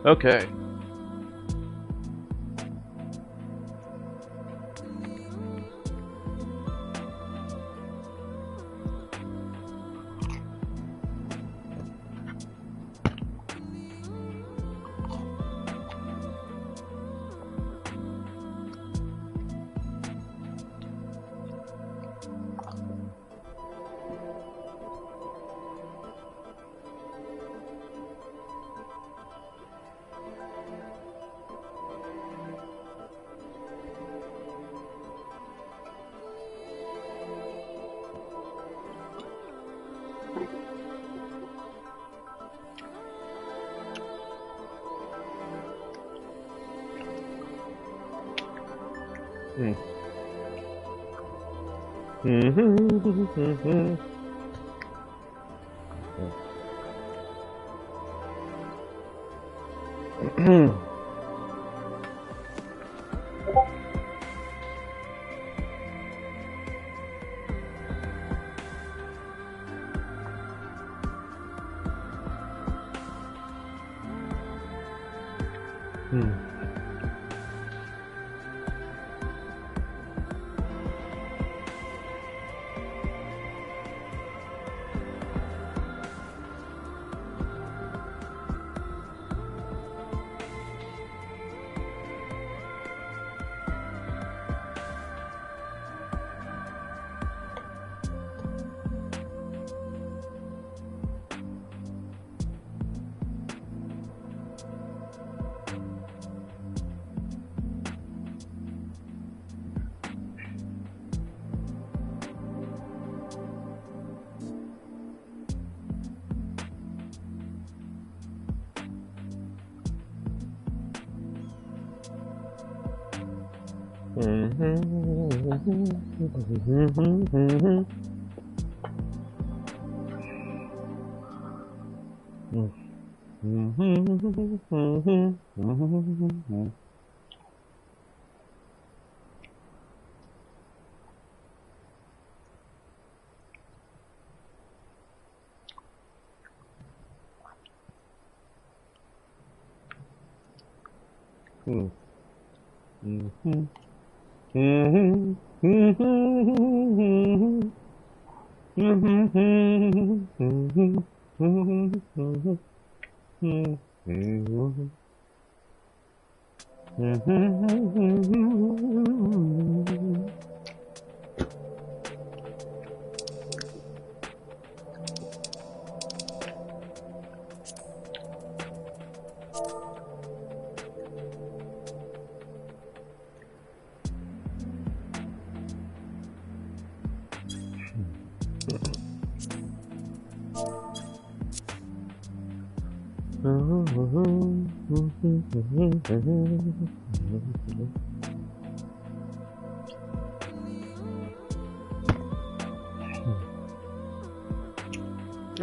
Okay.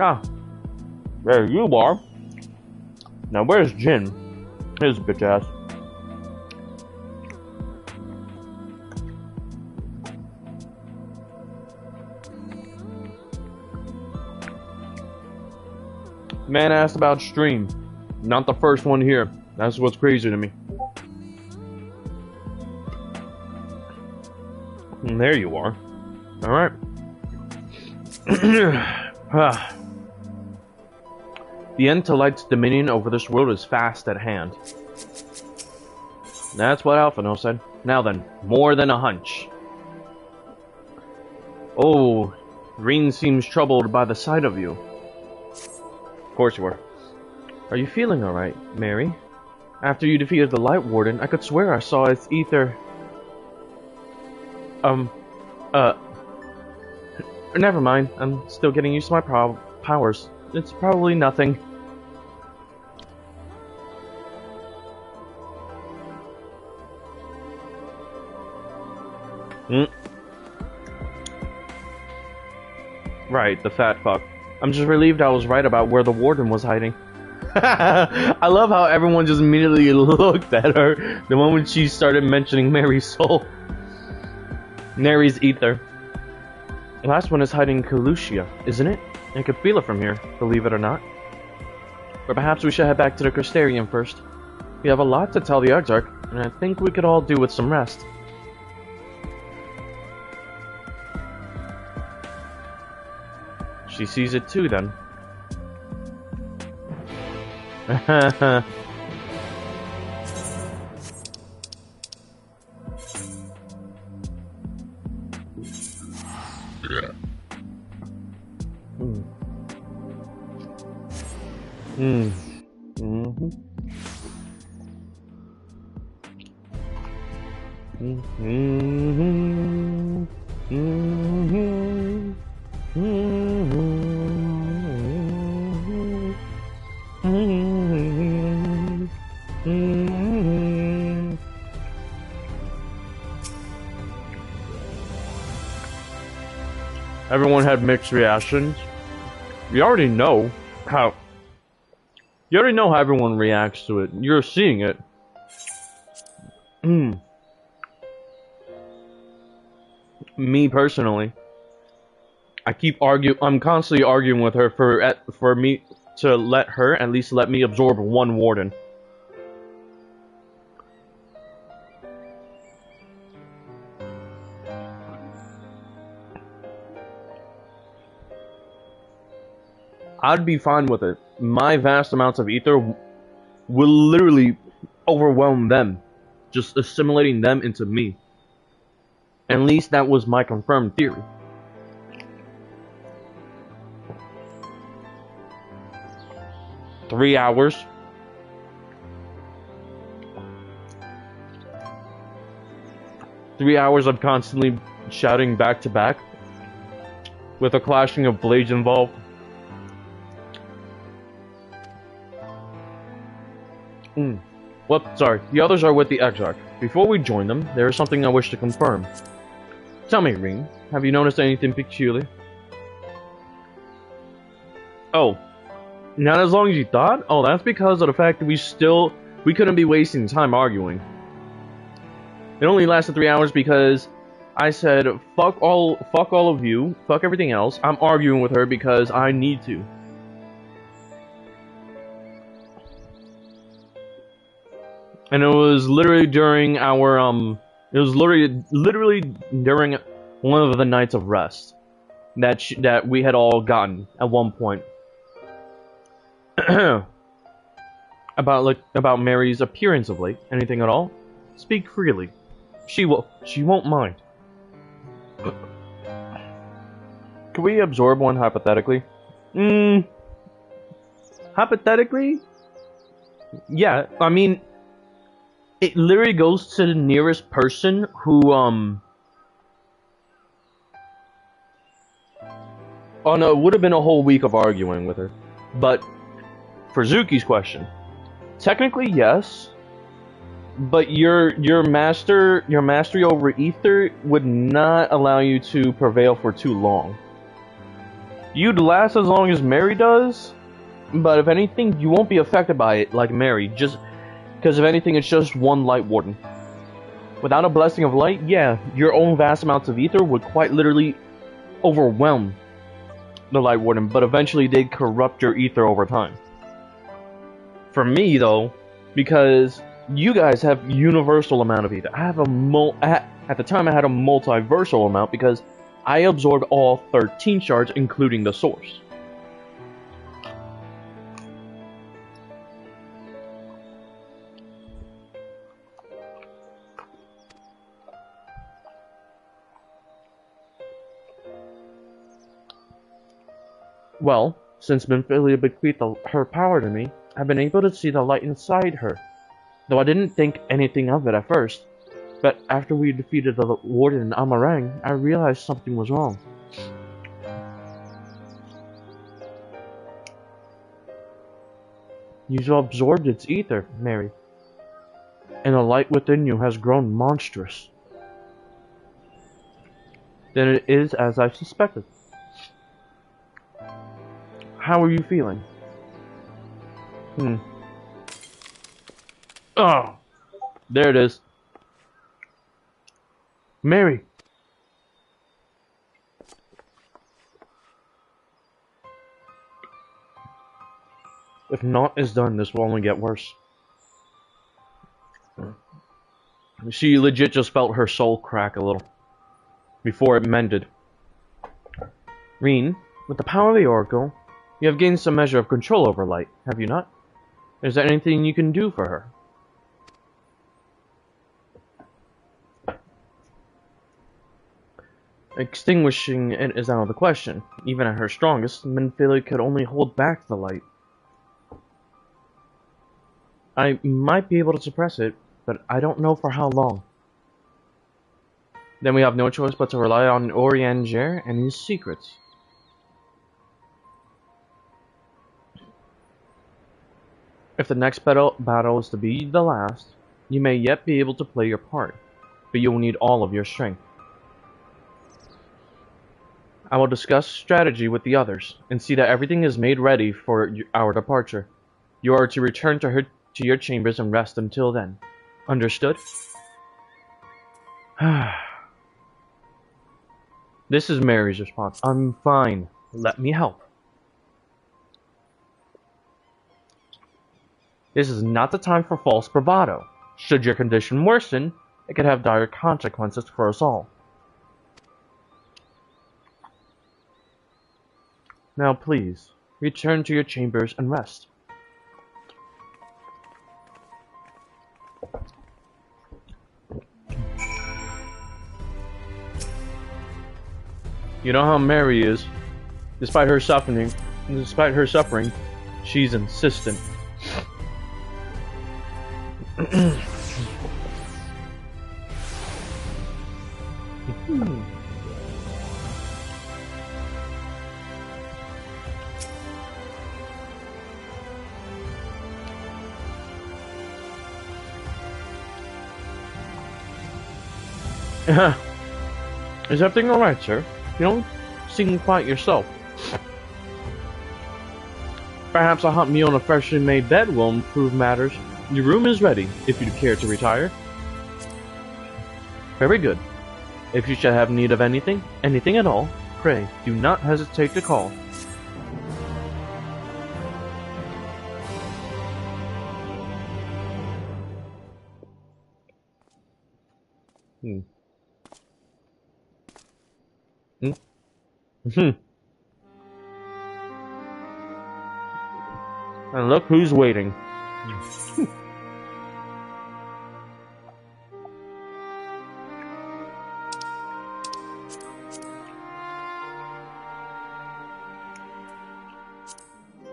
Ah, there you are. Now where's Jin? His bitch ass. Man asked about stream. Not the first one here. That's what's crazy to me. And there you are. Alright. The end to Light's dominion over this world is fast at hand. That's what Alphino said. Now then, more than a hunch. Oh, Reen seems troubled by the sight of you. Of course you are. Are you feeling alright, Mary? After you defeated the Light Warden, I could swear I saw its ether... Never mind. I'm still getting used to my powers. It's probably nothing. Right, the fat fuck. I'm just relieved I was right about where the Warden was hiding. I love how everyone just immediately looked at her the moment she started mentioning Mary's soul. Mary's ether. The last one is hiding in Kalushia, isn't it? I could feel it from here, believe it or not. But perhaps we should head back to the Crystarium first. We have a lot to tell the Exarch, and I think we could all do with some rest. She sees it too, then. Everyone had mixed reactions. You already know how everyone reacts to it. You're seeing it. Me personally, I'm constantly arguing with her for me to let her at least let me absorb one warden. I'd be fine with it. My vast amounts of ether will literally overwhelm them, just assimilating them into me. At least that was my confirmed theory. Three hours. Of constantly shouting back to back, with a clashing of blades involved. Well, sorry, the others are with the Exarch. Before we join them, there is something I wish to confirm. Tell me, Ring, have you noticed anything peculiar? Oh, not as long as you thought? Oh, that's because of the fact that we couldn't be wasting time arguing. It only lasted 3 hours because I said, fuck all of you, fuck everything else, I'm arguing with her because I need to. And it was literally during our, it was literally during one of the nights of rest that we had all gotten at one point. about Mary's appearance of late. Anything at all? Speak freely. She won't mind. Can we absorb one hypothetically? Hypothetically? Yeah, I mean, it literally goes to the nearest person who, oh no, it would have been a whole week of arguing with her. But, for Zuki's question, technically yes, but your mastery over ether would not allow you to prevail for too long. You'd last as long as Mary does, but if anything, you won't be affected by it like Mary, just because if anything, it's just one light warden. Without a blessing of light, yeah, your own vast amounts of ether would quite literally overwhelm the light warden, but eventually they'd corrupt your ether over time. For me, though, because you guys have universal amount of ether, I have at the time I had a multiversal amount because I absorbed all 13 shards, including the source. Well, since Minfilia bequeathed her power to me, I've been able to see the light inside her. Though I didn't think anything of it at first, but after we defeated the warden in Amarang, I realized something was wrong. You've absorbed its ether, Mary, and the light within you has grown monstrous. Then it is as I suspected. How are you feeling? Oh, there it is. Mary. If naught is done, this will only get worse. She legit just felt her soul crack a little before it mended. Reen, with the power of the Oracle, you have gained some measure of control over light, have you not? Is there anything you can do for her? Extinguishing it is out of the question. Even at her strongest, Minfilia could only hold back the light. I might be able to suppress it, but I don't know for how long. Then we have no choice but to rely on Orianger and his secrets. If the next battle is to be the last, you may yet be able to play your part, but you will need all of your strength. I will discuss strategy with the others, and see that everything is made ready for our departure. You are to return to your chambers and rest until then. Understood? This is Mary's response. I'm fine. Let me help. This is not the time for false bravado. Should your condition worsen, it could have dire consequences for us all. Now please, return to your chambers and rest. You know how Mary is. Despite her suffering, she's insistent. Is everything alright, sir? You don't seem quite yourself. Perhaps a hot meal and a freshly made bed will improve matters. Your room is ready, if you'd care to retire. Very good. If you should have need of anything at all, pray do not hesitate to call. And look who's waiting.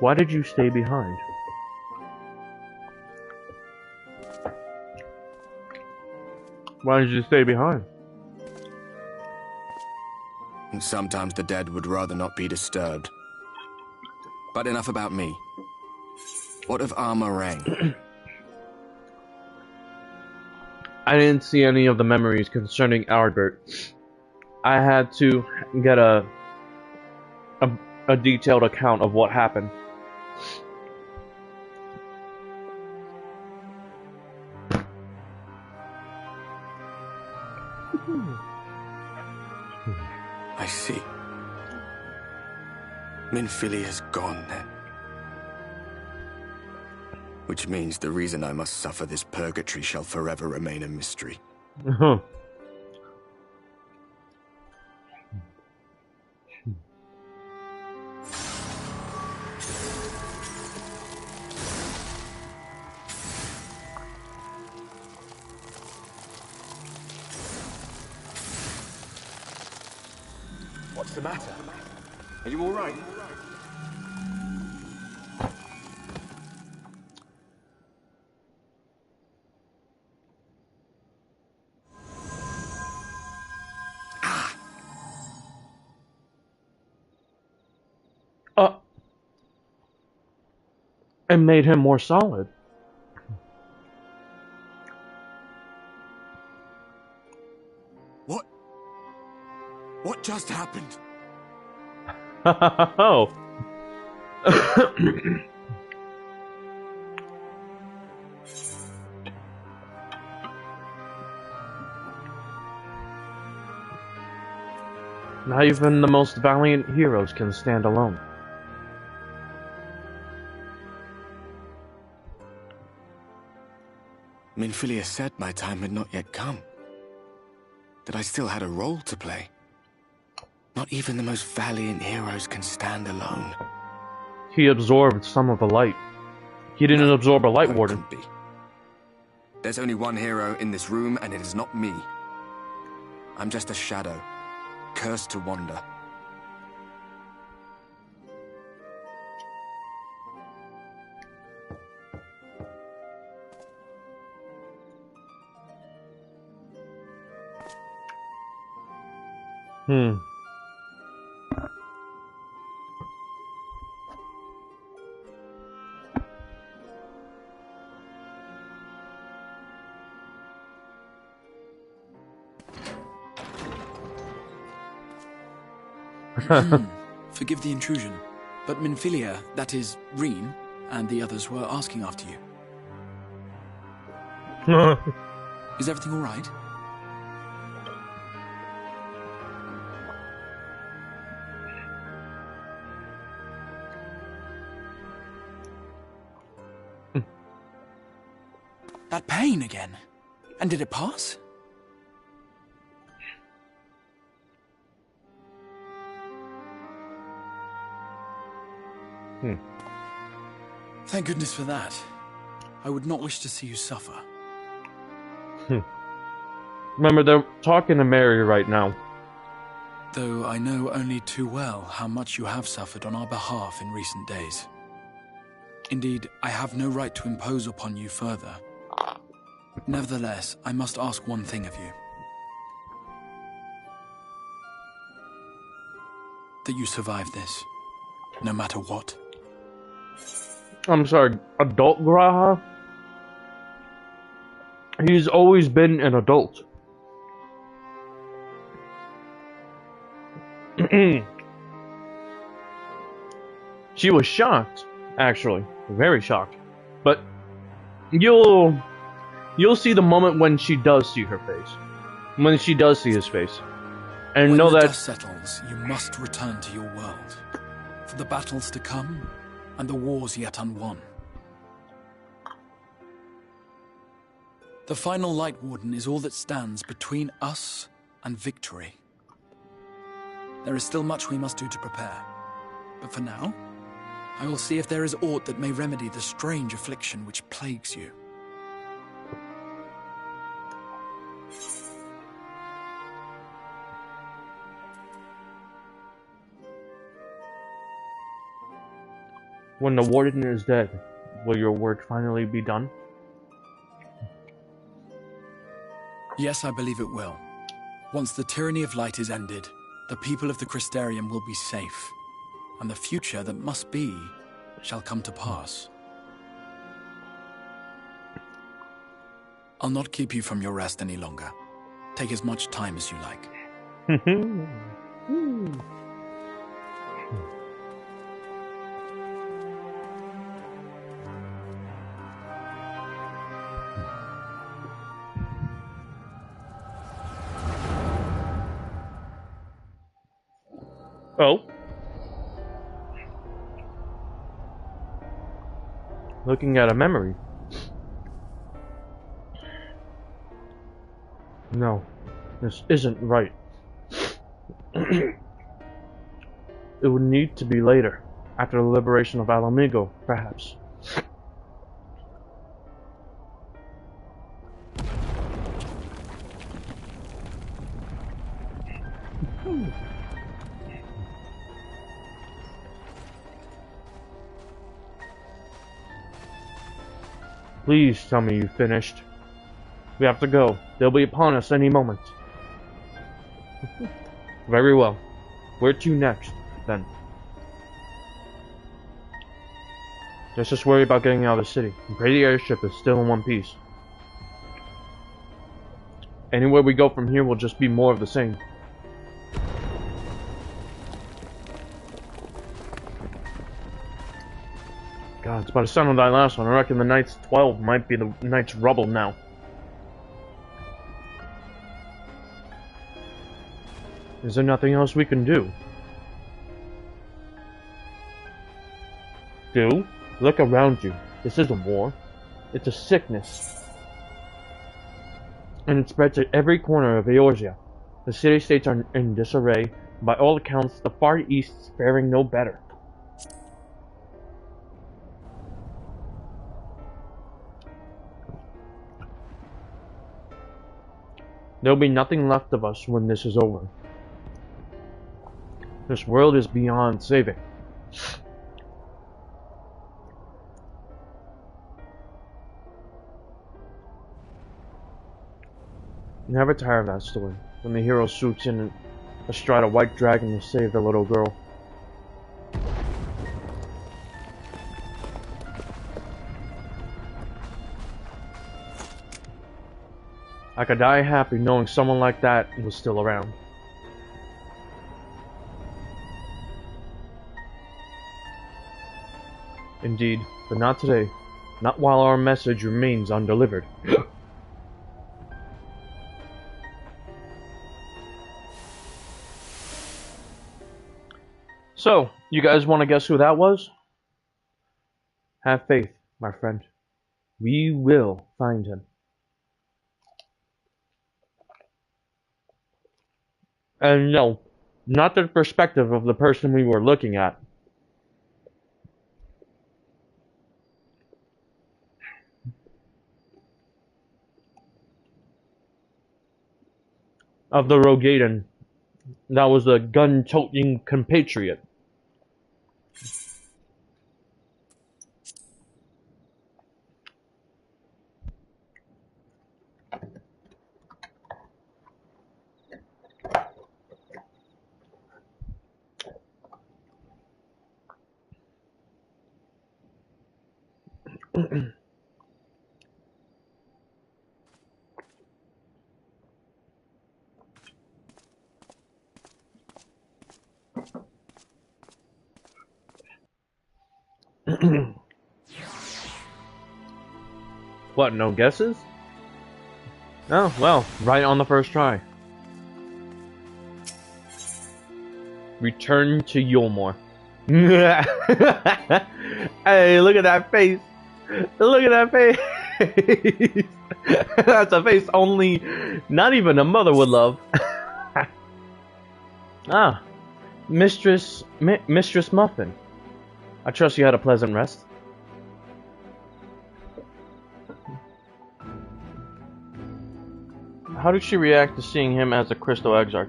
Why did you stay behind? Why did you stay behind? Sometimes the dead would rather not be disturbed. But enough about me. What of Armorang? I didn't see any of the memories concerning Albert. I had to get a detailed account of what happened. I see. Minfilia's gone then. Which means the reason I must suffer this purgatory shall forever remain a mystery. What's the matter? Are you all right? It made him more solid. What just happened? Oh. Not even the most valiant heroes can stand alone. Minfilia said my time had not yet come. That I still had a role to play. Not even the most valiant heroes can stand alone. He absorbed some of the light. He didn't absorb a light warden. Couldn't be. There's only one hero in this room, and it is not me. I'm just a shadow, cursed to wander. Forgive the intrusion, but Minfilia, that is, Reem, and the others were asking after you. Is everything all right? That pain again. And did it pass? Thank goodness for that. I would not wish to see you suffer. Remember, they're talking to Mary right now. Though I know only too well how much you have suffered on our behalf in recent days. Indeed, I have no right to impose upon you further. Nevertheless, I must ask one thing of you. That you survive this, no matter what. I'm sorry, adult Graha? He's always been an adult. She was shocked, actually. Very shocked. But you'll see the moment when she does see her face. When she does see his face. And know that when the dust settles, you must return to your world. For the battles to come, and the wars yet unwon. The final Light Warden is all that stands between us and victory. There is still much we must do to prepare. But for now, I will see if there is aught that may remedy the strange affliction which plagues you. when the warden is dead, will your work finally be done? Yes, I believe it will. Once the tyranny of light is ended, the people of the Crystarium will be safe, and the future that must be shall come to pass. I'll not keep you from your rest any longer. Take as much time as you like. Oh. Looking at a memory. No, this isn't right. It would need to be later, after the liberation of Alamigo, perhaps. Please tell me you finished. We have to go. They'll be upon us any moment. Very well. Where to next, then? Let's just worry about getting out of the city. And pray the airship is still in one piece. Anywhere we go from here will just be more of the same. God, it's about to sound on that last one. I reckon the Knight's 12 might be the Knight's rubble now. Is there nothing else we can do? Look around you. This isn't war. It's a sickness. and it spread to every corner of Eorzea. The city-states are in disarray. By all accounts, the Far East is faring no better. There'll be nothing left of us when this is over. This world is beyond saving. Never tire of that story, when the hero swoops in astride a white dragon to save the little girl. I could die happy knowing someone like that was still around. Indeed, but not today. Not while our message remains undelivered. So, you guys want to guess who that was? Have faith, my friend. We will find him. And no, not the perspective of the person we were looking at. Of the Rogaden. That was a gun-toting compatriot. What, no guesses? Oh, well, right on the first try. Return to Yulmore. Hey, look at that face. Look at that face. That's a face only not even a mother would love. Ah, Mistress Muffin. I trust you had a pleasant rest. How did she react to seeing him as a Crystal Exarch?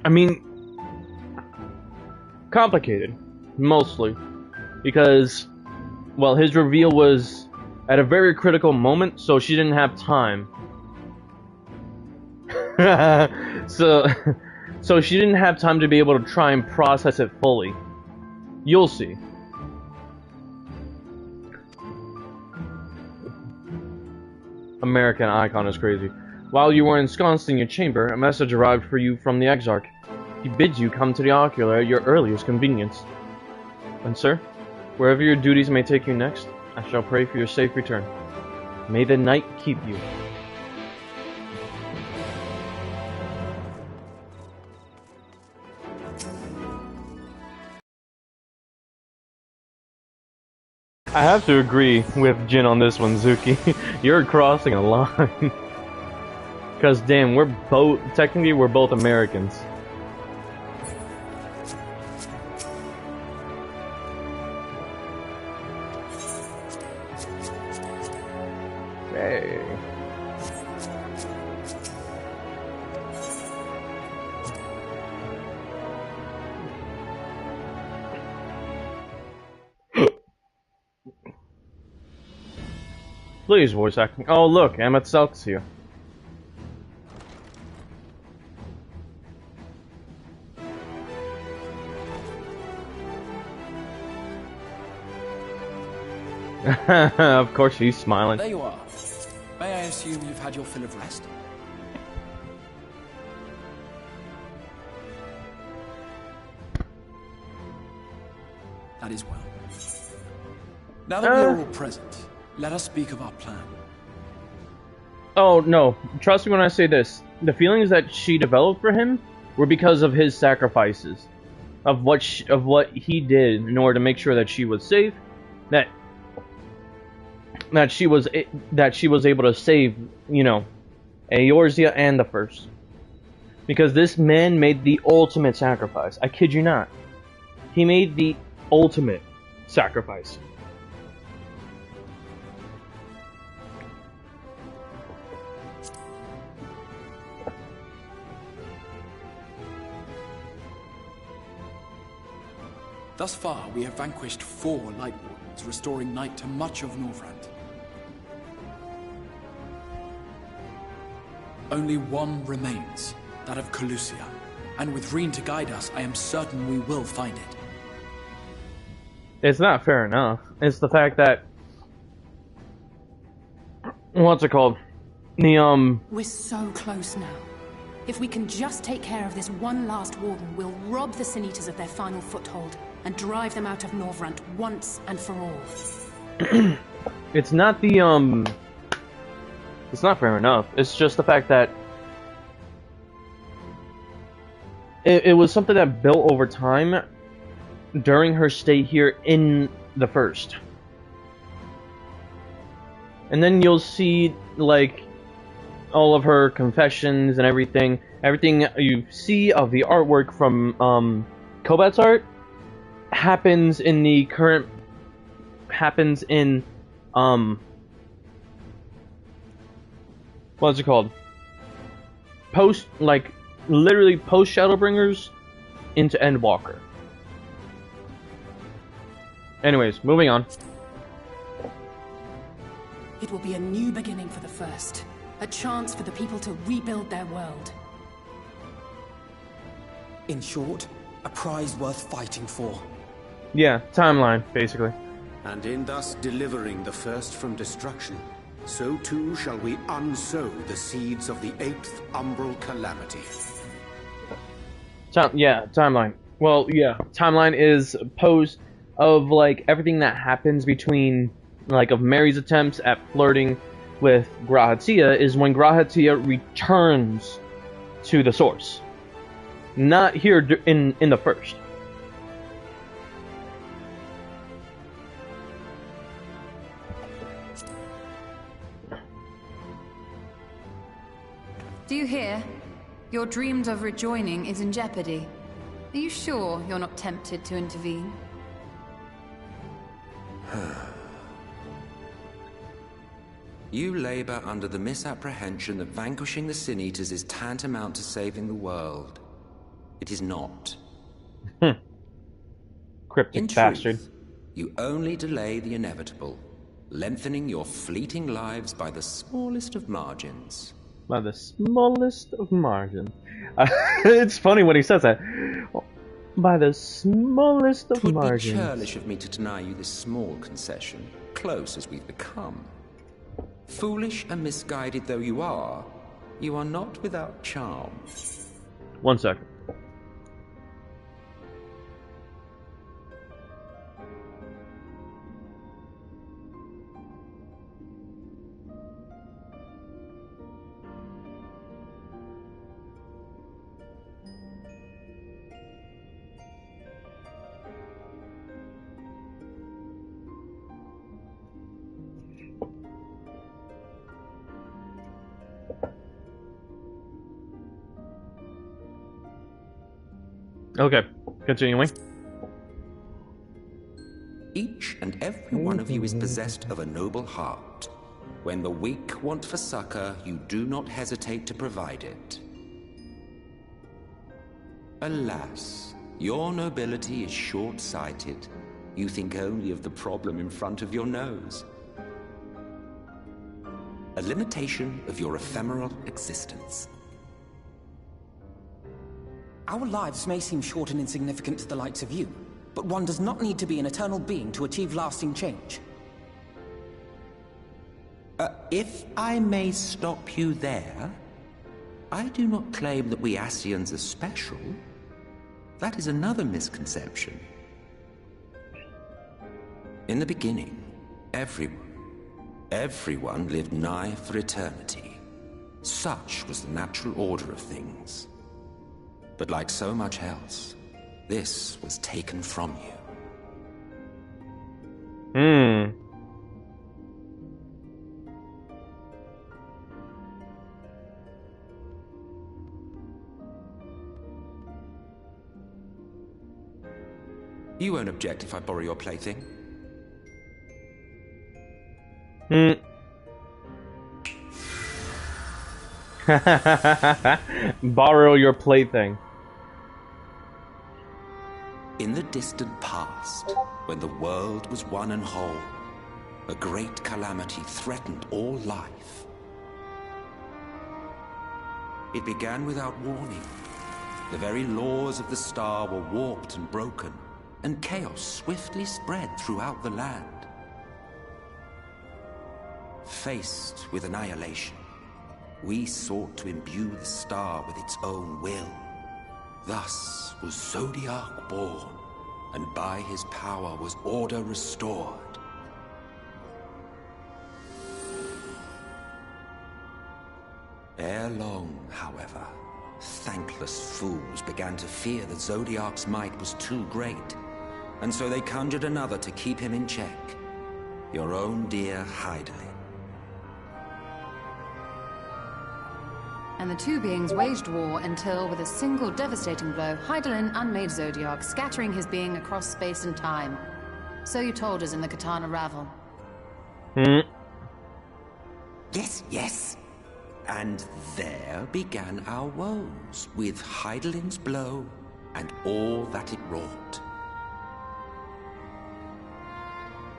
I mean, complicated, mostly, because, well, his reveal was at a very critical moment, so she didn't have time. So she didn't have time to be able to try and process it fully. You'll see. American icon is crazy. While you were ensconced in your chamber, a message arrived for you from the Exarch. He bids you come to the Ocular at your earliest convenience. And sir, wherever your duties may take you next, I shall pray for your safe return. May the night keep you. I have to agree with Jin on this one, Zuki. You're crossing a line. Because, damn, technically we're both Americans. Hey. Please, voice acting. Oh, look, Emmett Selk's here. Of course, she's smiling. There you are. May I assume you've had your fill of rest? That is well. Now that we are all present, let us speak of our plan. Oh, no. Trust me when I say this. The feelings that she developed for him were because of his sacrifices. Of what he did in order to make sure that she was safe. That that she was able to save, you know, Eorzea and the First. Because this man made the ultimate sacrifice. I kid you not. He made the ultimate sacrifice. Thus far, we have vanquished 4 Light Wardens, restoring night to much of Norvrand. Only one remains, that of Calusia. And with Reen to guide us, I am certain we will find it. It's not fair enough. It's the fact that... What's it called? We're so close now. If we can just take care of this one last Warden, we'll rob the Sin Eaters of their final foothold and drive them out of Norvrand once and for all. It's not the, It's not fair enough. It's just the fact that it was something that built over time during her stay here in the First. And then you'll see, like, all of her confessions and everything. Everything you see of the artwork from Kobat's art happens in the current... happens in, what's it called? Post, like, literally post Shadowbringers into Endwalker. Anyways, moving on. It will be a new beginning for the First. A chance for the people to rebuild their world. In short, a prize worth fighting for. Yeah, timeline, basically. And in thus delivering the First from destruction, so too shall we unsow the seeds of the 8th Umbral Calamity. Yeah, timeline. Well, yeah, timeline is post of, like, everything that happens between, like, of Mary's attempts at flirting with Grahatia is when Grahatia returns to the source. Not here in the First. Do you hear? Your dreams of rejoining is in jeopardy. Are you sure you're not tempted to intervene? You labor under the misapprehension that vanquishing the Sin Eaters is tantamount to saving the world. It is not. Cryptic In bastard. truth, you only delay the inevitable, lengthening your fleeting lives by the smallest of margins. By the smallest of margins. It's funny when he says that. By the smallest of It would margins. be churlish of me to deny you this small concession, close as we've become. Foolish and misguided though you are not without charm. 1 second. Okay, continuing. Each and every one of you is possessed of a noble heart. When the weak want for succor, you do not hesitate to provide it. Alas, your nobility is short-sighted. You think only of the problem in front of your nose. A limitation of your ephemeral existence. Our lives may seem short and insignificant to the likes of you, but one does not need to be an eternal being to achieve lasting change. If I may stop you there, I do not claim that we Ascians are special. That is another misconception. In the beginning, everyone lived nigh for eternity. Such was the natural order of things. But like so much else, this was taken from you. You won't object if I borrow your plaything? Borrow your plaything. In the distant past, when the world was one and whole, a great calamity threatened all life. It began without warning. The very laws of the star were warped and broken, and chaos swiftly spread throughout the land. Faced with annihilation, we sought to imbue the star with its own will. Thus was Zodiac born, and by his power was order restored. Ere long, however, thankless fools began to fear that Zodiac's might was too great, and so they conjured another to keep him in check. Your own dear Hydaelyn. And the two beings waged war until, with a single devastating blow, Hydaelyn unmade Zodiac, scattering his being across space and time. So you told us in the Katana Ravel. Yes, yes. And there began our woes, with Hydaelyn's blow and all that it wrought.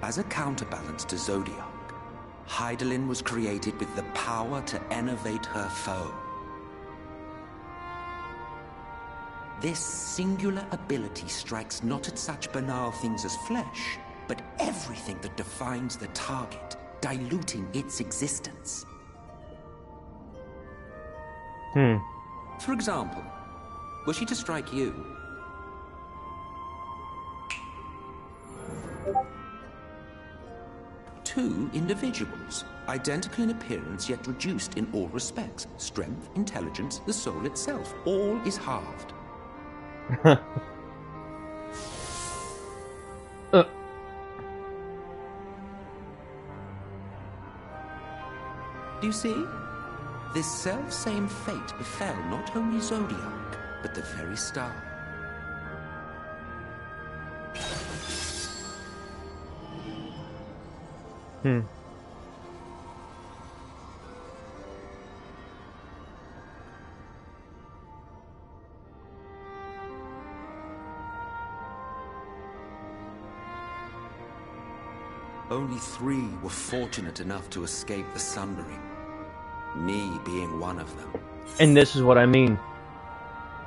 As a counterbalance to Zodiac, Hydaelyn was created with the power to enervate her foe. This singular ability strikes not at such banal things as flesh, but everything that defines the target, diluting its existence. For example, were she to strike you, two individuals, identical in appearance yet reduced in all respects. Strength, intelligence, the soul itself, all is halved. Do you see? This self-same fate befell not only Zodiac, but the very star. Only 3 were fortunate enough to escape the Sundering. Me being one of them. And this is what I mean.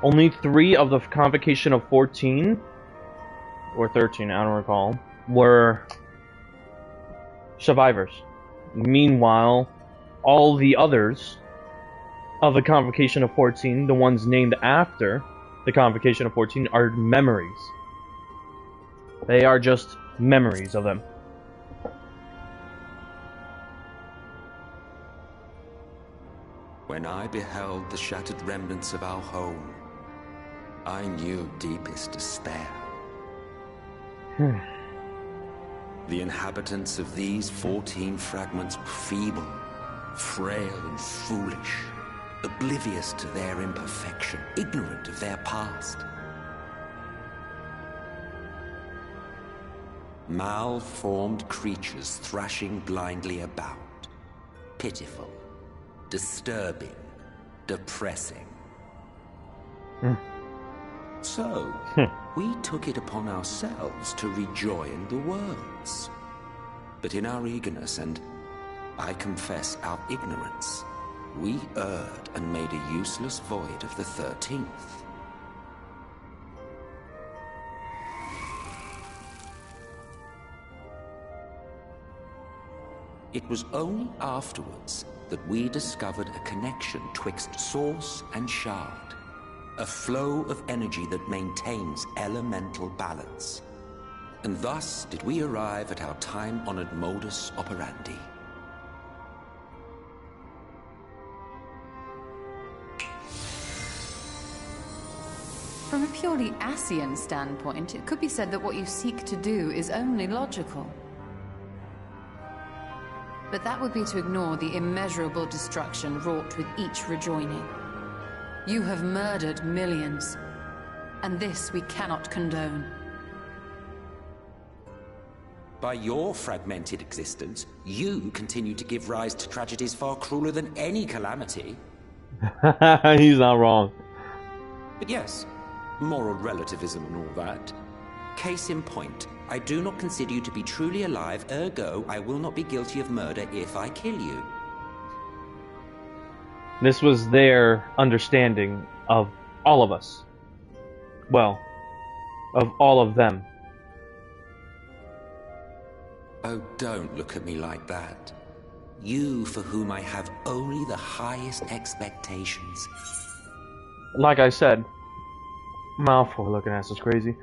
Only 3 of the convocation of 14, or 13, I don't recall, were survivors. Meanwhile, all the others of the convocation of 14, the ones named after the convocation of 14, are memories. They are just memories of them. When I beheld the shattered remnants of our home, I knew deepest despair. The inhabitants of these 14 fragments were feeble, frail and foolish, oblivious to their imperfection, ignorant of their past. Malformed creatures thrashing blindly about, pitiful, disturbing, depressing. So, we took it upon ourselves to rejoin the worlds. But in our eagerness and, I confess, our ignorance, we erred and made a useless void of the 13th. It was only afterwards that we discovered a connection twixt source and shard. A flow of energy that maintains elemental balance. And thus did we arrive at our time-honored modus operandi. From a purely Ascian standpoint, it could be said that what you seek to do is only logical. But that would be to ignore the immeasurable destruction wrought with each rejoining. You have murdered millions, and this we cannot condone. By your fragmented existence, you continue to give rise to tragedies far crueler than any calamity. He's not wrong. But yes, moral relativism and all that. Case in point, I do not consider you to be truly alive, ergo I will not be guilty of murder if I kill you. This was their understanding of all of us. Well, of all of them. Oh, don't look at me like that. You for whom I have only the highest expectations. Like I said, mouthful looking ass is crazy.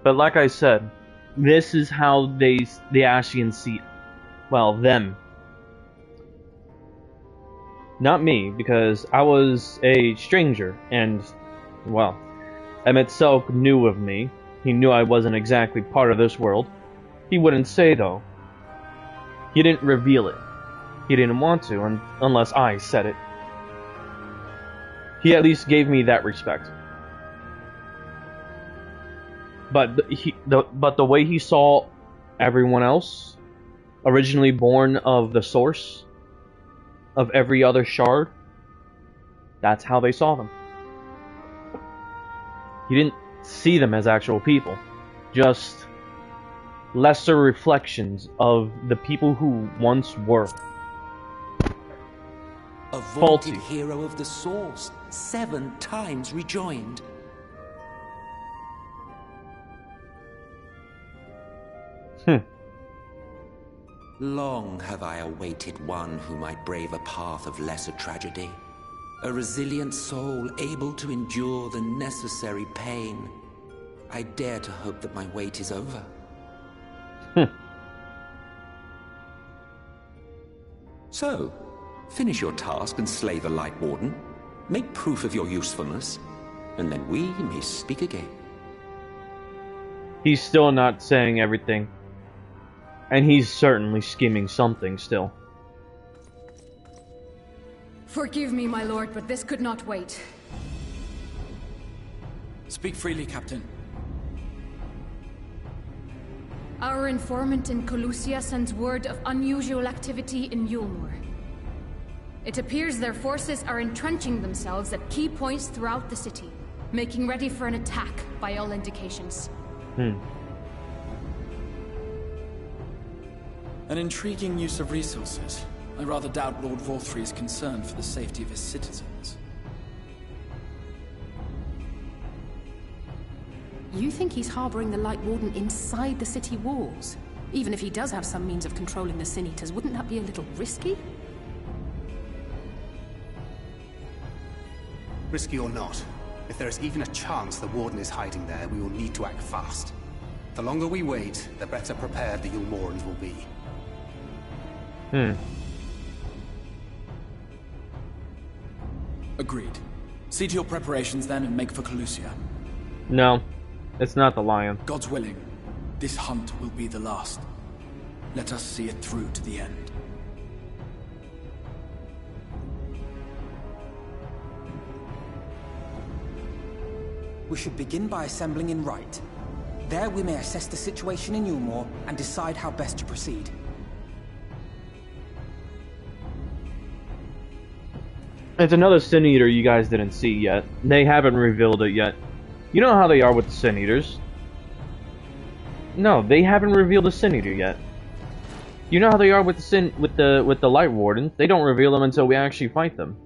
But like I said, this is how the Ashians see, well, them. Not me, because I was a stranger, and, well, Emmett Selk knew of me. He knew I wasn't exactly part of this world. He wouldn't say, though. He didn't reveal it. He didn't want to, unless I said it. He at least gave me that respect. But the way he saw everyone else, originally born of the source of every other shard, that's how they saw them. He didn't see them as actual people, just lesser reflections of the people who once were. A vaunted hero of the source, 7 times rejoined. Long have I awaited one who might brave a path of lesser tragedy. A resilient soul able to endure the necessary pain. I dare to hope that my wait is over. So, finish your task and slay the Light Warden. Make proof of your usefulness, and then we may speak again. He's still not saying everything. And he's certainly scheming something still. Forgive me, my lord, but this could not wait. Speak freely, Captain. Our informant in Colusia sends word of unusual activity in Yulmore. It appears their forces are entrenching themselves at key points throughout the city, making ready for an attack by all indications. An intriguing use of resources. I rather doubt Lord Vorthry is concerned for the safety of his citizens. You think he's harboring the Light Warden inside the city walls? Even if he does have some means of controlling the Sin Eaters, wouldn't that be a little risky? Risky or not, if there is even a chance the Warden is hiding there, we will need to act fast. The longer we wait, the better prepared the Yulmorans will be. Agreed. See to your preparations then and make for Colusia. No, it's not the lion. God's willing, this hunt will be the last. Let us see it through to the end. We should begin by assembling in Rite. There we may assess the situation in Yulmore and decide how best to proceed. It's another Sin Eater you guys didn't see yet. They haven't revealed it yet. You know how they are with the Sin Eaters. No, they haven't revealed the Sin Eater yet. You know how they are with the Light Wardens. They don't reveal them until we actually fight them.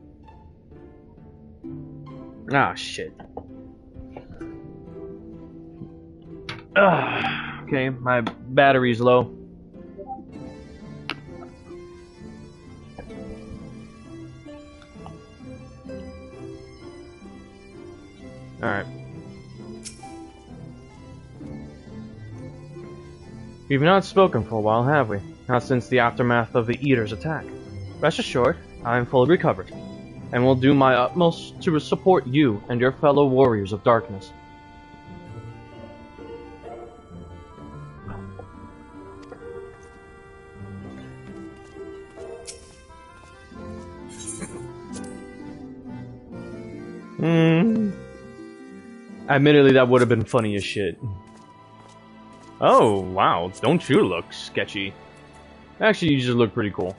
Ah, shit. Okay, my battery's low. Alright. We've not spoken for a while, have we? Not since the aftermath of the Eater's attack. Rest assured, I am fully recovered, and will do my utmost to support you and your fellow warriors of darkness. Admittedly, that would have been funny as shit. Oh, wow. Don't you look sketchy. Actually, you just look pretty cool.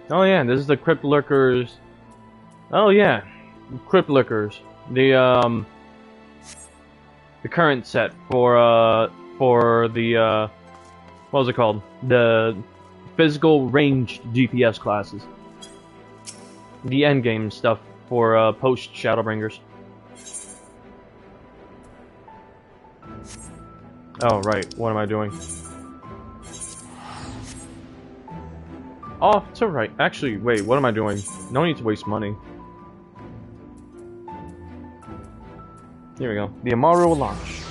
Oh yeah, this is the Crypt Lurkers. Oh yeah, Crypt Lurkers. The current set for the what was it called? The physical ranged DPS classes. The endgame stuff for post Shadowbringers. Oh right, what am I doing? Off to right. Actually, wait, what am I doing? No need to waste money. Here we go. The Amaru will launch.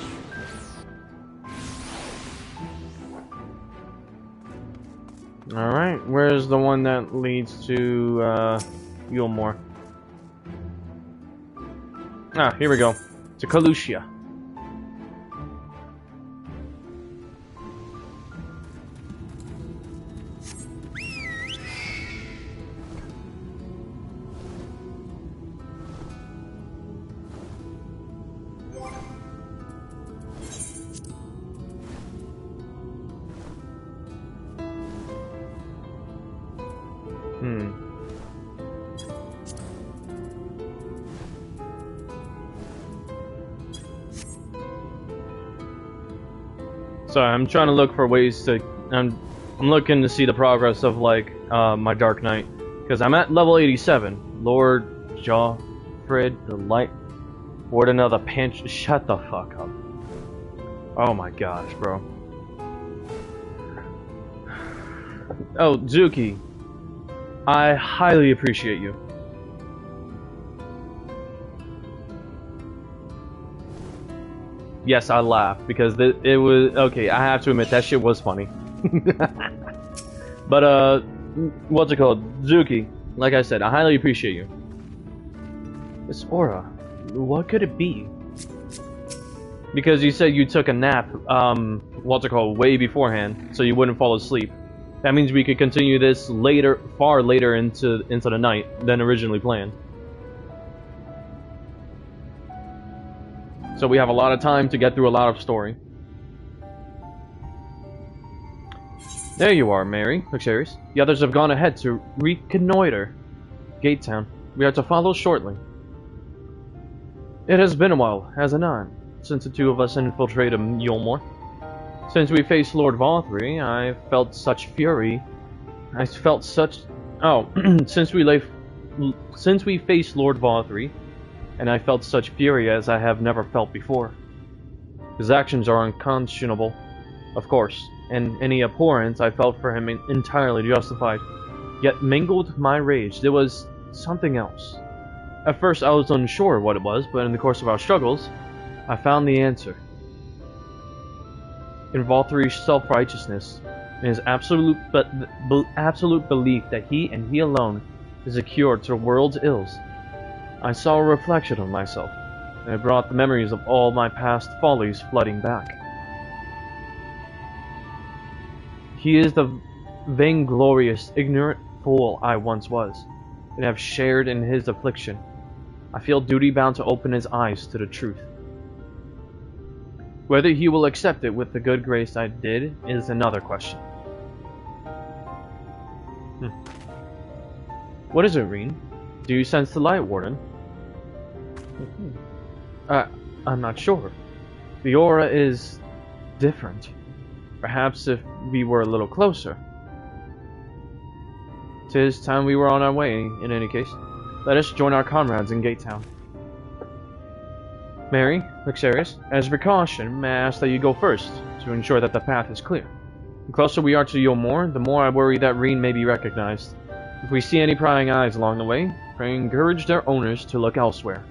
Alright, where's the one that leads to, Yulmore? Ah, here we go. To Colusia. So I'm trying to look for ways to. I'm looking to see the progress of like my Dark Knight, because I'm at level 87. Lord Joffred the Light Ward another pinch. Shut the fuck up. Oh my gosh, bro. Oh, Zuki, I highly appreciate you. Yes, I laughed because it was okay. I have to admit that shit was funny. But what's it called, Zuki? Like I said, I highly appreciate you. This aura, what could it be? Because you said you took a nap, what's it called, way beforehand, so you wouldn't fall asleep. That means we could continue this later, far later into the night than originally planned. So we have a lot of time to get through a lot of story. There you are, Mary, Luxurious. The others have gone ahead to reconnoiter Gate Town. We are to follow shortly. It has been a while, has it not, since the two of us infiltrated Yulmore. Since we faced Lord Valthree, I felt such fury. I felt such... Oh, since we faced Lord Valthree, and I felt such fury as I have never felt before. His actions are unconscionable, of course, and any abhorrence I felt for him entirely justified. Yet mingled my rage, there was something else. At first I was unsure what it was, but in the course of our struggles, I found the answer. In Valthree's self-righteousness, and his absolute belief that he and he alone is a cure to the world's ills, I saw a reflection of myself, and it brought the memories of all my past follies flooding back. He is the vainglorious, ignorant fool I once was, and have shared in his affliction. I feel duty-bound to open his eyes to the truth. Whether he will accept it with the good grace I did is another question. What is it, Reen? Do you sense the light, Warden? I'm not sure. The aura is different. Perhaps if we were a little closer. 'Tis time we were on our way, in any case. Let us join our comrades in Gate Town. Mary, Luxurious, as a precaution, may I ask that you go first, to ensure that the path is clear. The closer we are to Yulmore, the more I worry that Reen may be recognized. If we see any prying eyes along the way, pray encourage their owners to look elsewhere.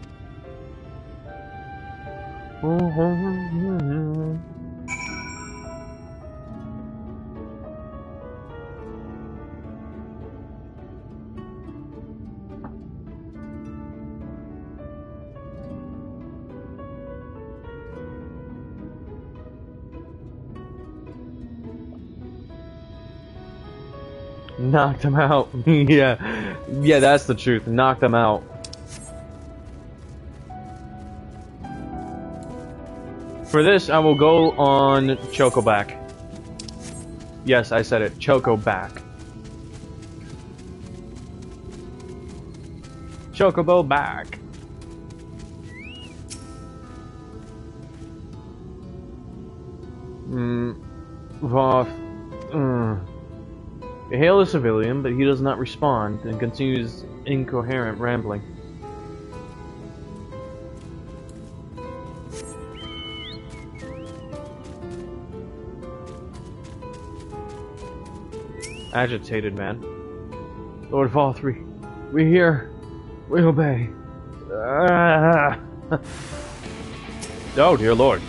Knocked them out. Yeah, that's the truth. Knocked them out. For this, I will go on Chocoback. Yes, I said it. Chocoback. Chocobo back. Voth. I hail a civilian, but he does not respond and continues incoherent rambling. Agitated man. Lord Valthree, we hear. We obey. Oh, dear Lord.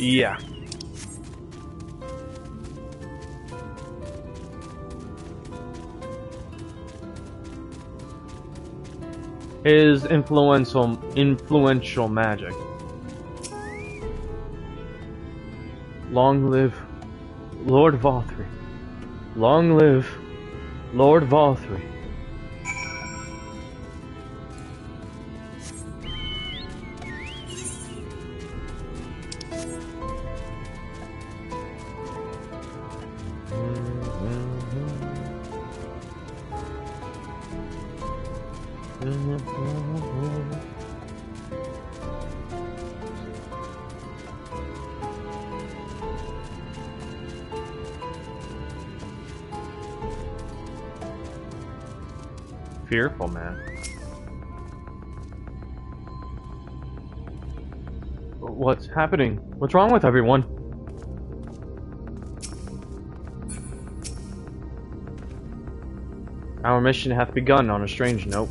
Yeah. His influential magic. Long live Lord Valthree. Long live Lord Valthree. Fearful man. What's happening? What's wrong with everyone? Our mission hath begun on a strange note.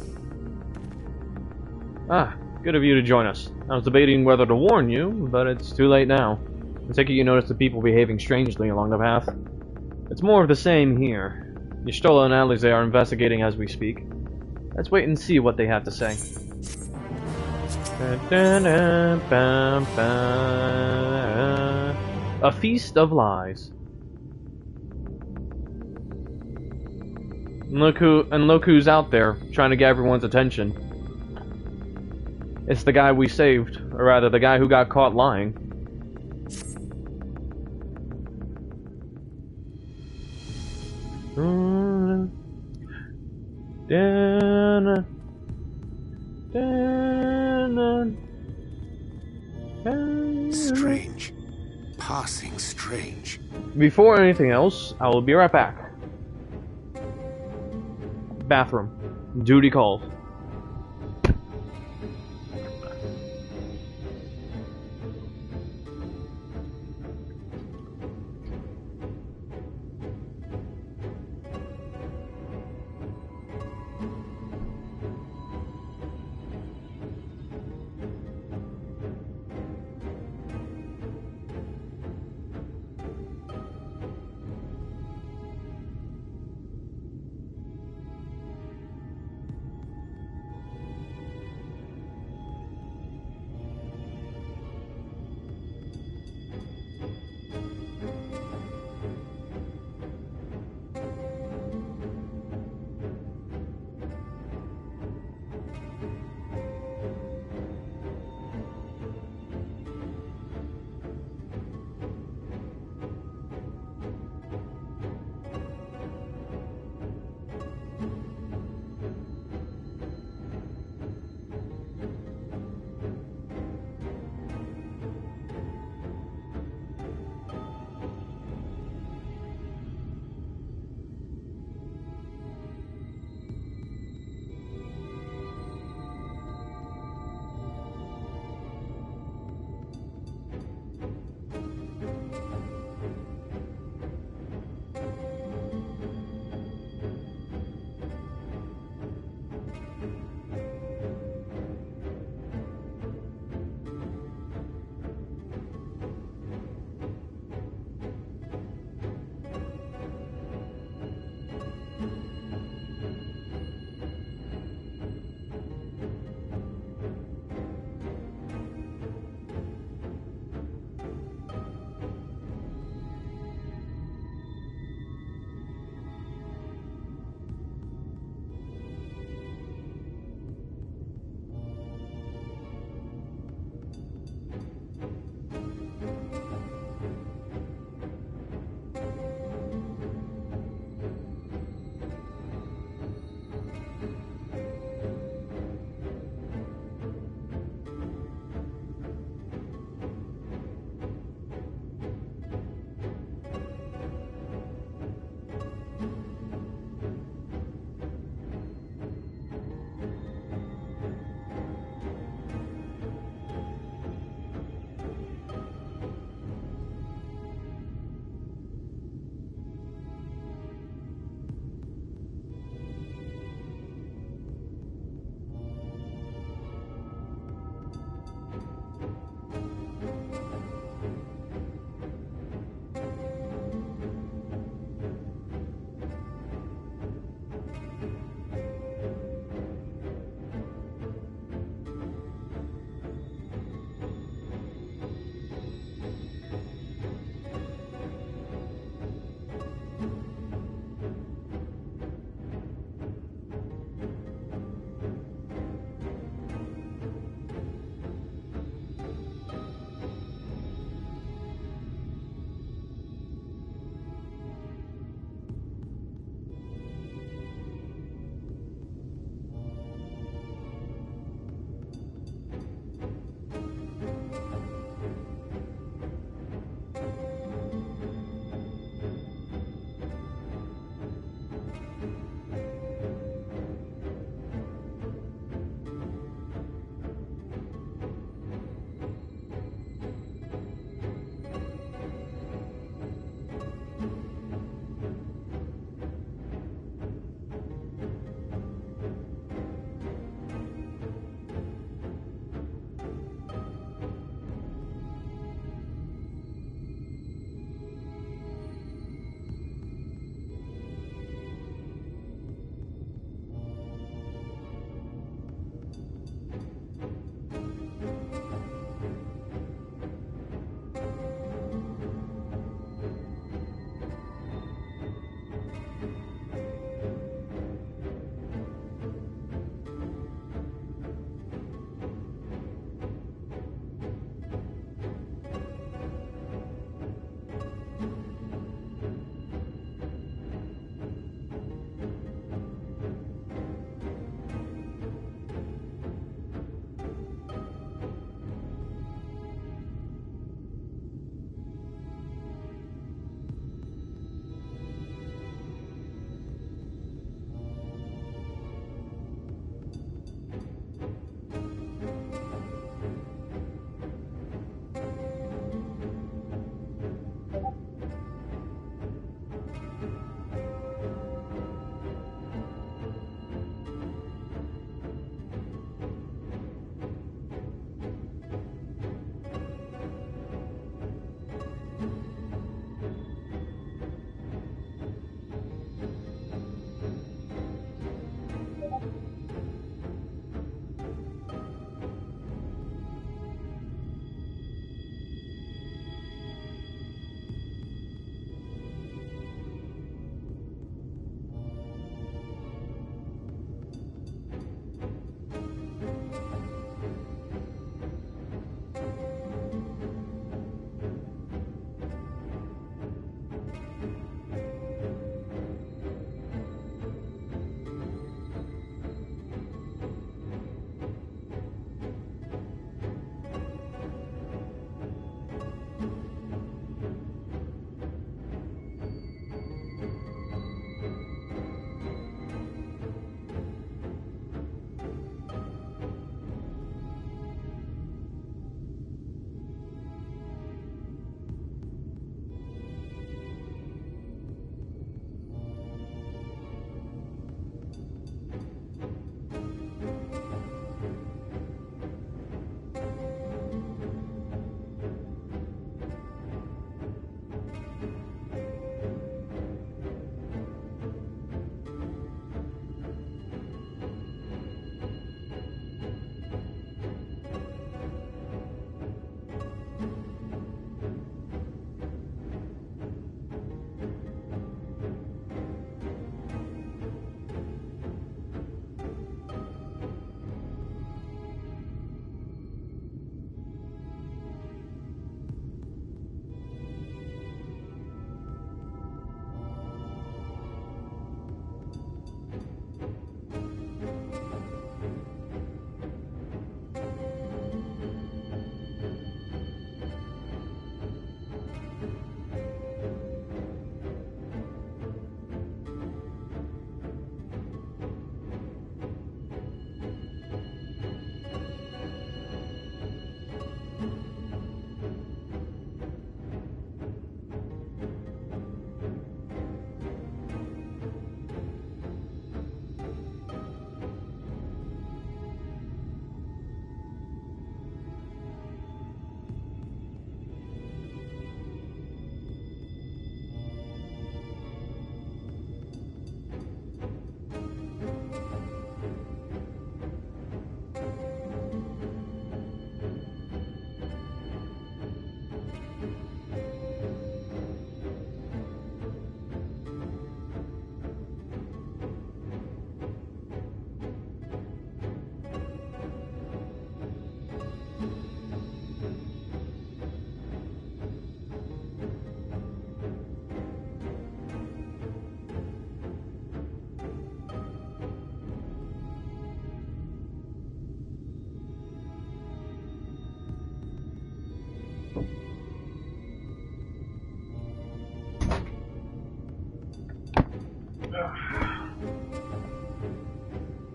Ah, good of you to join us. I was debating whether to warn you, but it's too late now. I take it you noticed the people behaving strangely along the path. It's more of the same here. Y'shtola and Alize are investigating as we speak. Let's wait and see what they have to say. A feast of lies. Look who's out there trying to get everyone's attention. It's the guy we saved, or rather, the guy who got caught lying. Strange. Passing strange. Before anything else, I will be right back. Bathroom. Duty called.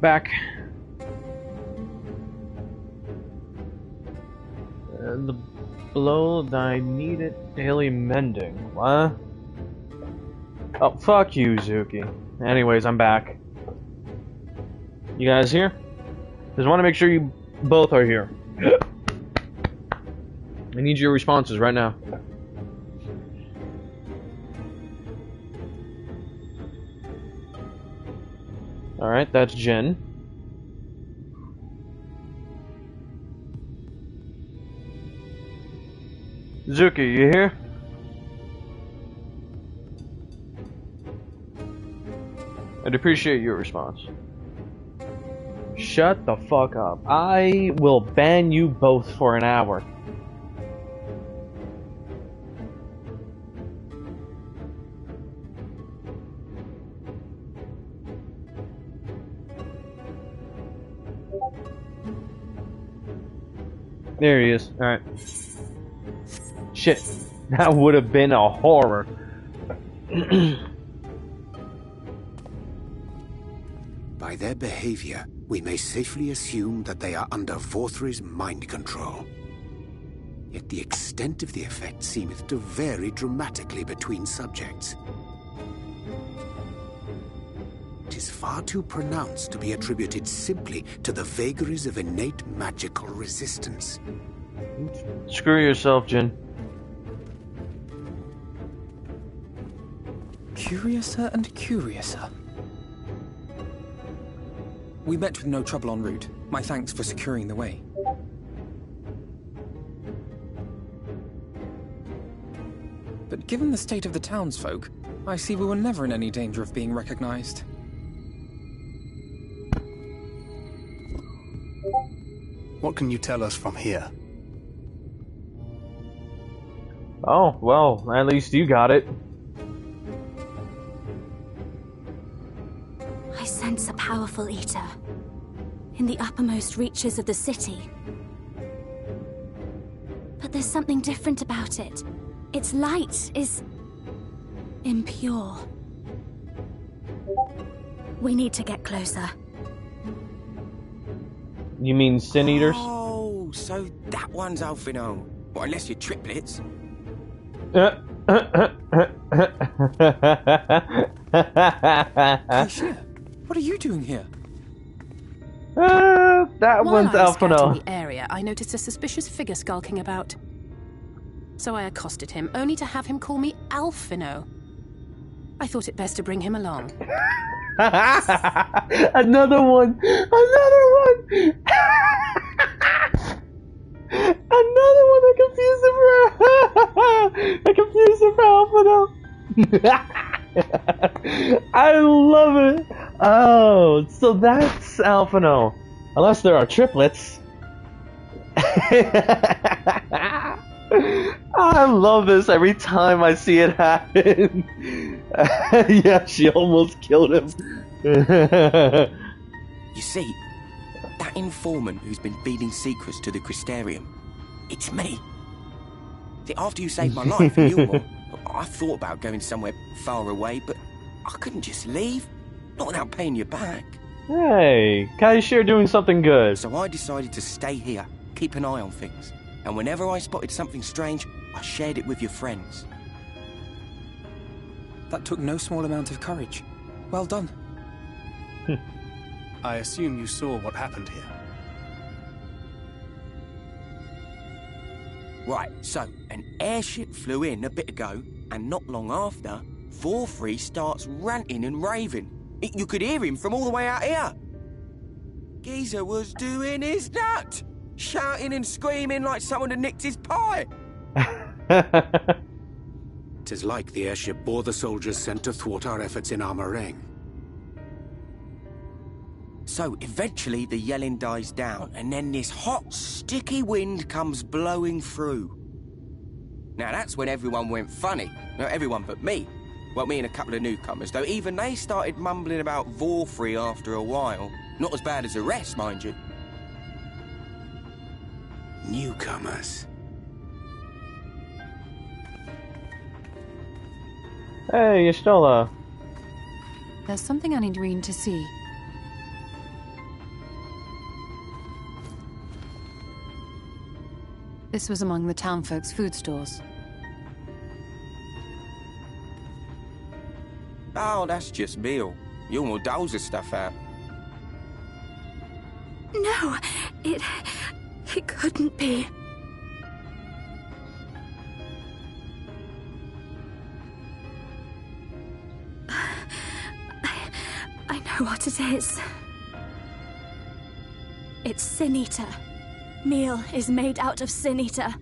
Back. The blow that I needed daily mending. What? Oh, fuck you, Zuki. Anyways, I'm back. You guys here? Just want to make sure you both are here. I need your responses right now. Alright, that's Jin. Zuki, you here? I'd appreciate your response. Shut the fuck up. I will ban you both for an hour. There he is. Alright. Shit. That would have been a horror. By their behavior, we may safely assume that they are under Vorthri's mind control. Yet the extent of the effect seemeth to vary dramatically between subjects. It is far too pronounced to be attributed simply to the vagaries of innate magical resistance. Screw yourself, Jin. Curiouser and curiouser. We met with no trouble en route. My thanks for securing the way. But given the state of the townsfolk, I see we were never in any danger of being recognized. What can you tell us from here? Oh, well, at least you got it. I sense a powerful eater in the uppermost reaches of the city. But there's something different about it. Its light is impure. We need to get closer. You mean Sin Eaters? Oh, so that one's Alphino. Well, unless you're triplets. Aisha, what are you doing here? That one's While I was scouting Alphino. the area, I noticed a suspicious figure skulking about. So I accosted him, only to have him call me Alphino. I thought it best to bring him along. Another one! Another one! Another one! I confused him for I confused him for Alphino. I love it! Oh, so that's Alphino. Unless there are triplets. I love this every time I see it happen. Yeah, she almost killed him. You see, that informant who's been feeding secrets to the Crystarium, it's me. See, after you saved my life in Yulmore, I thought about going somewhere far away, but I couldn't just leave. Not without paying you back. Hey, Kaishir doing something good. So I decided to stay here, keep an eye on things. And whenever I spotted something strange, I shared it with your friends. That took no small amount of courage. Well done. I assume you saw what happened here. Right, so an airship flew in a bit ago, and not long after, Vorthri starts ranting and raving. You could hear him from all the way out here. Geezer was doing his nut, shouting and screaming like someone had nicked his pie. 'Tis like the airship bore the soldiers sent to thwart our efforts in Armorang. So eventually the yelling dies down, and then this hot, sticky wind comes blowing through. Now that's when everyone went funny. Not everyone but me. Well, me and a couple of newcomers, though even they started mumbling about Vorthri after a while. Not as bad as the rest, mind you. Newcomers. Hey, Y'shtola. There's something I need Reen to see. This was among the townfolk's food stores. Oh, that's just meal. Yulmore doles the stuff out. No, it couldn't be. I know what it is. It's Sin Eater. Meal is made out of Sin Eater.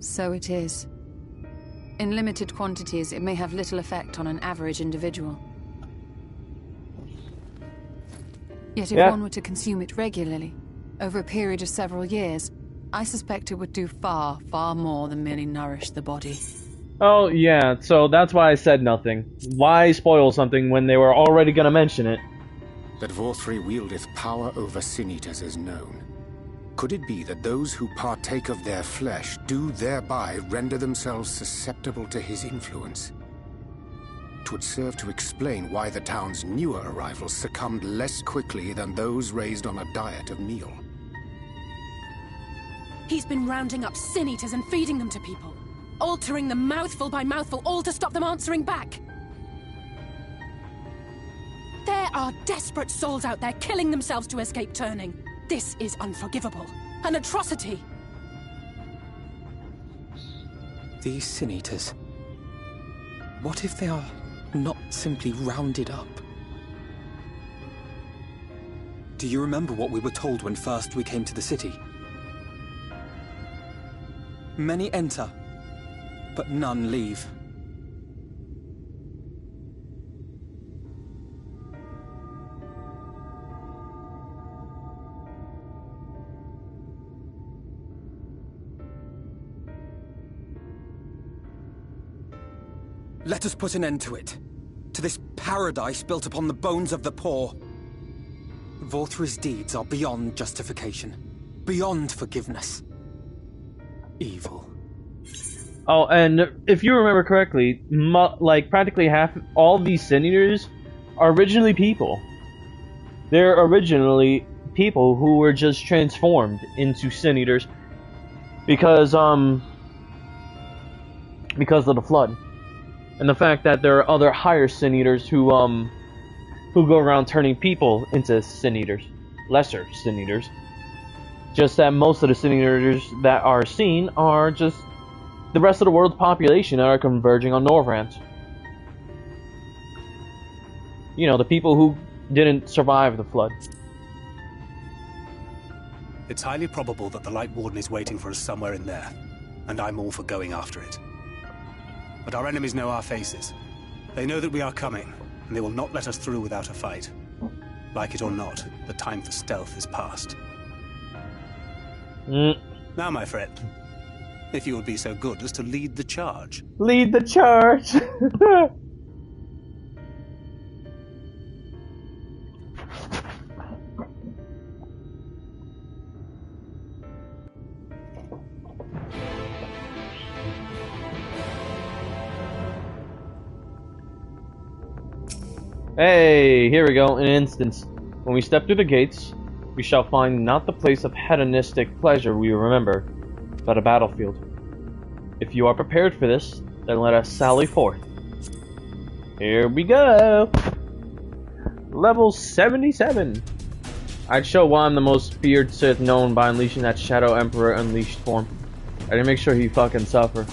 So it is. In limited quantities, it may have little effect on an average individual. Yet if one were to consume it regularly, over a period of several years, I suspect it would do far, far more than merely nourish the body. Oh, yeah, so that's why I said nothing. Why spoil something when they were already gonna mention it? That Vorthri wieldeth power over Sin-Eaters is known. Could it be that those who partake of their flesh do thereby render themselves susceptible to his influence? 'Twould serve to explain why the town's newer arrivals succumbed less quickly than those raised on a diet of meal. He's been rounding up Sin Eaters and feeding them to people, altering them mouthful by mouthful, all to stop them answering back. There are desperate souls out there killing themselves to escape turning. This is unforgivable. An atrocity. These Sin-Eaters... what if they are not simply rounded up? Do you remember what we were told when first we came to the city? Many enter, but none leave. Let us put an end to it. To this paradise built upon the bones of the poor. Vorthri's deeds are beyond justification. Beyond forgiveness. Evil. Oh, and if you remember correctly, like practically all these Sin-Eaters are originally people. They're originally people who were just transformed into Sin-Eaters because of the flood. And the fact that there are other higher Sin-Eaters who go around turning people into Sin-Eaters. Lesser Sin-Eaters. Just that most of the Sin-Eaters that are seen are just the rest of the world's population that are converging on Norvrant. You know, the people who didn't survive the flood. It's highly probable that the Light Warden is waiting for us somewhere in there, and I'm all for going after it. But our enemies know our faces. They know that we are coming, and they will not let us through without a fight. Like it or not, the time for stealth is past. Now, my friend, if you would be so good as to lead the charge. Lead the charge! Hey, here we go, an instance. When we step through the gates, we shall find not the place of hedonistic pleasure we remember, but a battlefield. If you are prepared for this, then let us sally forth. Here we go! Level 77! I'd show why I'm the most feared Sith known by unleashing that Shadow Emperor unleashed form. I didn't make sure he fucking suffer.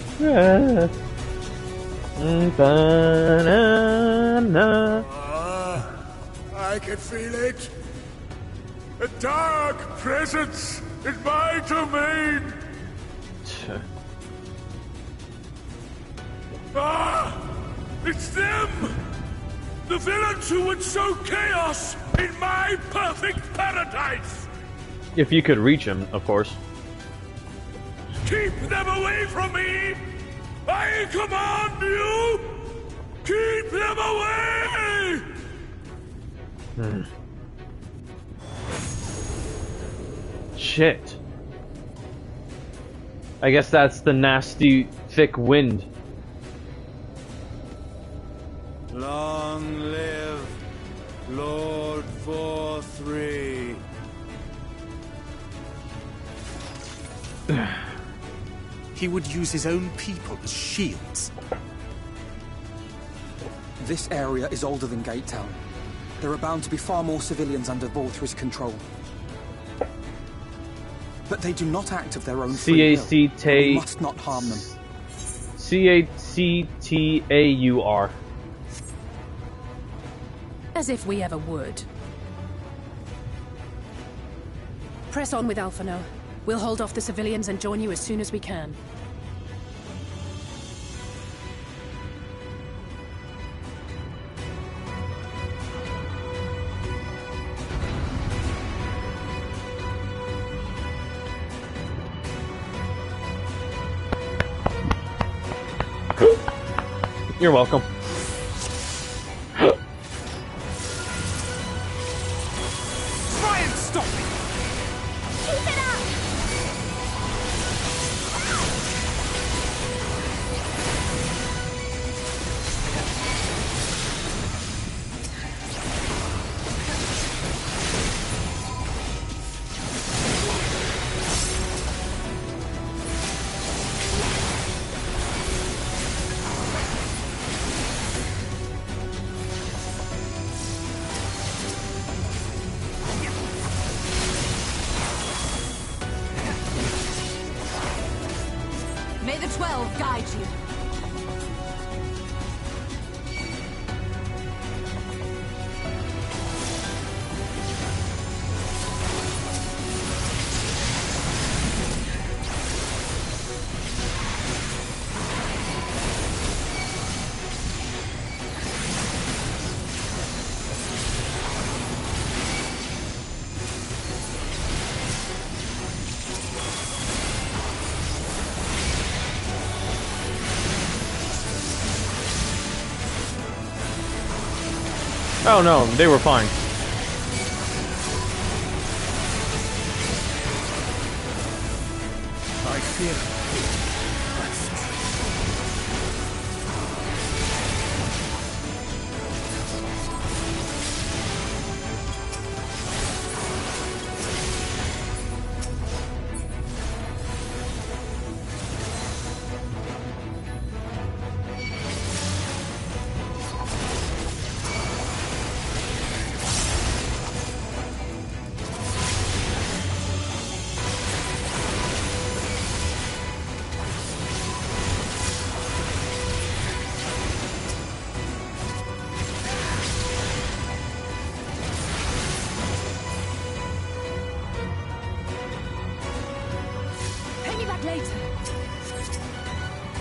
I can feel it. A dark presence in my domain. It's them! The villains who would sow chaos in my perfect paradise! If you could reach him, of course. Keep them away from me! I command you! Keep them away! Shit. I guess that's the nasty, thick wind. Long live Lord Vorthri. He would use his own people as shields. This area is older than Gatetown. There are bound to be far more civilians under Vorthri's control. But they do not act of their own free will. We must not harm them. C-A-C-T-A-U-R. As if we ever would. Press on with Alphino. We'll hold off the civilians and join you as soon as we can. You're welcome. Try and stop me! Keep it up! May the 12 guide you. Oh no, they were fine. I fear.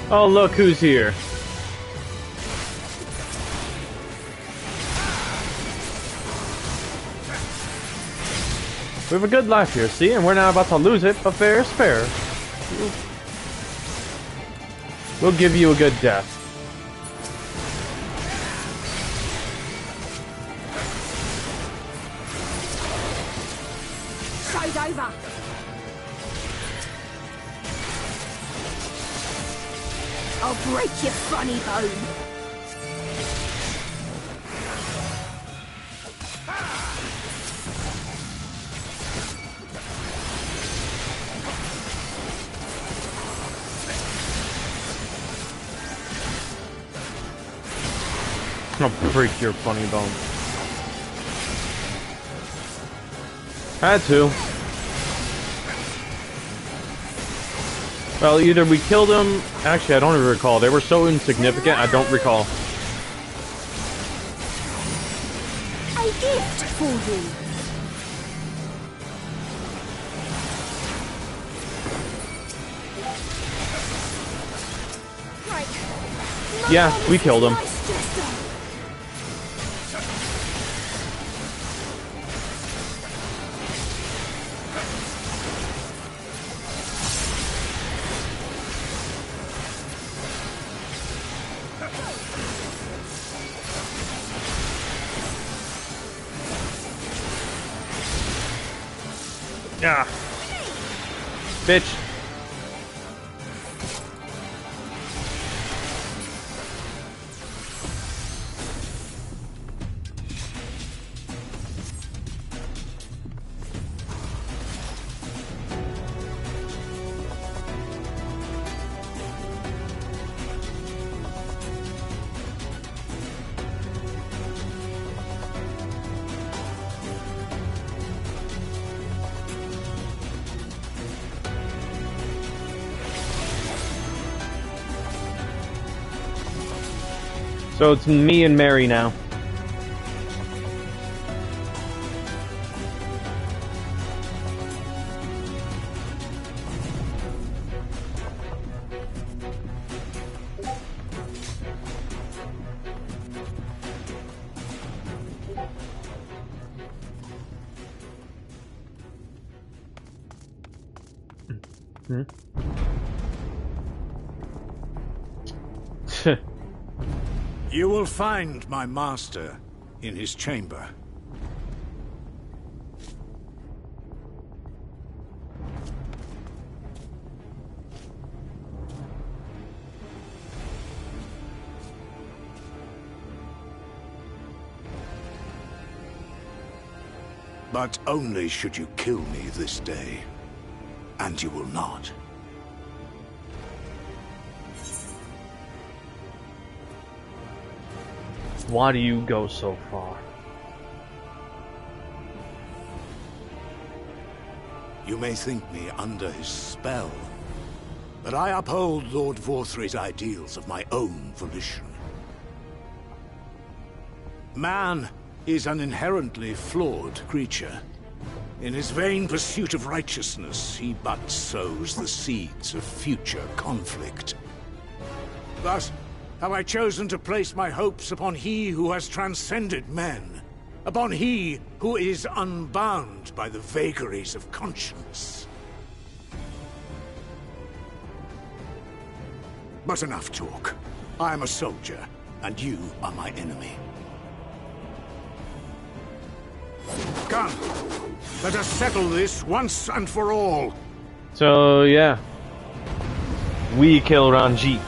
Oh, look who's here. We have a good life here, see? And we're not about to lose it, but fair is fair. We'll give you a good death. Show's over. I'll break your funny bone. I'll break your funny bone. Had to. Well, either we killed them... Actually, I don't even recall. They were so insignificant, I don't recall. A gift for you. Right. Yeah, we killed them. Yeah. Bitch. So it's me and Mary now. Hmm? You will find my master in his chamber. But only should you kill me this day. And you will not. Why do you go so far? You may think me under his spell, but I uphold Lord Vorthry's ideals of my own volition. Man is an inherently flawed creature. In his vain pursuit of righteousness, he but sows the seeds of future conflict. Thus, have I chosen to place my hopes upon he who has transcended men, upon he who is unbound by the vagaries of conscience. But enough talk. I am a soldier, and you are my enemy. Come, let us settle this once and for all. So yeah, we kill Ranjit.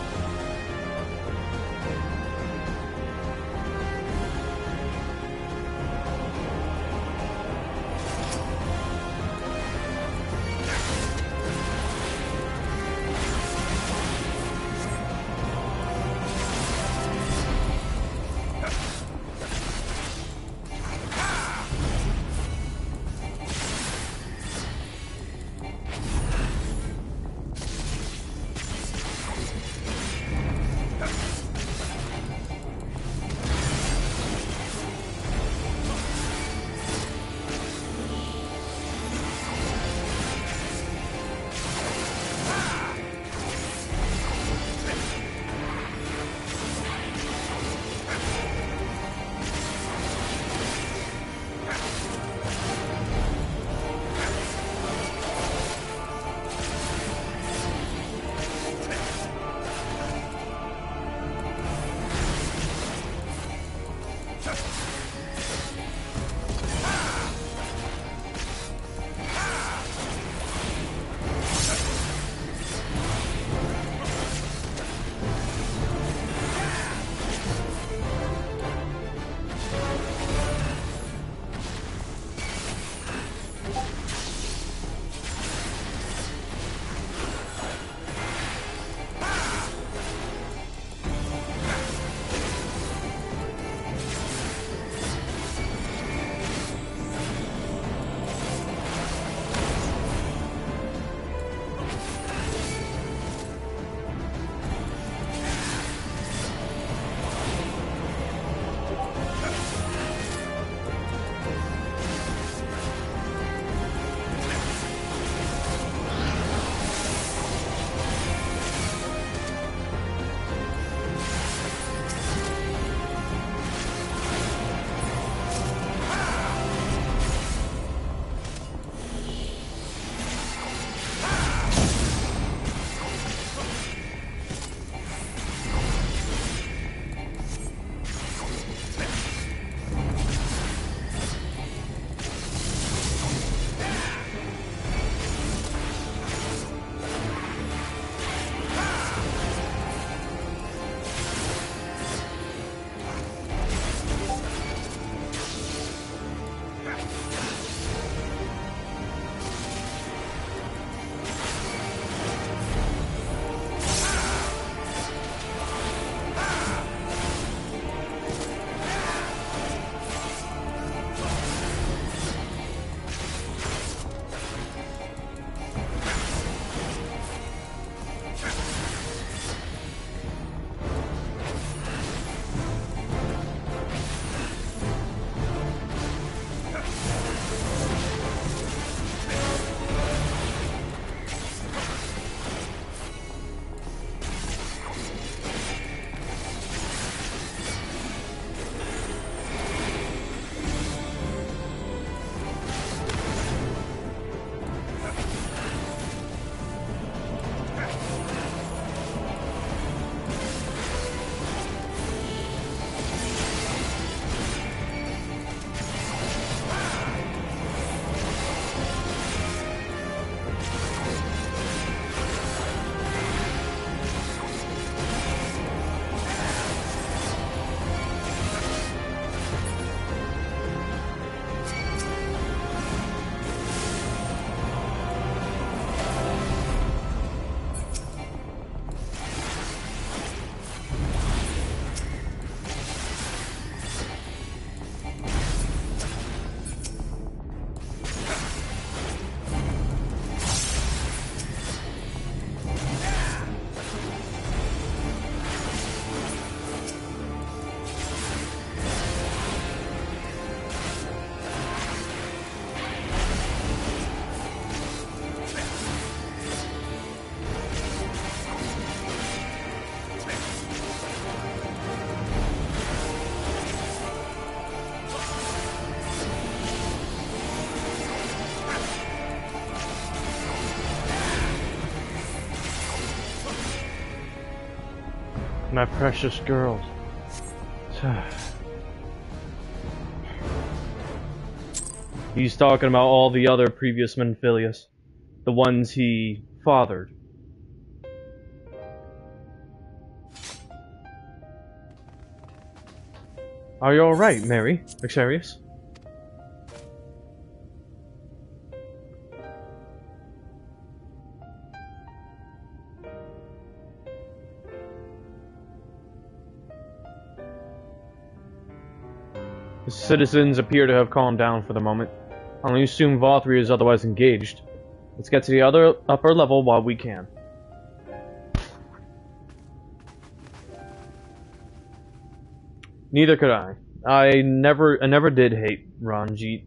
My precious girls. He's talking about all the other previous Menphilius. The ones he fathered. Are you alright, Mary? Vixarius? The citizens appear to have calmed down for the moment. I only assume Vothri is otherwise engaged. Let's get to the other upper level while we can. Neither could I. I never did hate Ranjit.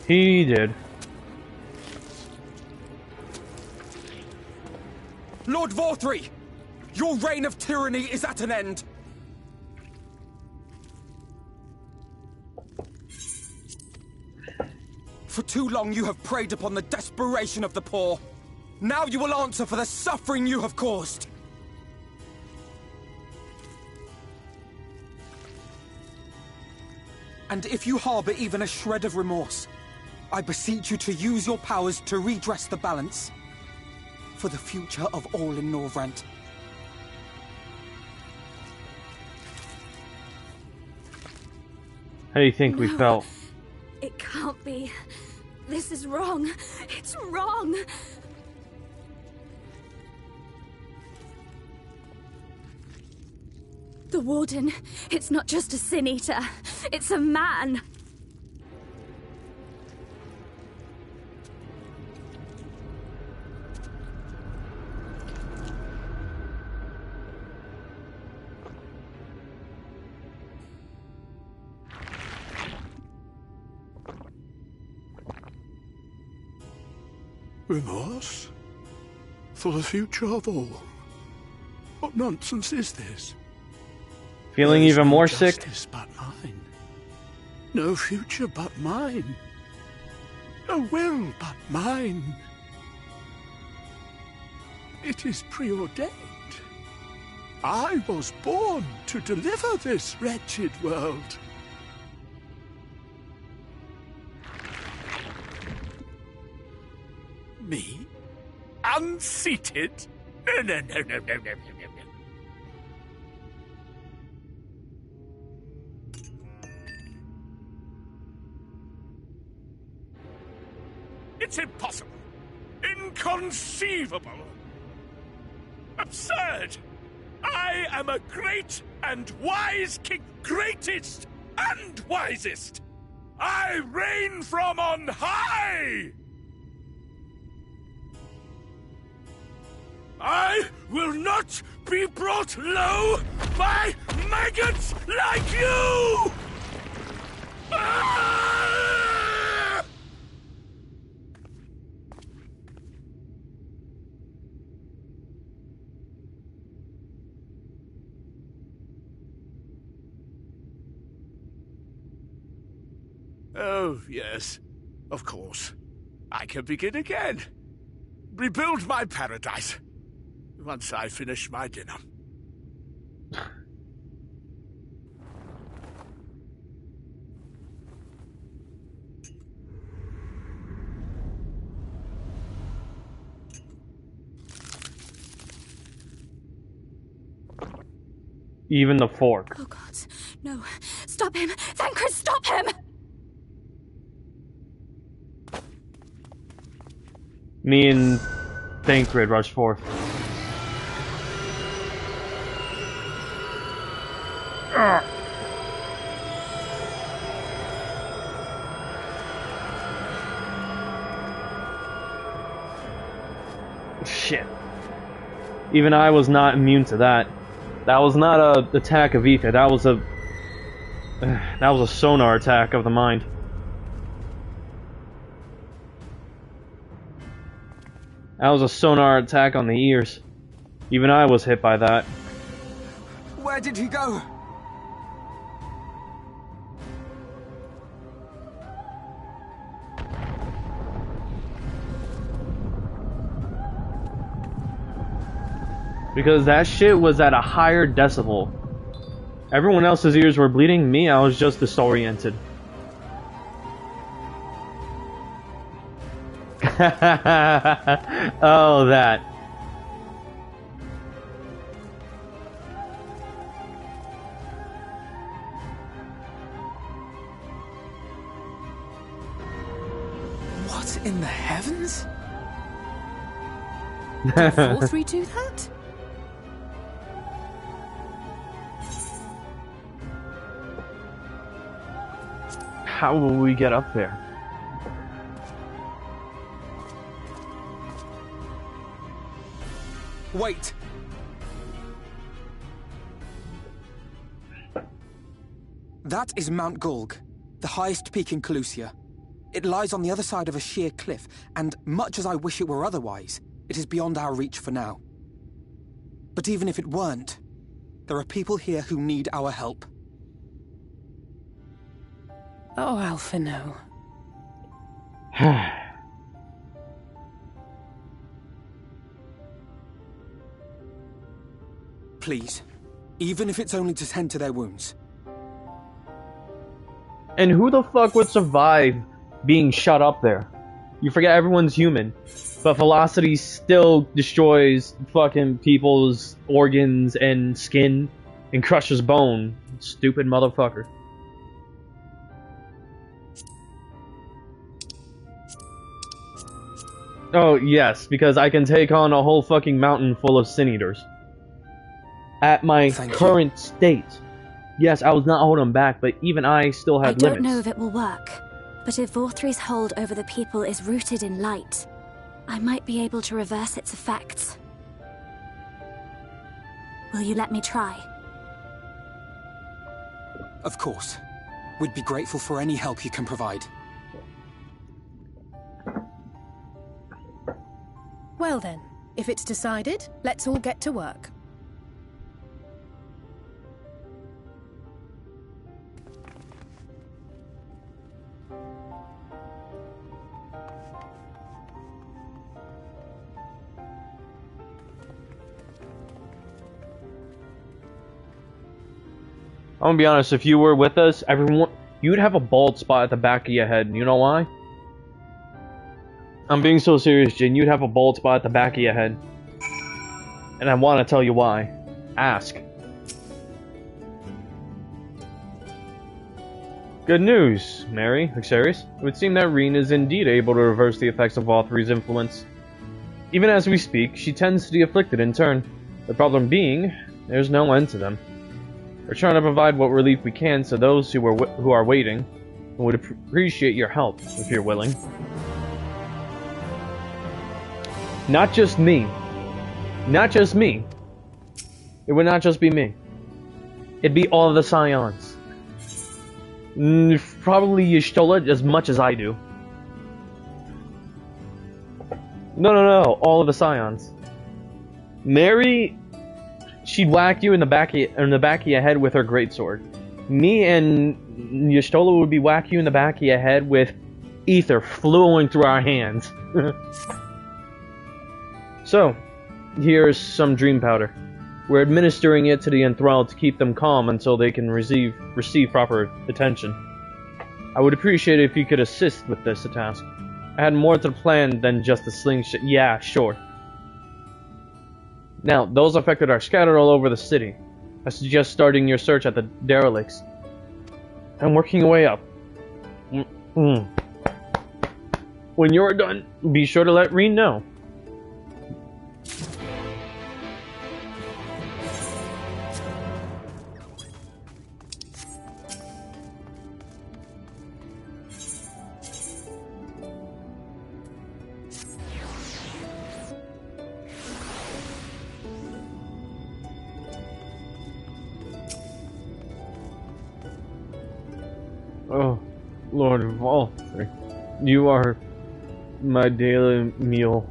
He did. Lord Vothri! Your reign of tyranny is at an end! For too long you have preyed upon the desperation of the poor. Now you will answer for the suffering you have caused! And if you harbor even a shred of remorse, I beseech you to use your powers to redress the balance. For the future of all in Norvrent. How do you think we felt? It can't be. This is wrong. It's wrong. The Warden, it's not just a Sin Eater. It's a man. Remorse? For the future of all? What nonsense is this? Feeling even more sick? Justice but mine. No future but mine. No will but mine. It is preordained. I was born to deliver this wretched world. Me? Unseated? No. It's impossible. Inconceivable. Absurd. I am a great and wise king. Greatest and wisest. I reign from on high. I will not be brought low by maggots like you! Ah! Oh, yes. Of course. I can begin again. Rebuild my paradise. Once I finish my dinner. Even the fork. Oh God, no. Stop him! Thancred, stop him! Me and Thancred rush forth. Shit. Even I was not immune to that. That was not a attack of ether. That was a sonar attack of the mind. That was a sonar attack on the ears. Even I was hit by that. Where did he go? Because that shit was at a higher decibel. Everyone else's ears were bleeding, me, I was just disoriented. Oh, that. What in the heavens? Did 4-3 do that? How will we get up there? Wait! That is Mount Gulg, the highest peak in Calusia. It lies on the other side of a sheer cliff, and much as I wish it were otherwise, it is beyond our reach for now. But even if it weren't, there are people here who need our help. Oh, Alphino. Please, even if it's only to tend to their wounds. And who the fuck would survive being shut up there? You forget everyone's human, but velocity still destroys fucking people's organs and skin and crushes bone. Stupid motherfucker. Oh, yes, because I can take on a whole fucking mountain full of sin eaters. At my current state. Yes, I was not holding back, but even I still have limits. I don't know if it will work, but if Vorthri's hold over the people is rooted in light, I might be able to reverse its effects. Will you let me try? Of course. We'd be grateful for any help you can provide. Well then, if it's decided, let's all get to work. I'm gonna be honest, if you were with us, everyone, you'd have a bald spot at the back of your head. You know why? I'm being so serious, Jin. You'd have a bald spot at the back of your head. And I want to tell you why. Ask. Good news, Mary. Xeris. It would seem that Reen is indeed able to reverse the effects of Vorthri's influence. Even as we speak, she tends to the afflicted in turn. The problem being, there's no end to them. We're trying to provide what relief we can to those who are waiting, and would appreciate your help, if you're willing. Not just me. Not just me. It would not just be me. It'd be all of the Scions. Probably Y'shtola as much as I do. No. All of the Scions. Mary, she'd whack you in the back of your head with her greatsword. Me and Y'shtola would be whack you in the back of your head with ether flowing through our hands. So, here's some dream powder. We're administering it to the enthralled to keep them calm until they can receive proper attention. I would appreciate it if you could assist with this task. I had more to the plan than just a slingshot. Yeah, sure. Now, those affected are scattered all over the city. I suggest starting your search at the derelicts and working your way up. When you're done, be sure to let Reen know. Oh, Lord of all, you are my daily meal.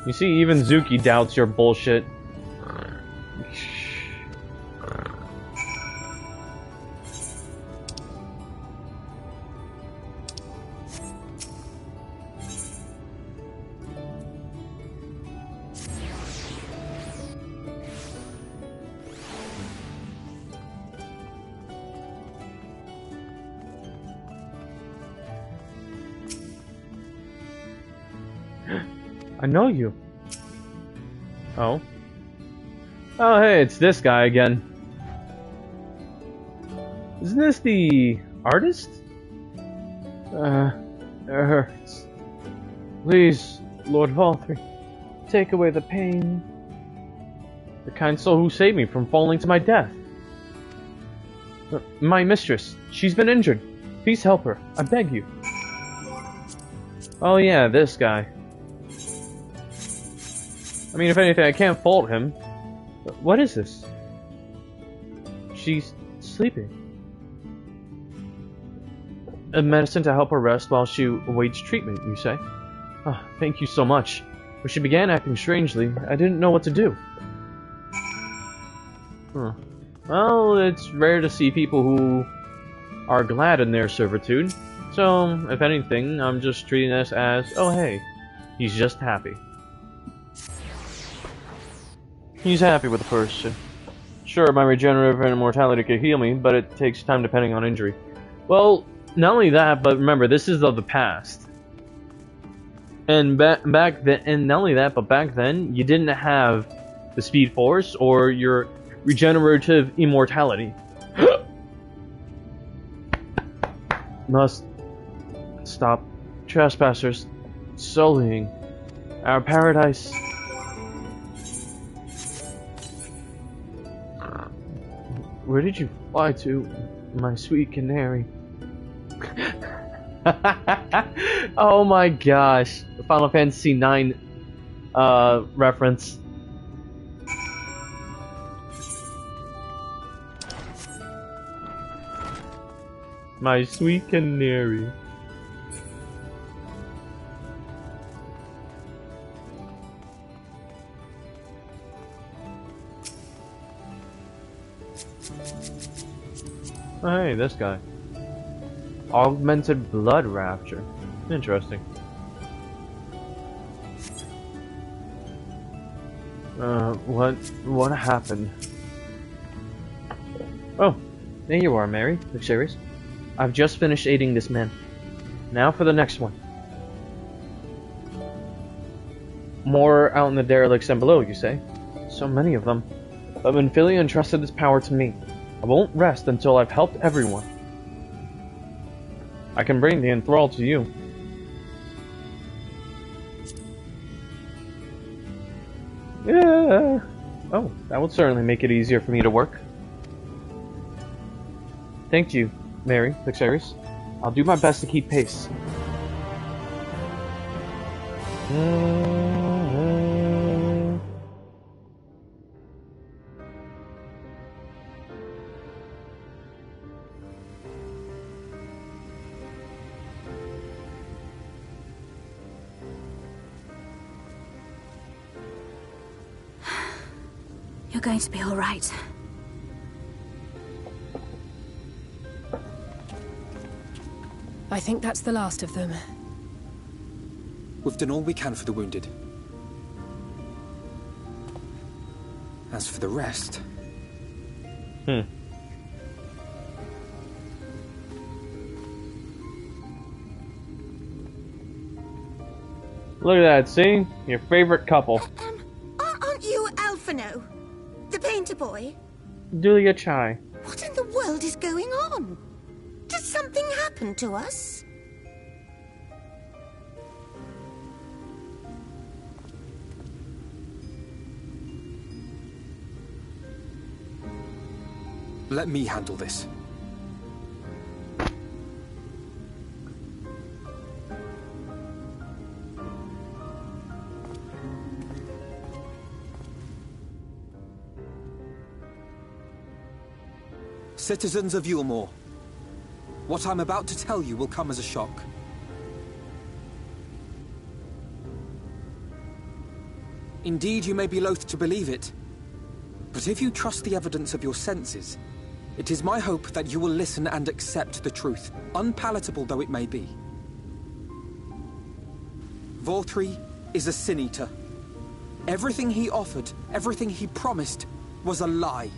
You see, even Zuki doubts your bullshit. I know you. Oh. Oh, hey, it's this guy again. Isn't this the artist? It hurts. Please, Lord Valtry, take away the pain. The kind soul who saved me from falling to my death. My mistress, she's been injured. Please help her, I beg you. Oh yeah, this guy. I mean, if anything, I can't fault him. But what is this? She's sleeping. A medicine to help her rest while she awaits treatment, you say? Oh, thank you so much. When she began acting strangely, I didn't know what to do. Huh. Well, it's rare to see people who are glad in their servitude. So, if anything, I'm just treating this as, oh hey, he's just happy. He's happy with the person. Sure, my regenerative and immortality could heal me, but it takes time depending on injury. Well, not only that, but remember, this is of the past. And back then, and not only that, but back then, you didn't have the Speed Force or your regenerative immortality. Must stop trespassers sullying our paradise. Where did you fly to, my sweet canary? Oh my gosh, the Final Fantasy IX reference. My sweet canary. Oh, hey, this guy. Augmented blood rapture. Interesting. What happened? Oh, there you are, Mary. Luxurious. I've just finished aiding this man. Now for the next one. More out in the derelicts and below, you say? So many of them. But Minfilia entrusted this power to me. I won't rest until I've helped everyone. I can bring the enthralled to you. Yeah. Oh, that would certainly make it easier for me to work. Thank you, Mary, Luxurious. I'll do my best to keep pace. You're going to be all right. I think that's the last of them. We've done all we can for the wounded. As for the rest... Look at that, see? Your favorite couple. Aren't you Alphino? The painter boy? Julia Chai. What in the world is going on? Did something happen to us? Let me handle this. Citizens of Yulmore, what I'm about to tell you will come as a shock. Indeed, you may be loath to believe it. But if you trust the evidence of your senses, it is my hope that you will listen and accept the truth, unpalatable though it may be. Vorthri is a sin-eater. Everything he offered, everything he promised, was a lie.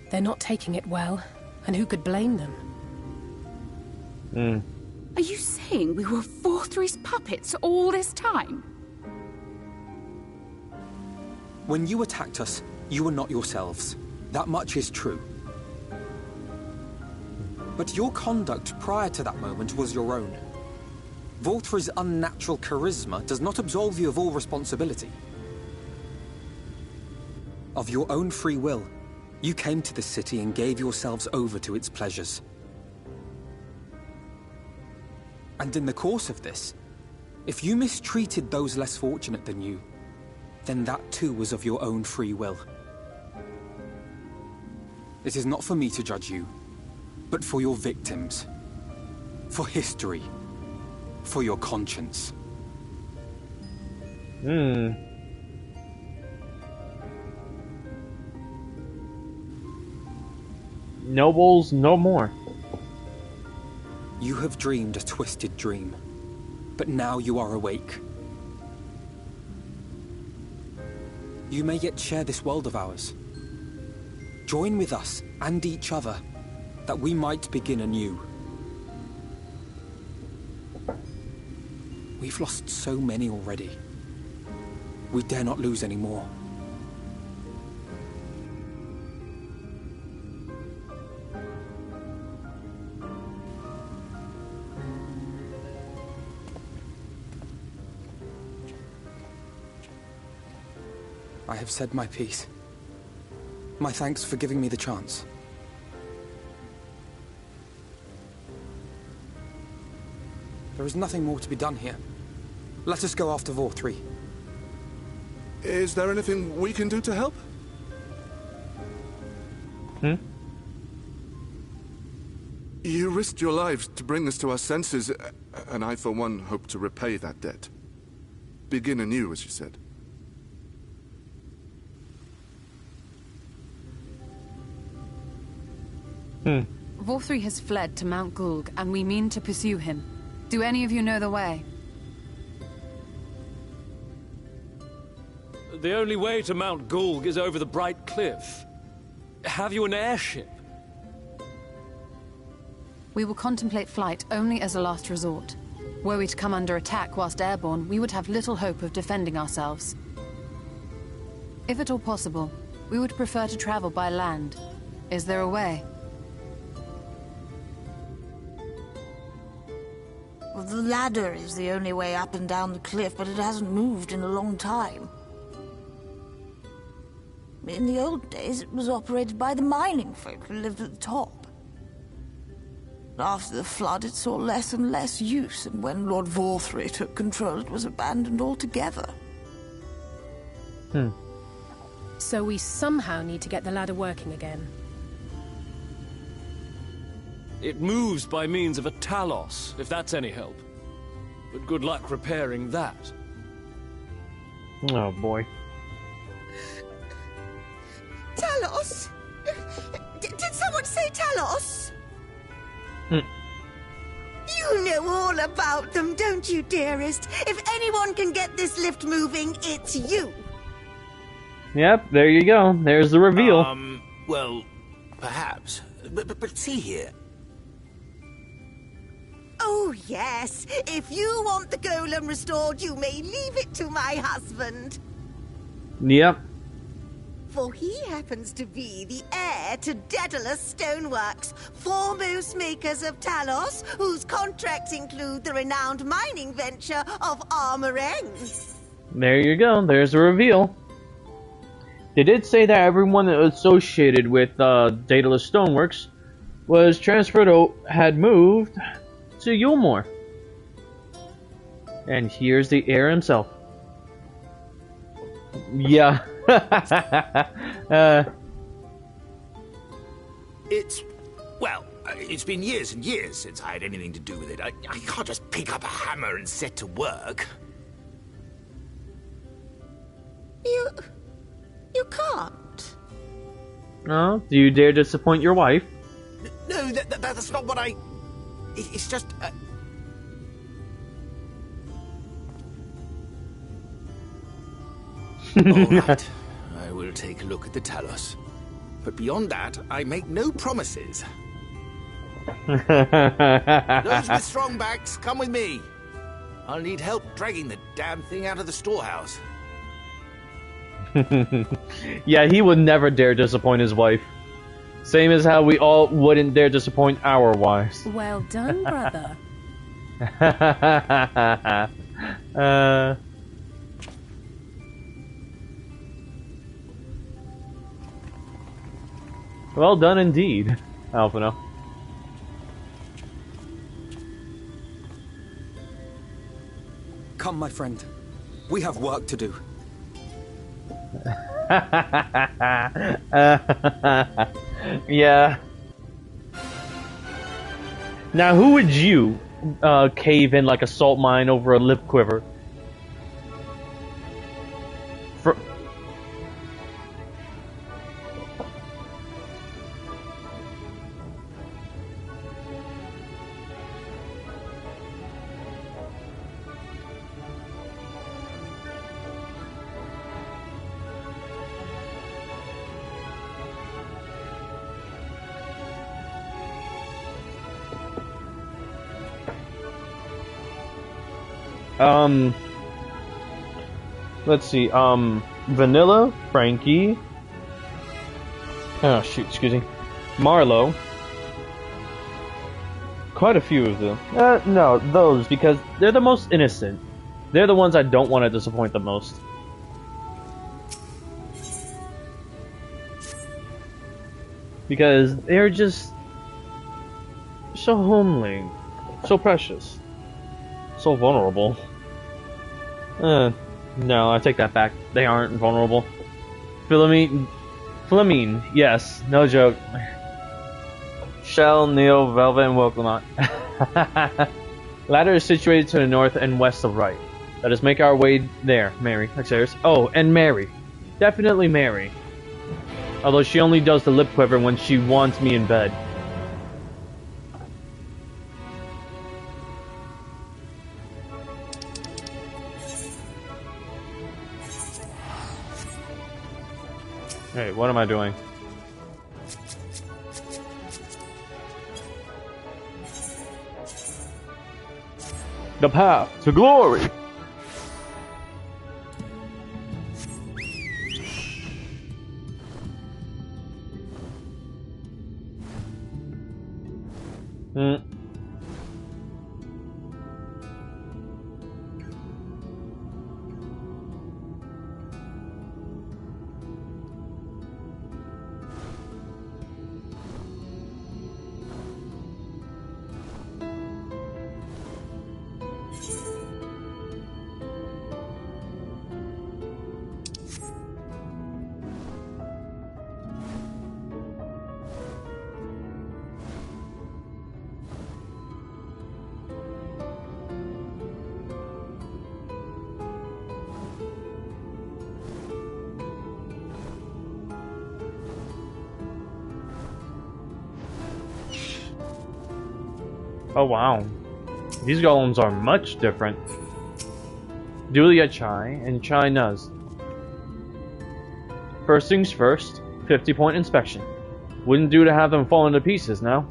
They're not taking it well, and who could blame them? Are you saying we were Vorthri's puppets all this time? When you attacked us, you were not yourselves. That much is true. But your conduct prior to that moment was your own. Vorthri's unnatural charisma does not absolve you of all responsibility. Of your own free will, you came to this city and gave yourselves over to its pleasures. And in the course of this, if you mistreated those less fortunate than you, then that too was of your own free will. It is not for me to judge you, but for your victims, for history, for your conscience. Nobles no more. You have dreamed a twisted dream, but now you are awake. You may yet share this world of ours. Join with us and each other, that we might begin anew. We've lost so many already. We dare not lose any more. I have said my piece. My thanks for giving me the chance. There is nothing more to be done here. Let us go after Vorthri. Is there anything we can do to help? You risked your lives to bring us to our senses, and I, for one, hope to repay that debt. Begin anew, as you said. Vorthri has fled to Mount Gulg, and we mean to pursue him. Do any of you know the way? The only way to Mount Gulg is over the Bright Cliff. Have you an airship? We will contemplate flight only as a last resort. Were we to come under attack whilst airborne, we would have little hope of defending ourselves. If at all possible, we would prefer to travel by land. Is there a way? Well, the ladder is the only way up and down the cliff, but it hasn't moved in a long time. In the old days, it was operated by the mining folk who lived at the top. After the flood, it saw less and less use, and when Lord Vorthri took control, it was abandoned altogether. So we somehow need to get the ladder working again. It moves by means of a Talos, if that's any help. But good luck repairing that. Oh boy. Talos? Did someone say Talos? You know all about them, don't you, dearest? If anyone can get this lift moving, it's you. Yep, there you go. There's the reveal. Well, perhaps. But see here. Oh, yes. If you want the golem restored, you may leave it to my husband. Yep. For he happens to be the heir to Daedalus Stoneworks, foremost makers of Talos, whose contracts include the renowned mining venture of Armoreng. There you go. There's the reveal. They did say that everyone associated with Daedalus Stoneworks was transferred had moved to Yulmore. And here's the heir himself. Yeah. It's been years and years since I had anything to do with it. I can't just pick up a hammer and set to work. You can't. Oh, do you dare disappoint your wife? No, that's not what I... It's just... All right, I will take a look at the Talos. But beyond that, I make no promises. Those with strong backs, come with me. I'll need help dragging the damn thing out of the storehouse. Yeah, he would never dare disappoint his wife. Same as how we all wouldn't dare disappoint our wives. Well done, brother. Well done indeed, Alphino. Come, my friend. We have work to do. Yeah. Now, who would you cave in like a salt mine over a lip quiver? Let's see, Vanilla, Frankie, oh shoot, excuse me, Marlowe, quite a few of them. No, those, because they're the most innocent. They're the ones I don't want to disappoint the most. Because they're just so homely, so precious. So vulnerable. No, I take that back. They aren't vulnerable. Flamine, yes, no joke. Shell, Neil, Velvet, and Wilclamont. Ladder is situated to the north and west of right. Let us make our way there, Mary. Upstairs. Oh, and Mary. Definitely Mary. Although she only does the lip quiver when she wants me in bed. Hey, what am I doing? The path to glory! Oh wow, these golems are much different. Dulia Chai and Chai Nuz. First things first, 50-point inspection. Wouldn't do to have them fall into pieces now.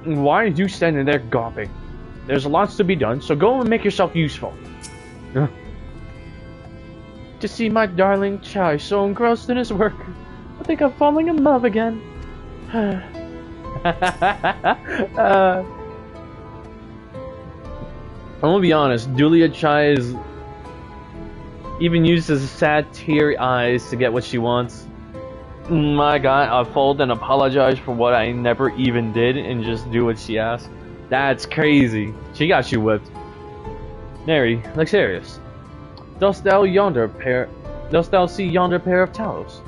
Why are you standing there gawping? There's lots to be done, so go and make yourself useful. To see my darling Chai so engrossed in his work, I think I'm falling in love again. I'm gonna be honest, Dulia Chai even uses sad, teary eyes to get what she wants. My God, I'll fold and apologize for what I never even did and just do what she asked. That's crazy. She got you whipped. Nary, Luxarius, dost thou see yonder pair of Talos?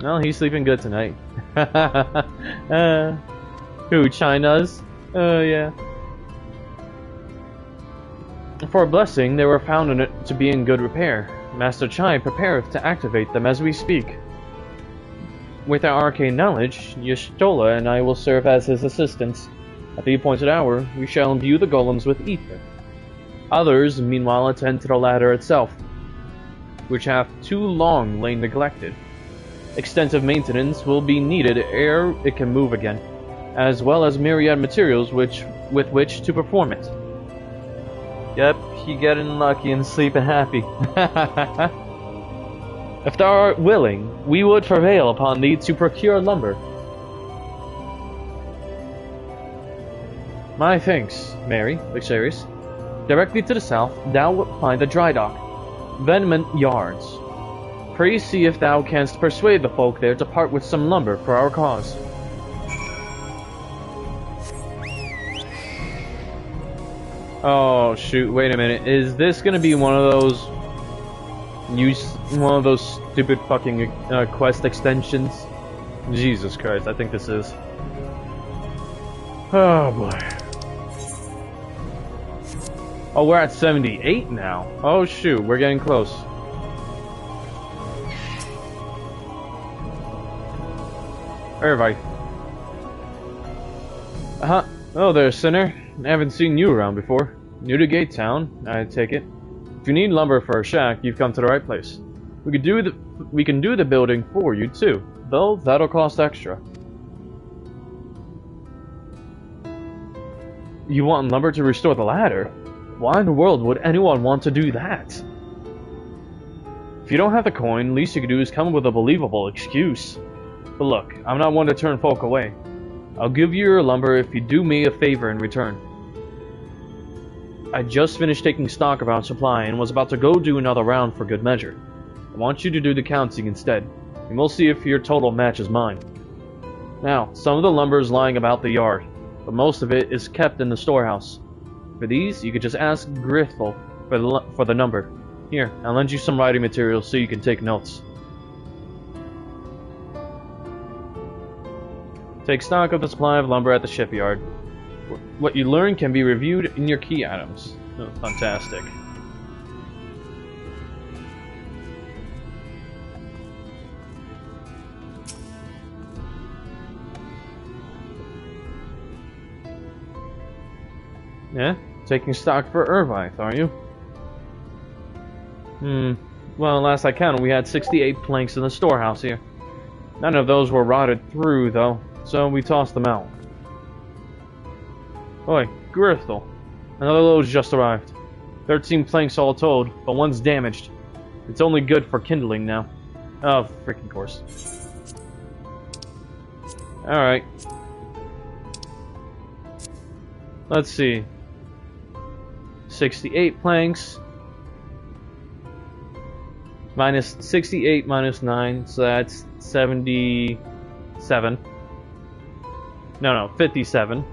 Well, he's sleeping good tonight. Who, China's? Yeah. For a blessing, they were found in it to be in good repair. Master Chai prepareth to activate them as we speak. With our arcane knowledge, Y'shtola and I will serve as his assistants. At the appointed hour, we shall imbue the golems with ether. Others, meanwhile, attend to the ladder itself, which hath too long lain neglected. Extensive maintenance will be needed ere it can move again, as well as myriad materials with which to perform it. Yep, he getting lucky and sleeping happy. If thou art willing, we would prevail upon thee to procure lumber. My thanks, Mary, Luxarius. Directly to the south, thou wilt find a dry dock, Venement Yards. Pray see if thou canst persuade the folk there to part with some lumber for our cause. Oh shoot! Wait a minute. Is this gonna be one of those stupid fucking quest extensions? Jesus Christ! I think this is. Oh boy. Oh, we're at 78 now. Oh shoot! We're getting close. Irvine. Oh there, sinner. I haven't seen you around before. New to Gate Town, I take it. If you need lumber for a shack, you've come to the right place. We can do the building for you too, though that'll cost extra. You want lumber to restore the ladder? Why in the world would anyone want to do that? If you don't have the coin, least you can do is come up with a believable excuse. But look, I'm not one to turn folk away. I'll give you your lumber if you do me a favor in return. I just finished taking stock of our supply and was about to go do another round for good measure. I want you to do the counting instead, and we'll see if your total matches mine. Now, some of the lumber is lying about the yard, but most of it is kept in the storehouse. For these, you could just ask Grithel for the number. Here, I'll lend you some writing materials so you can take notes. Take stock of the supply of lumber at the shipyard. What you learn can be reviewed in your key items. Oh, fantastic. Yeah? Taking stock for Irvine, are you? Well, last I counted, we had 68 planks in the storehouse here. None of those were rotted through, though, so we tossed them out. Oi, Grithel. Another load's just arrived. 13 planks all told, but one's damaged. It's only good for kindling now. Oh, freaking course. Alright. Let's see. 68 planks. Minus 68 minus 9, so that's 77. No, 57.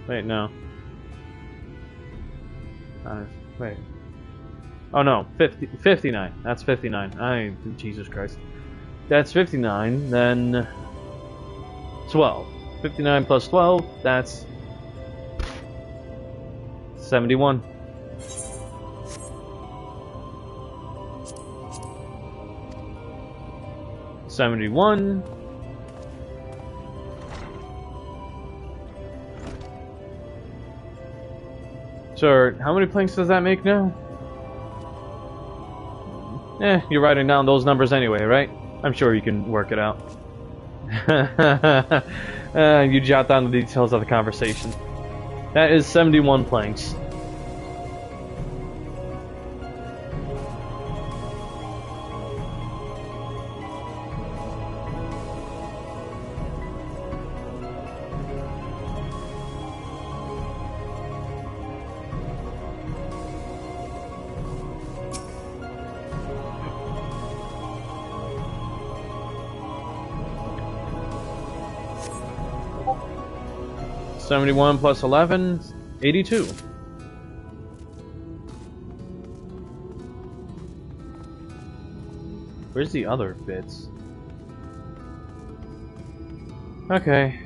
Wait, no. Wait. Oh no, 59. That's 59. Jesus Christ. That's 59, then 12. 59 plus 12, that's 71. $71. So, how many planks does that make now? You're writing down those numbers anyway, right? I'm sure you can work it out. You jot down the details of the conversation. That is 71 planks. 71 plus 11, 82. Where's the other bits? Okay.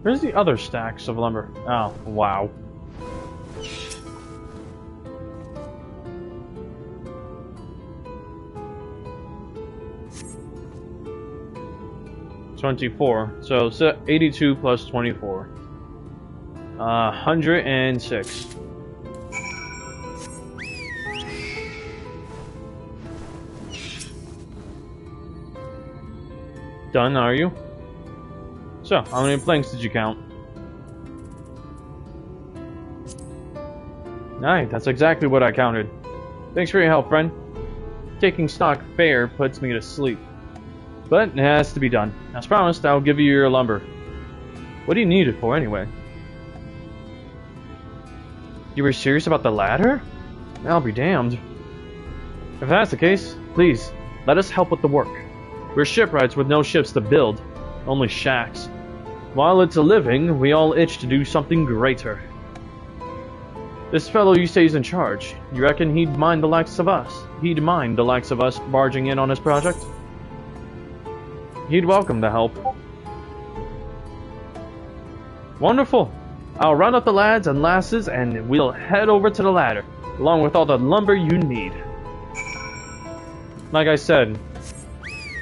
Where's the other stacks of lumber? Oh, wow. $24. So 82 plus 24. 106. Done, are you? So, how many planks did you count? 9, that's exactly what I counted. Thanks for your help, friend. Taking stock fair puts me to sleep. But it has to be done. As promised, I'll give you your lumber. What do you need it for, anyway? You were serious about the ladder? I'll be damned. If that's the case, please, let us help with the work. We're shipwrights with no ships to build, only shacks. While it's a living, we all itch to do something greater. This fellow you say is in charge. You reckon he'd mind the likes of us? He'd mind the likes of us barging in on his project? He'd welcome the help. Wonderful. I'll round up the lads and lasses and we'll head over to the ladder, along with all the lumber you need. Like I said,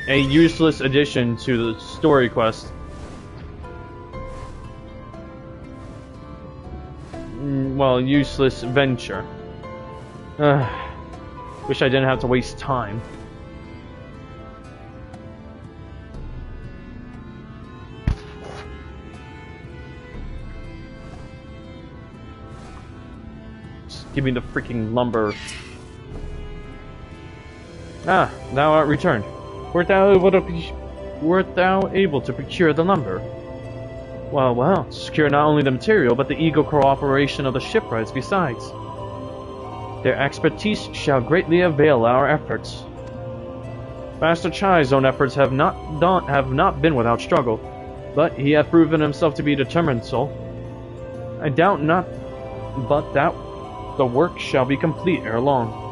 a useless addition to the story quest. Well, useless venture. Wish I didn't have to waste time. Just give me the freaking lumber. Ah, thou art returned. Wert thou able to procure the lumber? Well, well, to secure not only the material, but the eager cooperation of the shipwrights besides. Their expertise shall greatly avail our efforts. Master Chai's own efforts have not been without struggle, but he hath proven himself to be a determined soul. I doubt not, but that the work shall be complete ere long.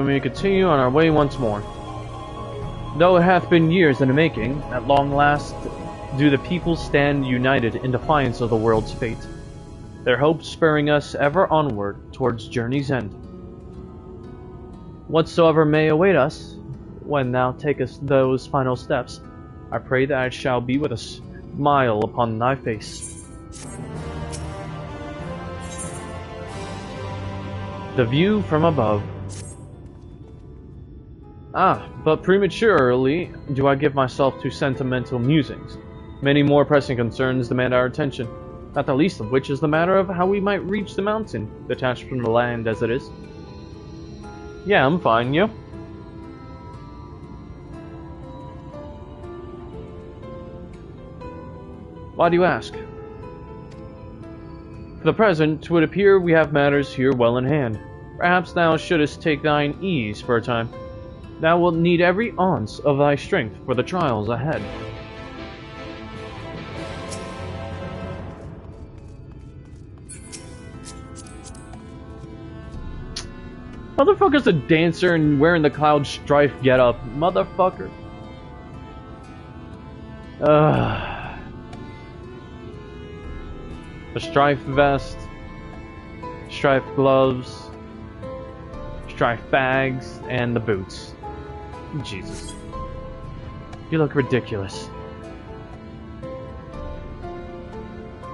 We continue on our way once more. Though it hath been years in the making, at long last do the people stand united in defiance of the world's fate, their hopes spurring us ever onward towards journey's end. Whatsoever may await us, when thou takest those final steps, I pray that it shall be with a smile upon thy face. The view from above. Ah, but prematurely do I give myself to sentimental musings. Many more pressing concerns demand our attention, not the least of which is the matter of how we might reach the mountain, detached from the land as it is. Yeah, I'm fine, you? Why do you ask? For the present, 'twould appear we have matters here well in hand. Perhaps thou shouldest take thine ease for a time. Thou wilt need every ounce of thy strength for the trials ahead. Motherfucker's a dancer and wearing the Cloud Strife getup. Motherfucker. The Strife vest, Strife gloves, Strife bags, and the boots. Jesus. You look ridiculous.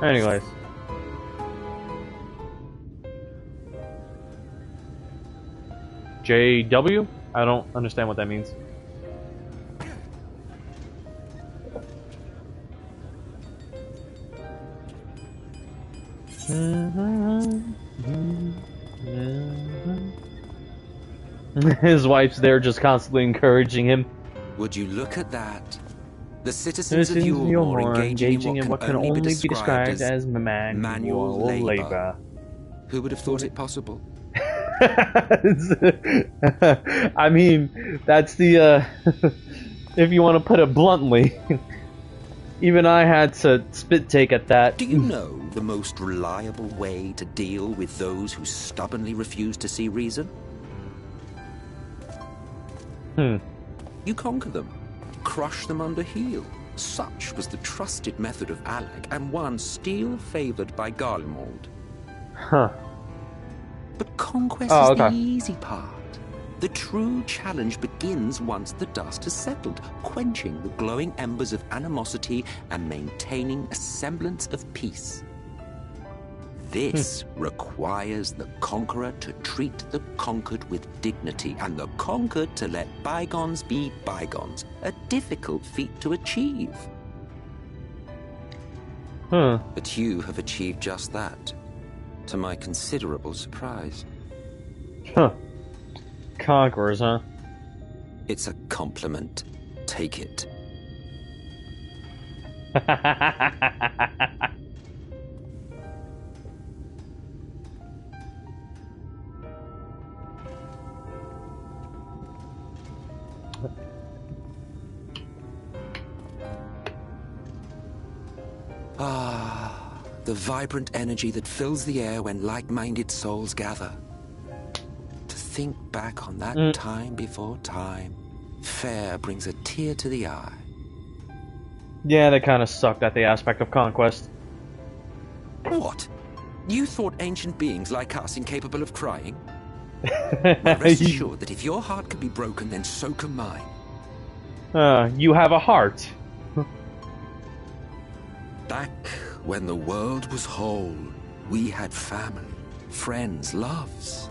Anyways. JW? I don't understand what that means. His wife's there just constantly encouraging him. Would you look at that? The citizens of Yulmore engaging in what can only be described as manual labor. Who would have thought it possible? I mean, that's the, if you want to put it bluntly, even I had to spit take at that. Do you know the most reliable way to deal with those who stubbornly refuse to see reason? You conquer them, crush them under heel. Such was the trusted method of Alec, and one still favored by Garlemald. Huh. But conquest is the easy part. The true challenge begins once the dust has settled, quenching the glowing embers of animosity and maintaining a semblance of peace. This requires the conqueror to treat the conquered with dignity, and the conquered to let bygones be bygones, a difficult feat to achieve. But you have achieved just that, to my considerable surprise. Conquerors, huh? It's a compliment. Take it. The vibrant energy that fills the air when like-minded souls gather. To think back on that time before time, fair brings a tear to the eye. Yeah, they kind of sucked at the aspect of conquest. What? You thought ancient beings like us incapable of crying? Well, rest assured that if your heart can be broken, then so can mine. You have a heart. Back when the world was whole, we had family, friends, loves.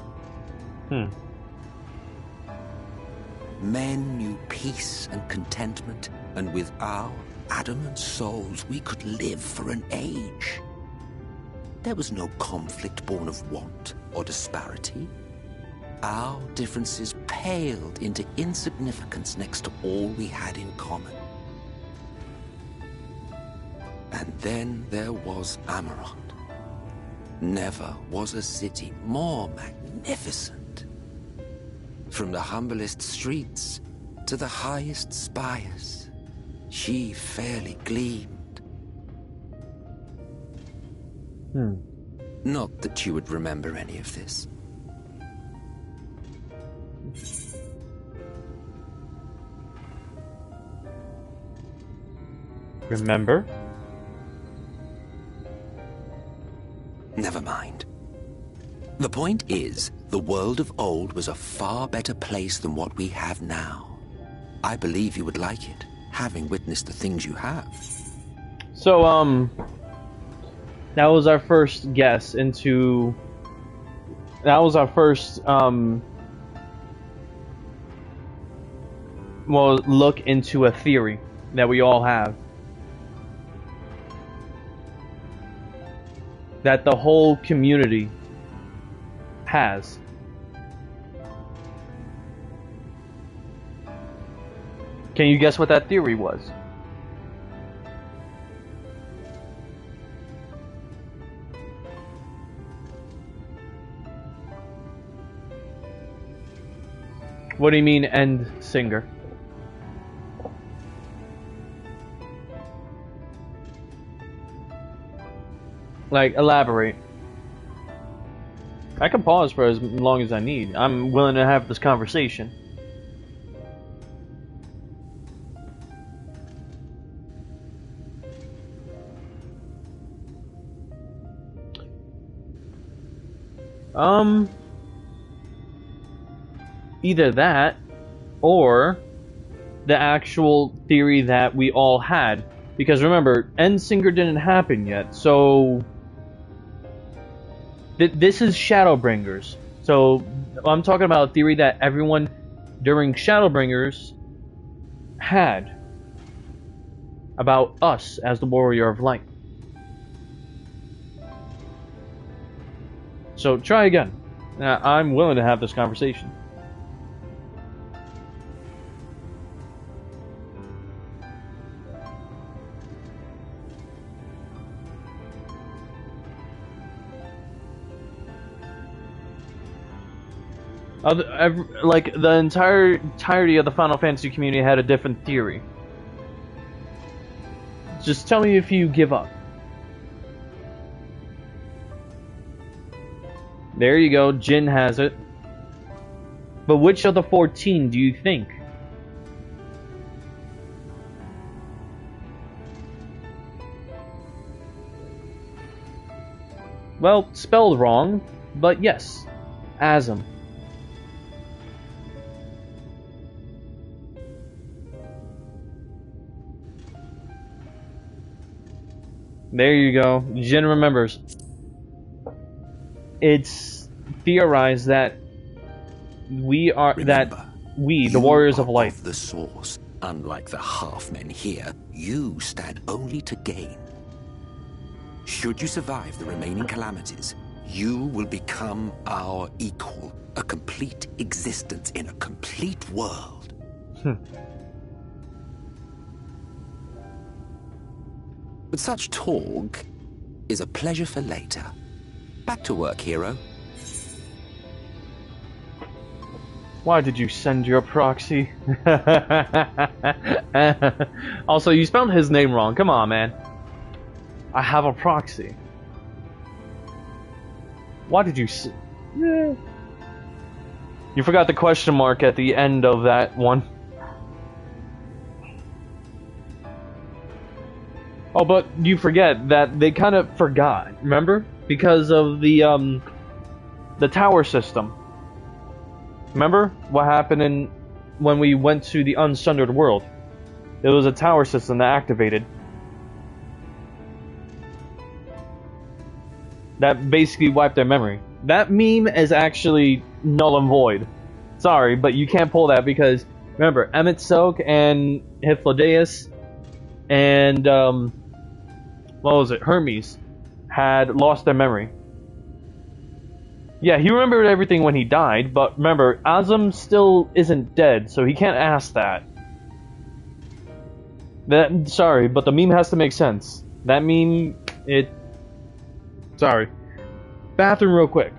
Men knew peace and contentment, and with our adamant souls, we could live for an age. There was no conflict born of want or disparity. Our differences paled into insignificance next to all we had in common. And then there was Amarant. Never was a city more magnificent. From the humblest streets to the highest spires, she fairly gleamed. Not that you would remember any of this. Remember? Never mind. The point is, the world of old was a far better place than what we have now. I believe you would like it, having witnessed the things you have. So, that was our first guess into... That was our first, well, look into a theory that we all have. That the whole community has. Can you guess what that theory was? What do you mean, end singer? Like, elaborate. I can pause for as long as I need. I'm willing to have this conversation. Either that, or the actual theory that we all had. Because remember, Endsinger didn't happen yet, so... This is Shadowbringers. So, I'm talking about a theory that everyone during Shadowbringers had about us as the Warrior of Light. So try again. I'm willing to have this conversation. Like, the entirety of the Final Fantasy community had a different theory. Just tell me if you give up. There you go, Jin has it. But which of the 14 do you think? Well, spelled wrong, but yes, Asm. There you go. Jin remembers. It's theorized that we, the Warriors of Light, of the Source. Unlike the half-men here, you stand only to gain. Should you survive the remaining calamities, you will become our equal. A complete existence in a complete world. But such talk is a pleasure for later. Back to work, hero. Why did you send your proxy? Also, you spelled his name wrong. Come on, man. I have a proxy. Why did you You forgot the question mark at the end of that one. Oh, but you forget that they kind of forgot, remember? Because of the tower system. Remember what happened when we went to the Unsundered World? There was a tower system that activated. That basically wiped their memory. That meme is actually null and void. Sorry, but you can't pull that because, remember, Emmett Silk and Hythlodaeus and, what was it, Hermes, had lost their memory. Yeah, he remembered everything when he died, but remember, Asm still isn't dead, so he can't ask that. Sorry, but the meme has to make sense. That meme, sorry. Bathroom real quick.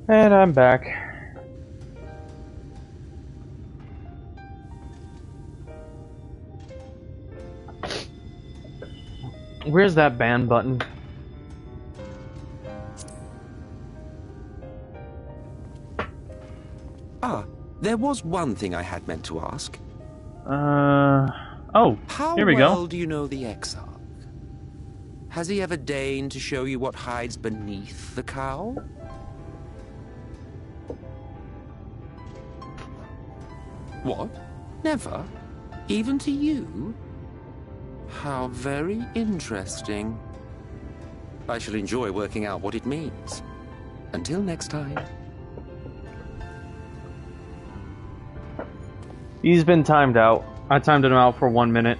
And I'm back. Where's that ban button? Ah, there was one thing I had meant to ask. Oh, here we go. How well do you know the Exarch? Has he ever deigned to show you what hides beneath the cowl? What? Never? Even to you? How very interesting. I shall enjoy working out what it means. Until next time. He's been timed out. I timed him out for 1 minute.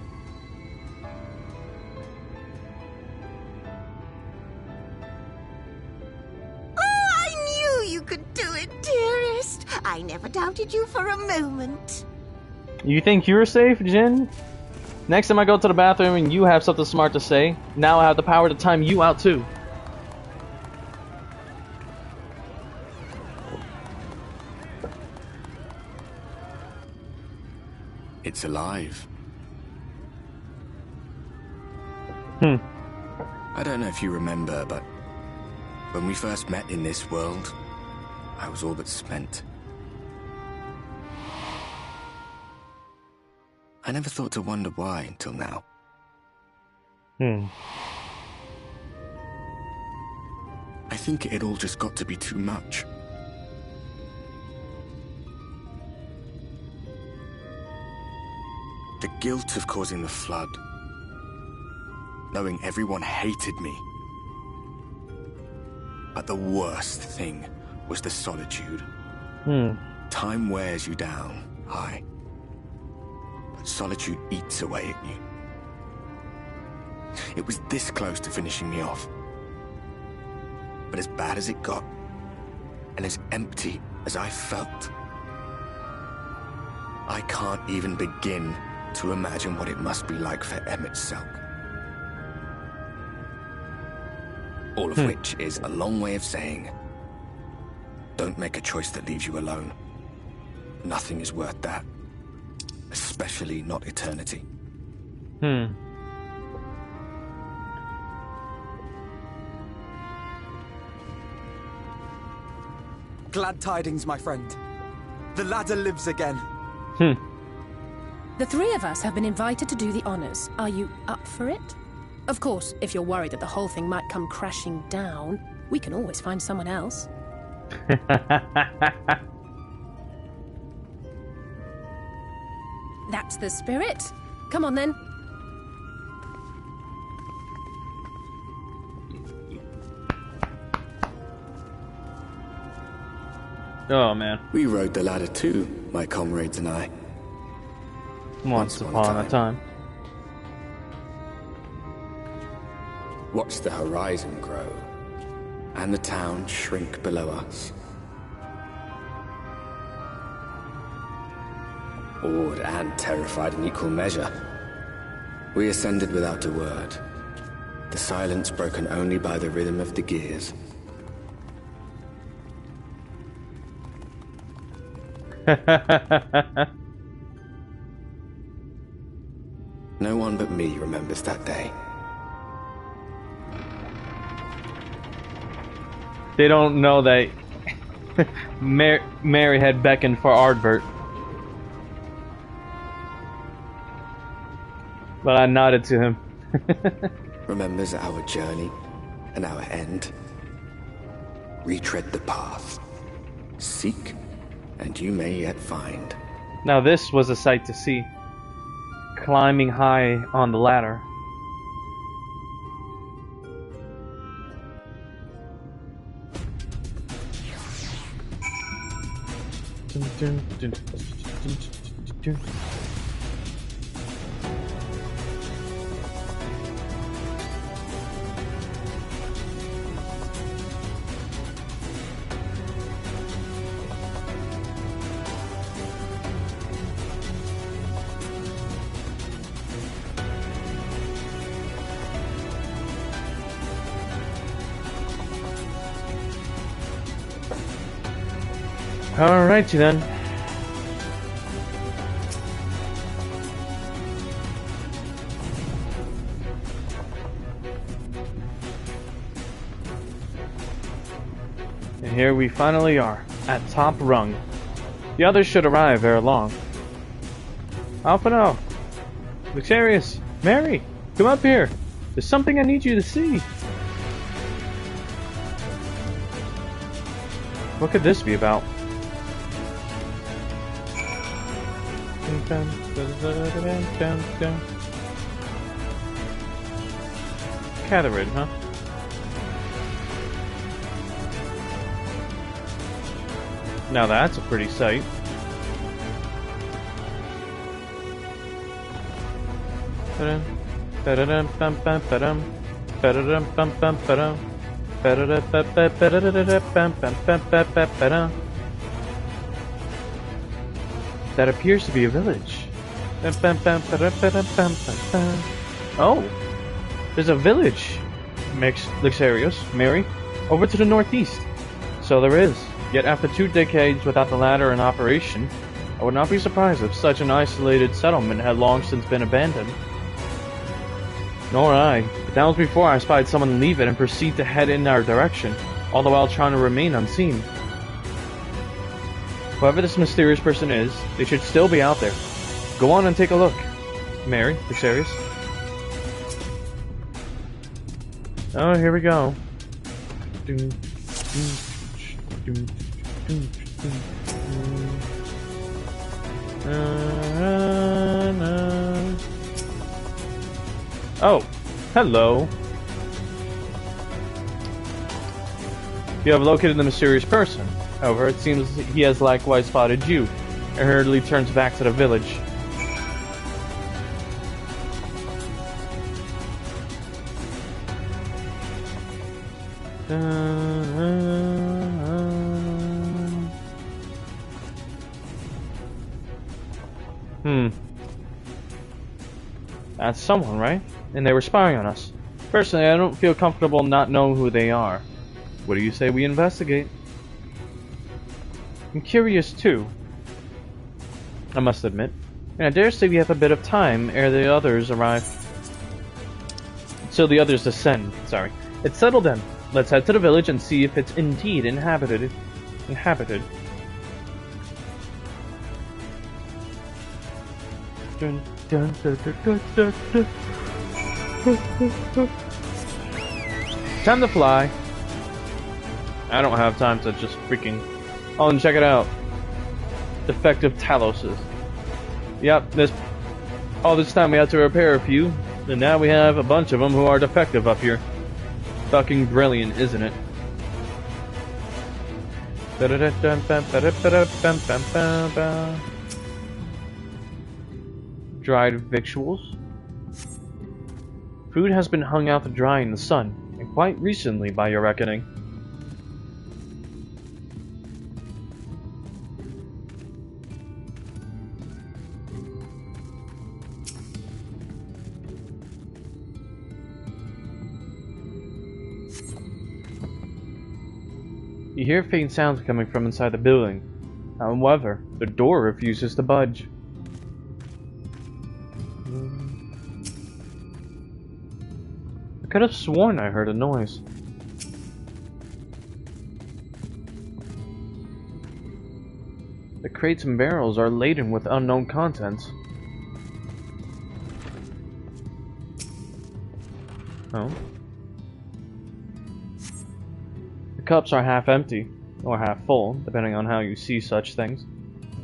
I knew you could do it, dearest. I never doubted you for a moment. You think you're safe, Jin? Next time I go to the bathroom and you have something smart to say, now I have the power to time you out too. It's alive. I don't know if you remember, but when we first met in this world, I was all but spent. I never thought to wonder why until now. I think it all just got to be too much. The guilt of causing the flood. Knowing everyone hated me. But the worst thing was the solitude. Time wears you down, aye. But solitude eats away at you. It was this close to finishing me off. But as bad as it got, and as empty as I felt, I can't even begin to imagine what it must be like for Emmett Selk. All of which is a long way of saying, don't make a choice that leaves you alone. Nothing is worth that. Especially not eternity. Glad tidings, my friend. The ladder lives again. The three of us have been invited to do the honors. Are you up for it? Of course, if you're worried that the whole thing might come crashing down, we can always find someone else. That's the spirit. Come on, then. Oh, man. We rode the ladder too, my comrades and I. Once upon a time. Watched the horizon grow, and the town shrink below us. Awed and terrified in equal measure, we ascended without a word, the silence broken only by the rhythm of the gears. No one but me remembers that day. They don't know that Mary had beckoned for Ardbert. But I nodded to him. Remembers our journey and our end. Retread the path. Seek, and you may yet find. Now this was a sight to see. Climbing high on the ladder. Alrighty then. And here we finally are, at top rung. The others should arrive ere long. Alphino! Luxarius! Mary! Come up here! There's something I need you to see! What could this be about? Catherine, huh? Now that's a pretty sight. That appears to be a village. Oh, there's a village, Luxarius, Mary, over to the northeast. So there is. Yet after 2 decades without the latter in operation, I would not be surprised if such an isolated settlement had long since been abandoned. Nor I, but that was before I spied someone leave it and proceed to head in our direction, all the while trying to remain unseen. Whoever this mysterious person is, they should still be out there. Go on and take a look. Mary, Luxarius. Oh, here we go. Oh, hello. You have located the mysterious person. However, it seems he has likewise spotted you, and hurriedly turns back to the village. That's someone, right? And they were spying on us. Personally, I don't feel comfortable not knowing who they are. What do you say we investigate? I'm curious too, I must admit, and I dare say we have a bit of time ere the others arrive. So the others descend, sorry. It's settled then. Let's head to the village and see if it's indeed inhabited. Dun, dun, dun, dun, dun, dun, dun. Time to fly. I don't have time to just freaking... Oh, and check it out. Defective Taloses. Yep, all this time we had to repair a few, and now we have a bunch of them who are defective up here. Fucking brilliant, isn't it? Dried victuals. Food has been hung out to dry in the sun, and quite recently by your reckoning. You hear faint sounds coming from inside the building. However, the door refuses to budge. I could have sworn I heard a noise. The crates and barrels are laden with unknown contents. Oh. The cups are half empty, or half full, depending on how you see such things.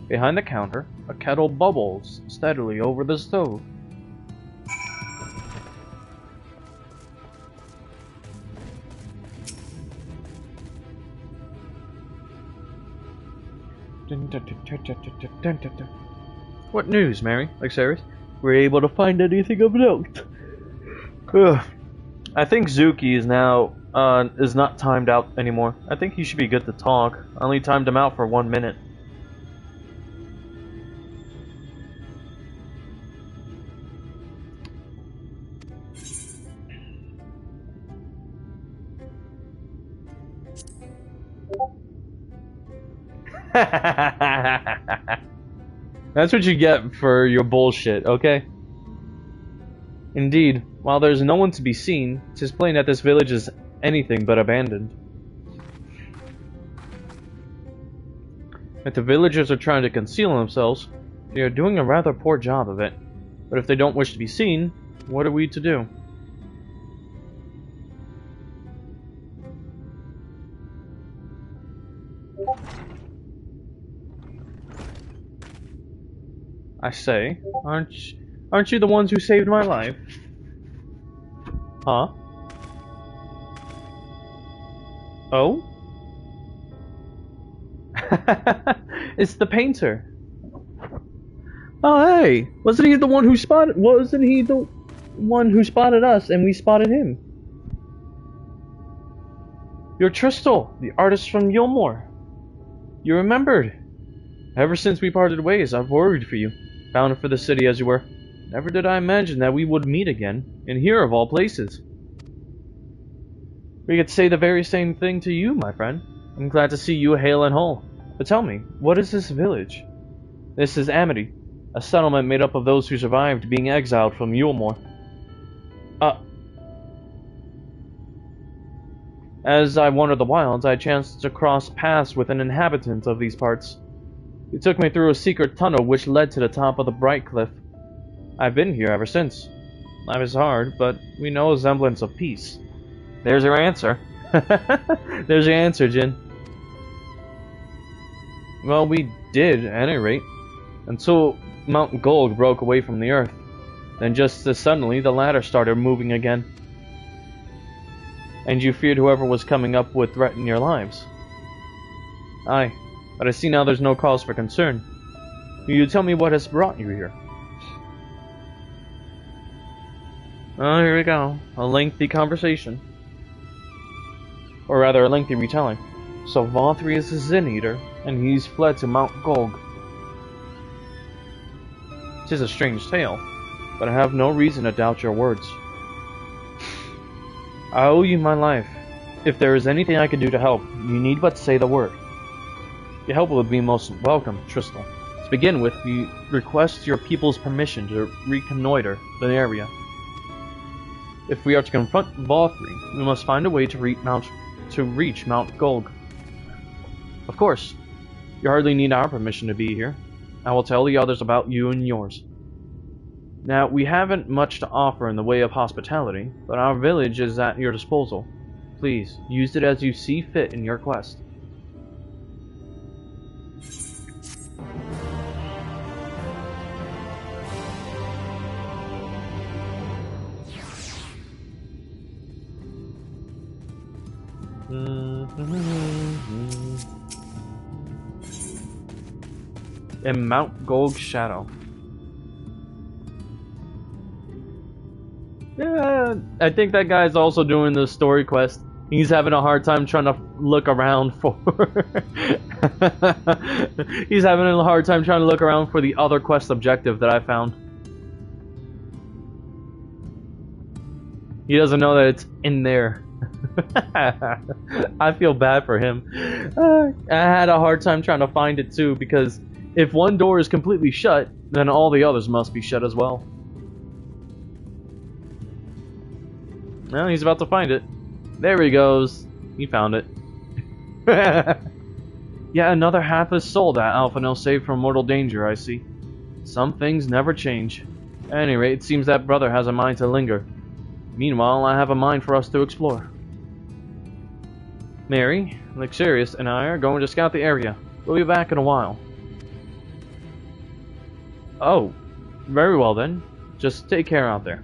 Behind the counter, a kettle bubbles steadily over the stove. What news, Mary? Luxarius? Were you able to find anything of note? I think Zuki is now is not timed out anymore. I think he should be good to talk. I only timed him out for 1 minute. That's what you get for your bullshit, okay? Indeed, while there's no one to be seen, 'tis plain that this village is anything but abandoned. If the villagers are trying to conceal themselves, they are doing a rather poor job of it. But if they don't wish to be seen, what are we to do? I say, aren't you the ones who saved my life? Huh? Oh? It's the painter. Oh hey, wasn't he the one who spotted us and we spotted him? You're Tristal, the artist from Yulmore. You remembered. Ever since we parted ways, I've worried for you, bound for the city as you were. Never did I imagine that we would meet again, and here of all places. We could say the very same thing to you, my friend. I'm glad to see you hale and whole. But tell me, what is this village? This is Amity, a settlement made up of those who survived being exiled from Yulmore. As I wandered the wilds, I chanced to cross paths with an inhabitant of these parts. He took me through a secret tunnel which led to the top of the Bright Cliff. I've been here ever since. Life is hard, but we know a semblance of peace. There's your answer. There's your answer, Jin. Well, we did, at any rate, until Mount Gold broke away from the earth. Then just as suddenly, the ladder started moving again. And you feared whoever was coming up would threaten your lives. Aye, but I see now there's no cause for concern. Will you tell me what has brought you here? Oh, here we go. A lengthy conversation. Or rather, a lengthy retelling. So Vothri is a Zen-Eater, and he's fled to Mount Golg. 'Tis a strange tale, but I have no reason to doubt your words. I owe you my life. If there is anything I can do to help, you need but say the word. Your help would be most welcome, Tristal. To begin with, we request your people's permission to reconnoiter the area. If we are to confront Vothri, we must find a way to reach Mount Golg. Of course, you hardly need our permission to be here. I will tell the others about you and yours. Now, we haven't much to offer in the way of hospitality, but our village is at your disposal. Please, use it as you see fit in your quest. In Mount Golg Shadow. Yeah, I think that guy's also doing the story quest. He's having a hard time trying to look around for... He's having a hard time trying to look around for the other quest objective that I found. He doesn't know that it's in there. I feel bad for him. I had a hard time trying to find it too, because if one door is completely shut, then all the others must be shut as well. Well, he's about to find it. There he goes. He found it. Yeah, another hapless soul that Alphino saved from mortal danger, I see. Some things never change. At any rate, it seems that brother has a mind to linger. Meanwhile, I have a mind for us to explore. Mary, Luxurious, and I are going to scout the area. We'll be back in a while. Oh, very well then. Just take care out there.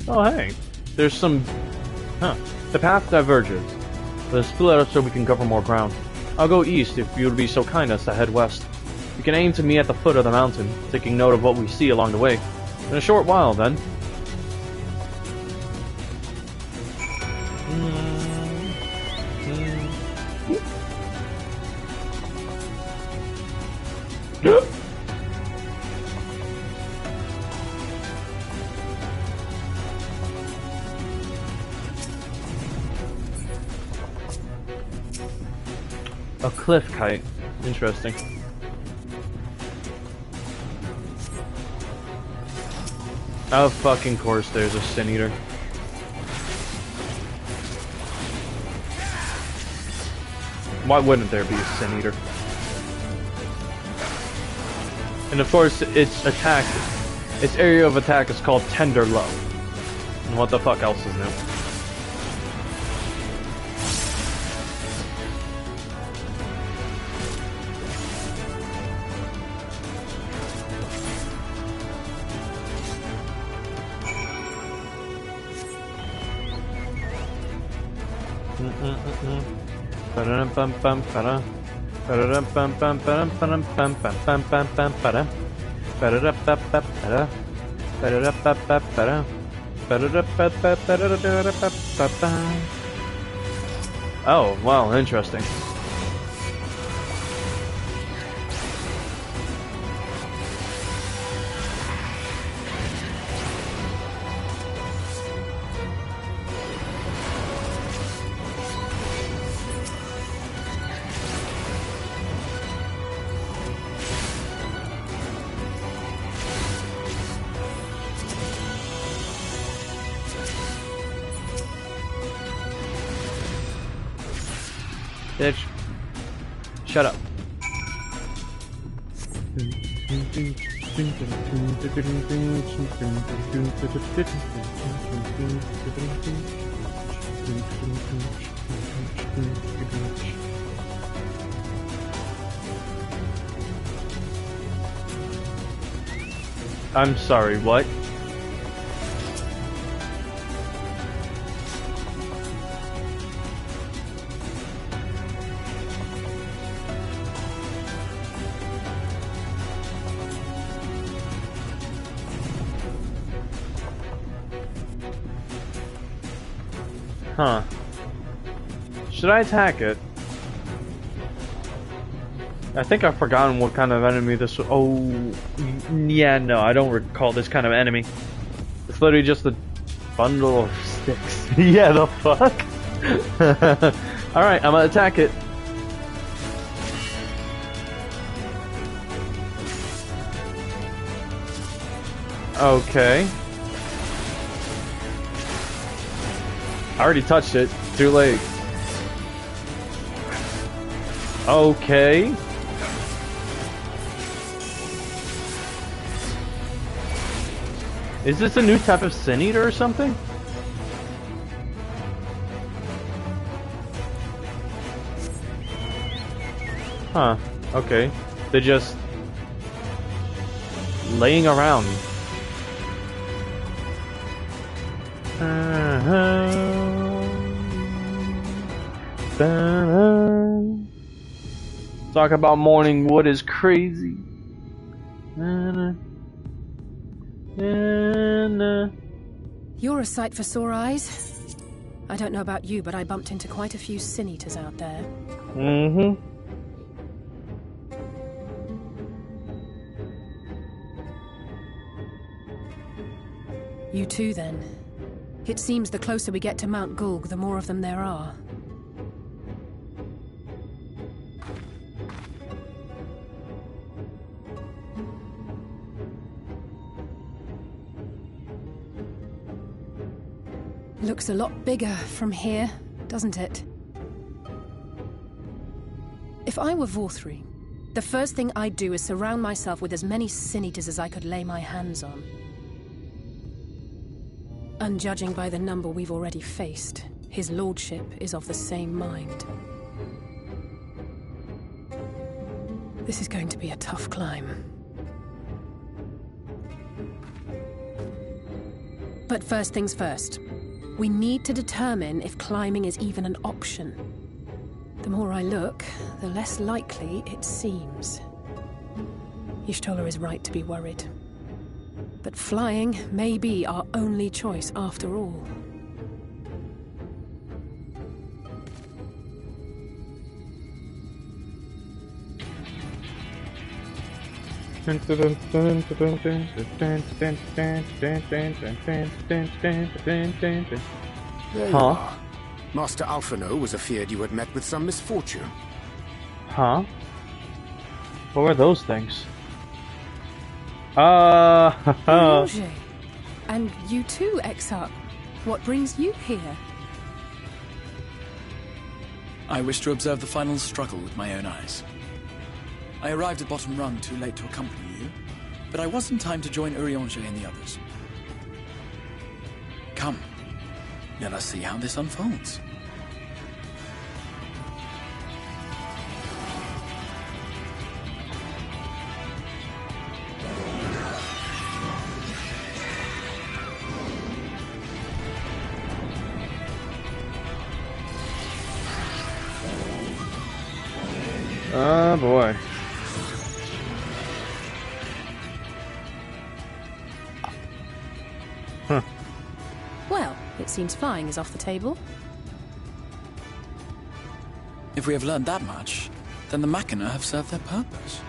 Oh hey, there's some... The path diverges. Let's split up so we can cover more ground. I'll go east if you would be so kind as to head west. We can aim to meet at the foot of the mountain, taking note of what we see along the way. In a short while, then. A cliff kite. Interesting. Of fucking course there's a Sin Eater. Why wouldn't there be a Sin Eater? And of course its attack, its area of attack is called Tender Love. And what the fuck else is new? Oh, wow, interesting. Bitch. Shut up. I'm sorry, what? Huh. Should I attack it? I think I've forgotten what kind of enemy this was. Oh, yeah, no, I don't recall this kind of enemy. It's literally just a bundle of sticks. Yeah, the fuck? Alright, I'm gonna attack it. Okay. I already touched it. Too late. Okay. Is this a new type of Sin Eater or something? Huh. Okay. They're just laying around. Talk about morning wood is crazy. You're a sight for sore eyes. I don't know about you, but I bumped into quite a few Sin Eaters out there. Mm-hmm. You too, then. It seems the closer we get to Mount Gulg, the more of them there are. Looks a lot bigger from here, doesn't it? If I were Vorthri, the first thing I'd do is surround myself with as many Sin Eaters as I could lay my hands on. And judging by the number we've already faced, his lordship is of the same mind. This is going to be a tough climb. But first things first. We need to determine if climbing is even an option. The more I look, the less likely it seems. Y'shtola is right to be worried. But flying may be our only choice after all. There you are. Master Alphino was afeard you had met with some misfortune. Huh? What were those things? Roger. And you too, Exarch. What brings you here? I wish to observe the final struggle with my own eyes. I arrived at Bottom Rung too late to accompany you, but I was in time to join Urianger and the others. Come, let us see how this unfolds. Oh boy. Huh. Well, it seems flying is off the table. If we have learned that much, then the Machina have served their purpose.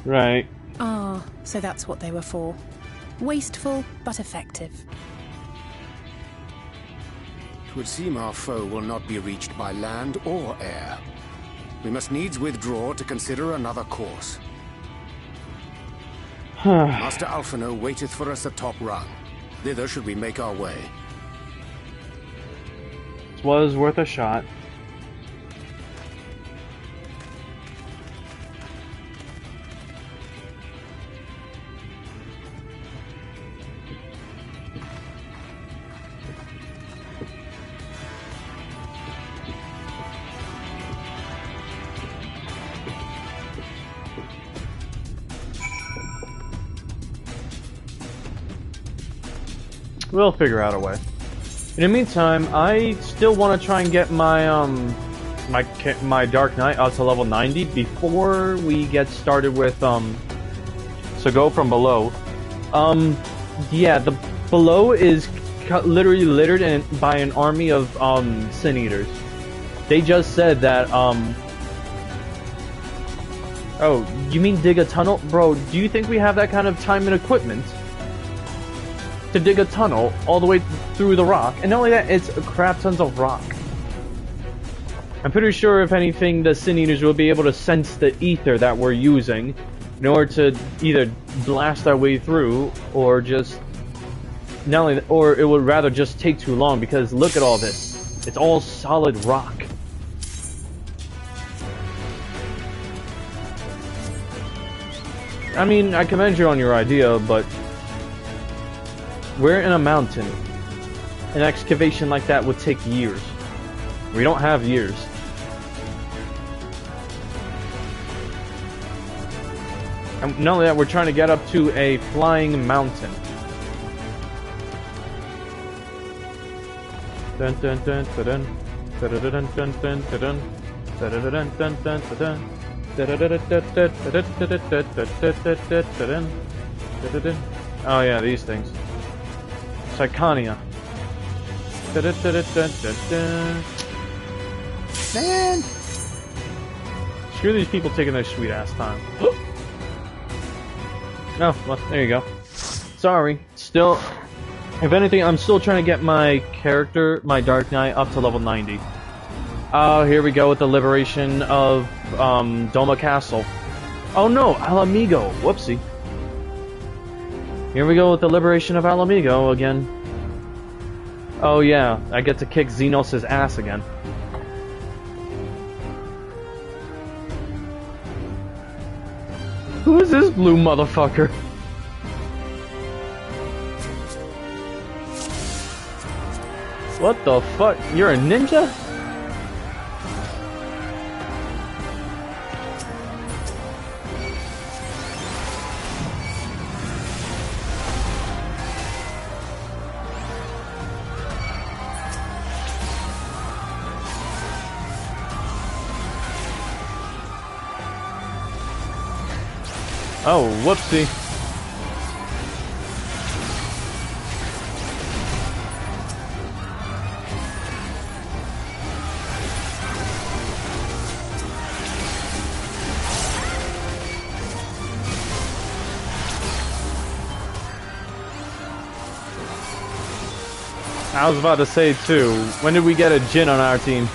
Right. Ah, so that's what they were for. Wasteful, but effective. It would seem our foe will not be reached by land or air. We must needs withdraw to consider another course. Master Alphino waiteth for us at Top Rung. Thither should we make our way. It was worth a shot. We'll figure out a way. In the meantime, I still want to try and get my my Dark Knight out to level 90 before we get started with so go from below. Yeah, the below is literally littered by an army of Sin Eaters. They just said that oh, you mean dig a tunnel? Bro, do you think we have that kind of time and equipment to dig a tunnel all the way through the rock? And not only that, it's crap tons of rock. I'm pretty sure, if anything, the Sin Eaters will be able to sense the ether that we're using in order to either blast our way through, or just not only, or it would rather just take too long, because look at all this. It's all solid rock. I mean, I commend you on your idea, but we're in a mountain. An excavation like that would take years. We don't have years. And not only that, we're trying to get up to a flying mountain. Dun dun dun dun dun dun dun dun dun dun dun dun. Oh yeah, these things. Psychonia. Man! Screw these people taking their sweet ass time. Oh, well, there you go. Sorry. Still, if anything, I'm still trying to get my character, my Dark Knight, up to level 90. Oh, here we go with the liberation of Doma Castle. Oh no, Alamigo. Whoopsie. Here we go with the liberation of Alamigo again. Oh yeah, I get to kick Xenos' ass again. Who is this blue motherfucker? What the fuck? You're a ninja? Oh, whoopsie. I was about to say too, when did we get a Jin on our team?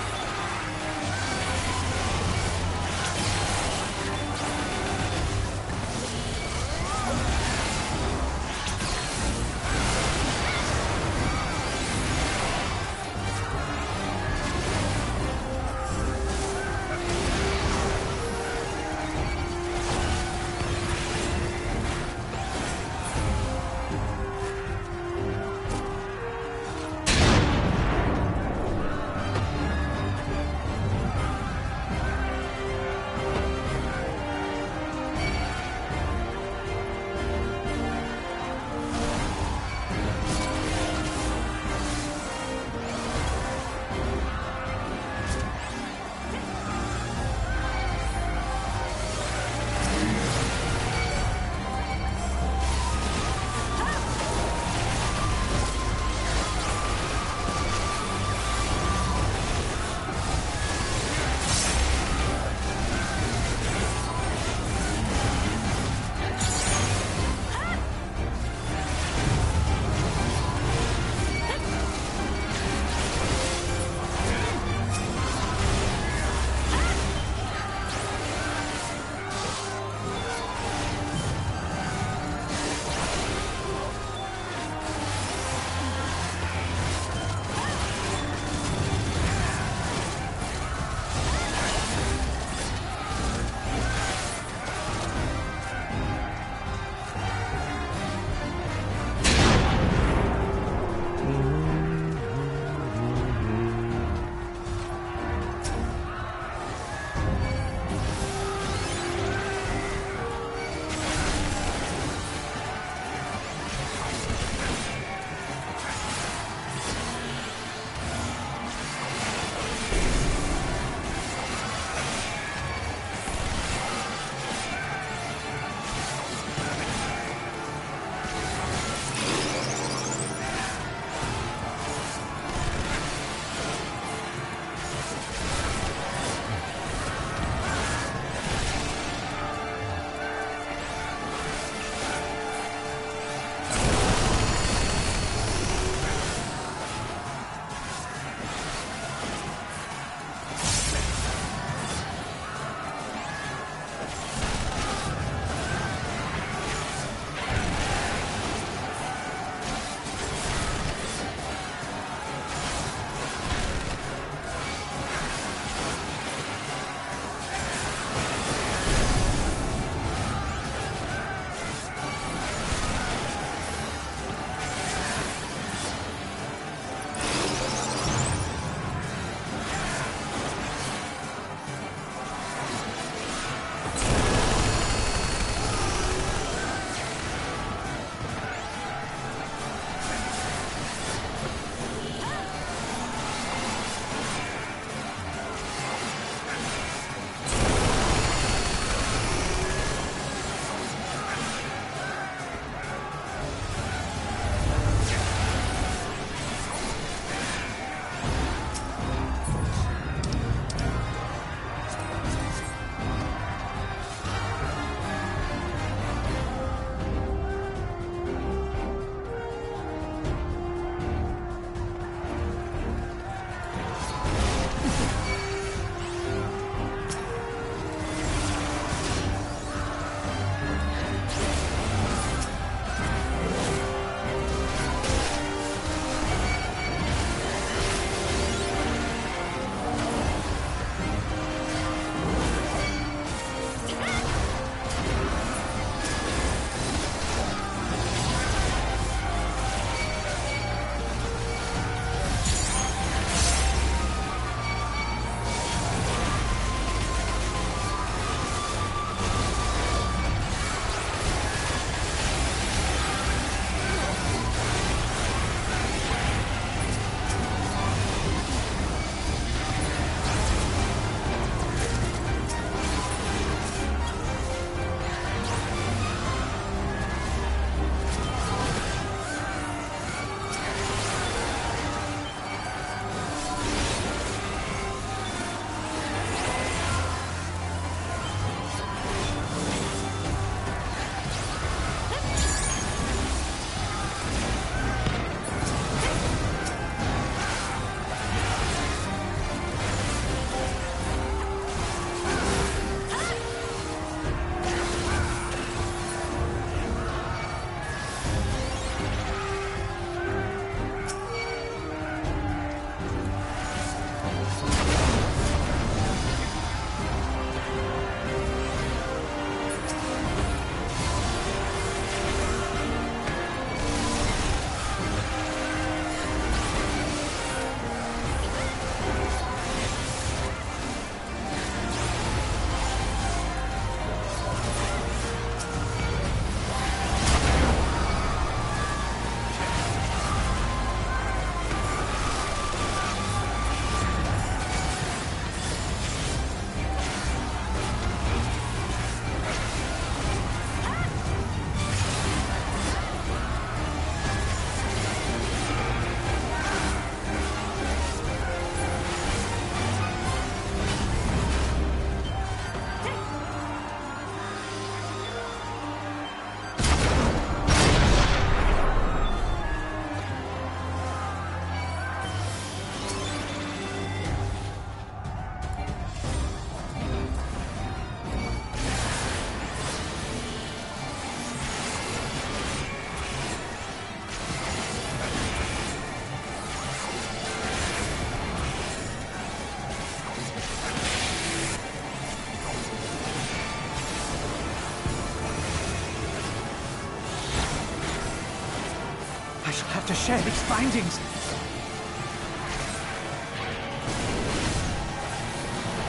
to share these findings.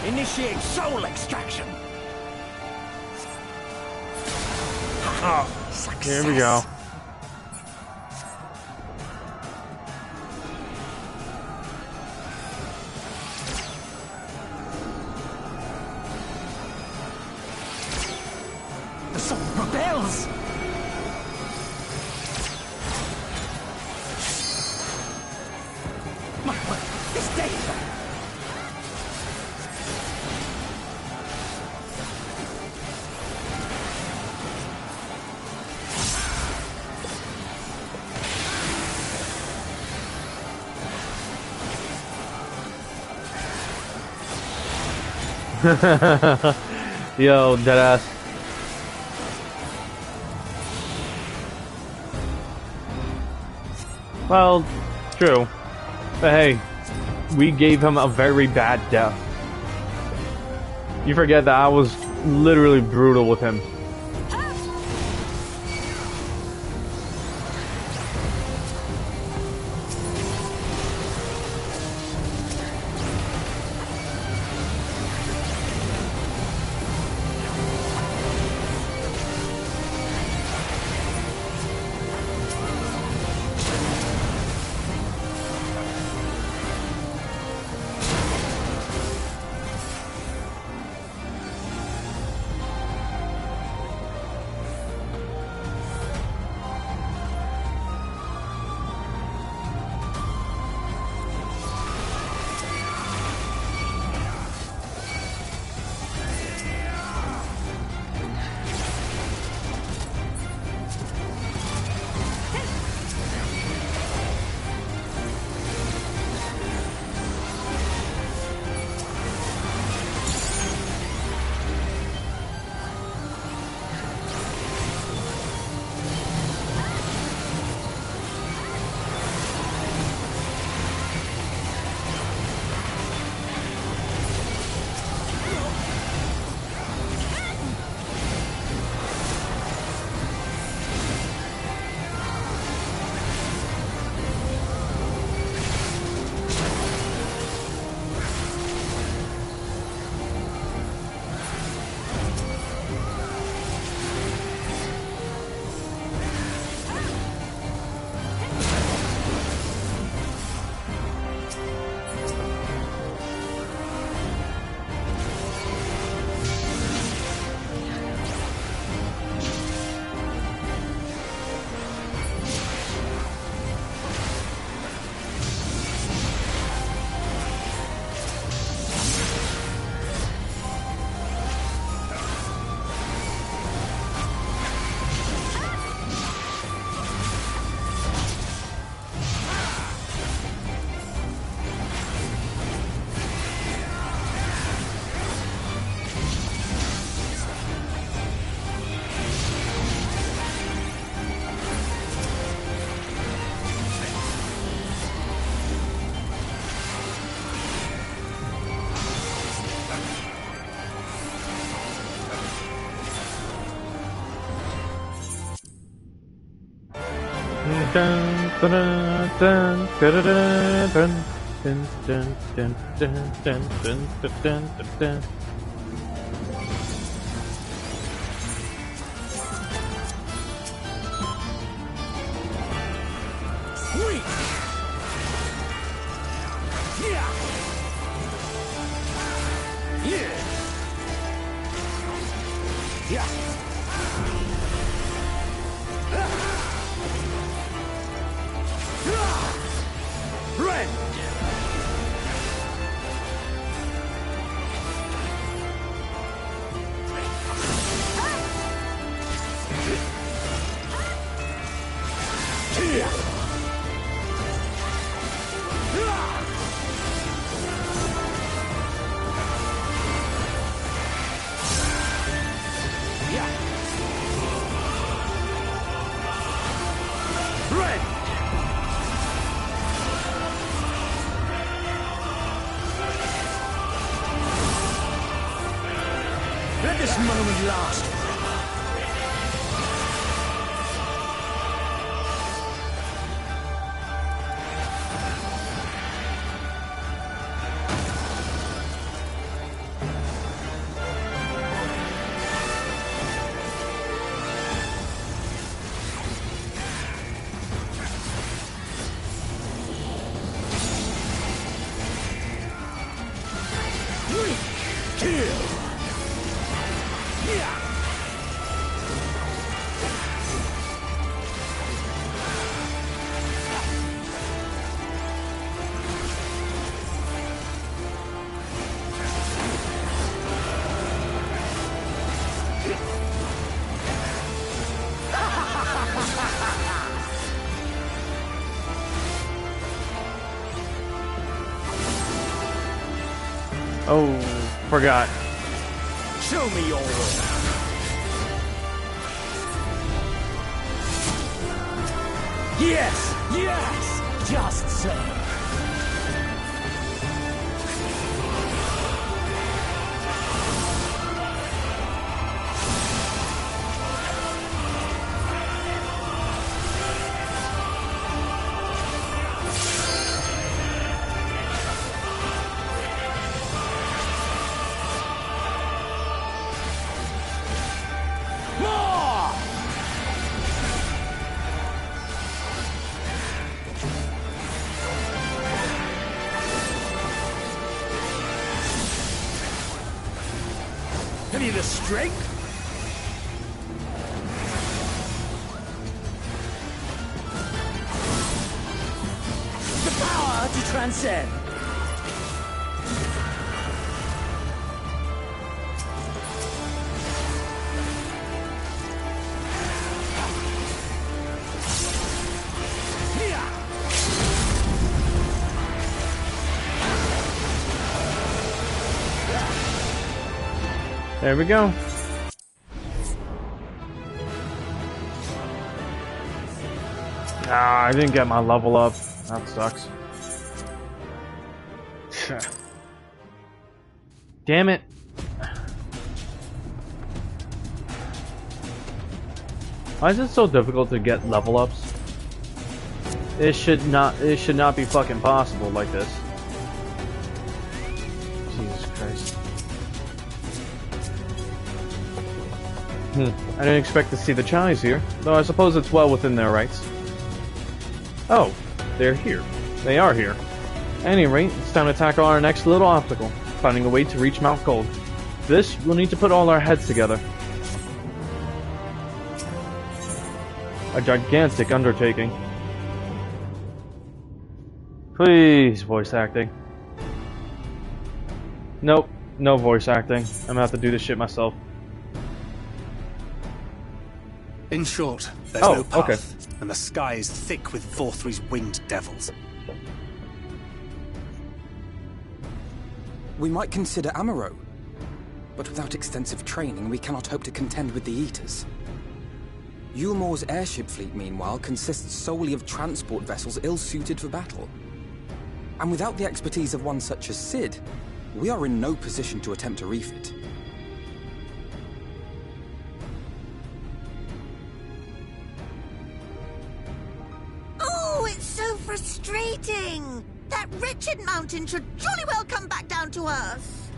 Initiate soul extraction. Oh, here we go. The soul rebels. My word, this data. Yo, deadass. Well, true. But hey, we gave him a very bad death. You forget that I was literally brutal with him. Let this moment last. Kill! Yeah! Oh, forgot. Show me your will. Yes! Yes! Just so. Have you the strength? The power to transcend. There we go. Ah, I didn't get my level up. That sucks. Damn it. Why is it so difficult to get level ups? It should not be fucking possible like this. Jesus Christ. I didn't expect to see the Chais here, though I suppose it's well within their rights. Oh, they're here. They are here. At any rate, it's time to tackle our next little obstacle, finding a way to reach Mount Gold. For this, we'll need to put all our heads together. A gigantic undertaking. Please, voice acting. Nope, no voice acting. I'm gonna have to do this shit myself. In short, there's no path, and the sky is thick with Vorthry's winged devils. We might consider Amaro, but without extensive training, we cannot hope to contend with the Eaters. Yulmor's airship fleet, meanwhile, consists solely of transport vessels ill-suited for battle. And without the expertise of one such as Cid, we are in no position to attempt a refit. Frustrating! That wretched mountain should jolly well come back down to us!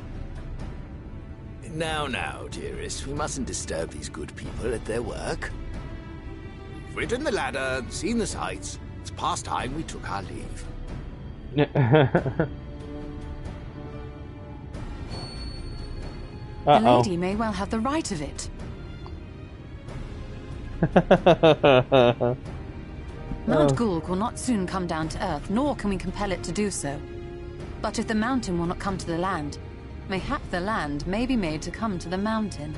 Now, dearest, we mustn't disturb these good people at their work. We've ridden the ladder, seen the sights. It's past time we took our leave. The lady may well have the right of it. Mount Gulg will not soon come down to Earth, nor can we compel it to do so. But if the mountain will not come to the land, mayhap the land may be made to come to the mountain.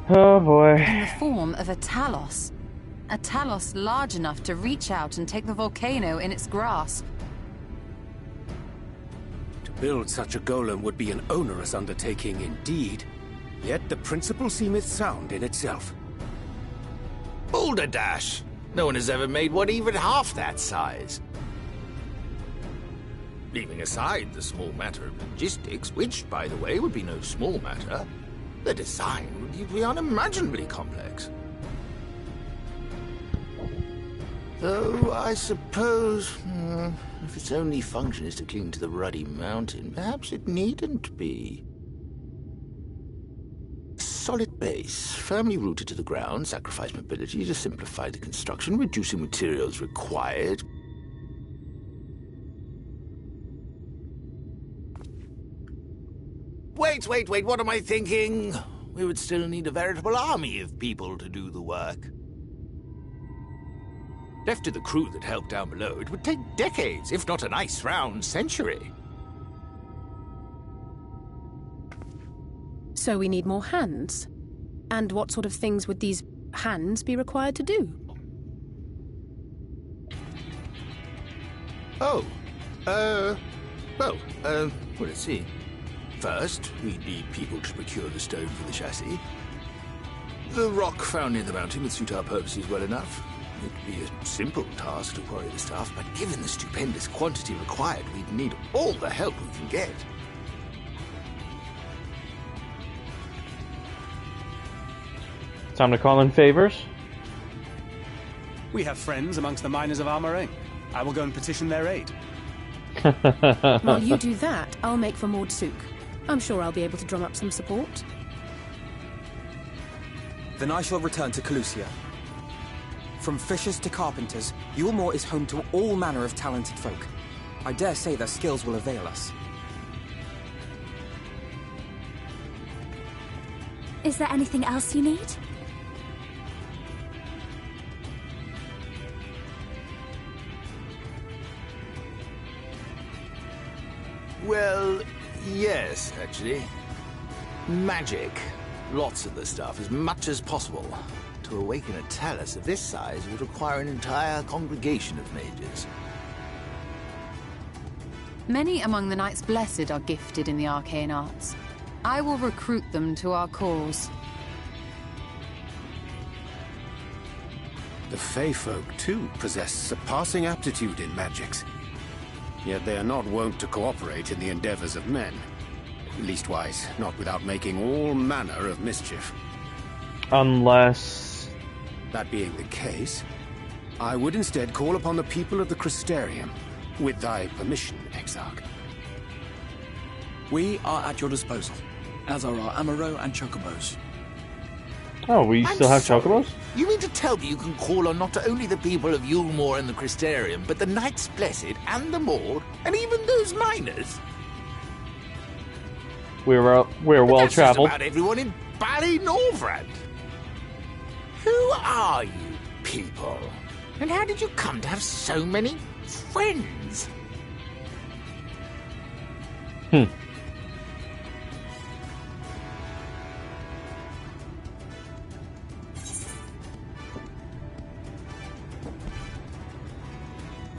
Oh boy. In the form of a Talos. A Talos large enough to reach out and take the volcano in its grasp. To build such a golem would be an onerous undertaking indeed. Yet the principle seemeth sound in itself. Balderdash! No one has ever made one even half that size. Leaving aside the small matter of logistics, which, by the way, would be no small matter, the design would be unimaginably complex. Though, I suppose, if its only function is to cling to the ruddy mountain, perhaps it needn't be. Solid base, firmly rooted to the ground, sacrifice mobility to simplify the construction, reducing materials required. Wait, what am I thinking? We would still need a veritable army of people to do the work. Left to the crew that helped down below, it would take decades, if not a nice round century. So we need more hands. And what sort of things would these hands be required to do? Well, let's see. First, we need people to procure the stone for the chassis. The rock found near the mountain would suit our purposes well enough. It would be a simple task to quarry the stuff, but given the stupendous quantity required, we'd need all the help we can get. Time to call in favors. We have friends amongst the miners of Armoring. I will go and petition their aid. While you do that, I'll make for Maud Sook. I'm sure I'll be able to drum up some support. Then I shall return to Calusia. From fishers to carpenters, Yulmore is home to all manner of talented folk. I dare say their skills will avail us. Is there anything else you need? Well, yes, actually. Magic. Lots of the stuff, as much as possible. To awaken a talus of this size would require an entire congregation of mages. Many among the Knights Blessed are gifted in the arcane arts. I will recruit them to our cause. The Fey folk, too, possess surpassing aptitude in magics. Yet they are not wont to cooperate in the endeavors of men. Leastwise, not without making all manner of mischief. Unless... That being the case, I would instead call upon the people of the Crystarium. With thy permission, Exarch. We are at your disposal, as are our Amaro and Chocobos. Oh, we still have chocobos? You mean to tell me you can call on not only the people of Yulmore and the Crystarium, but the Knights Blessed and the Maud, and even those miners? We're well traveled. That's just about everyone in Ballynorvrand. Who are you people? And how did you come to have so many friends?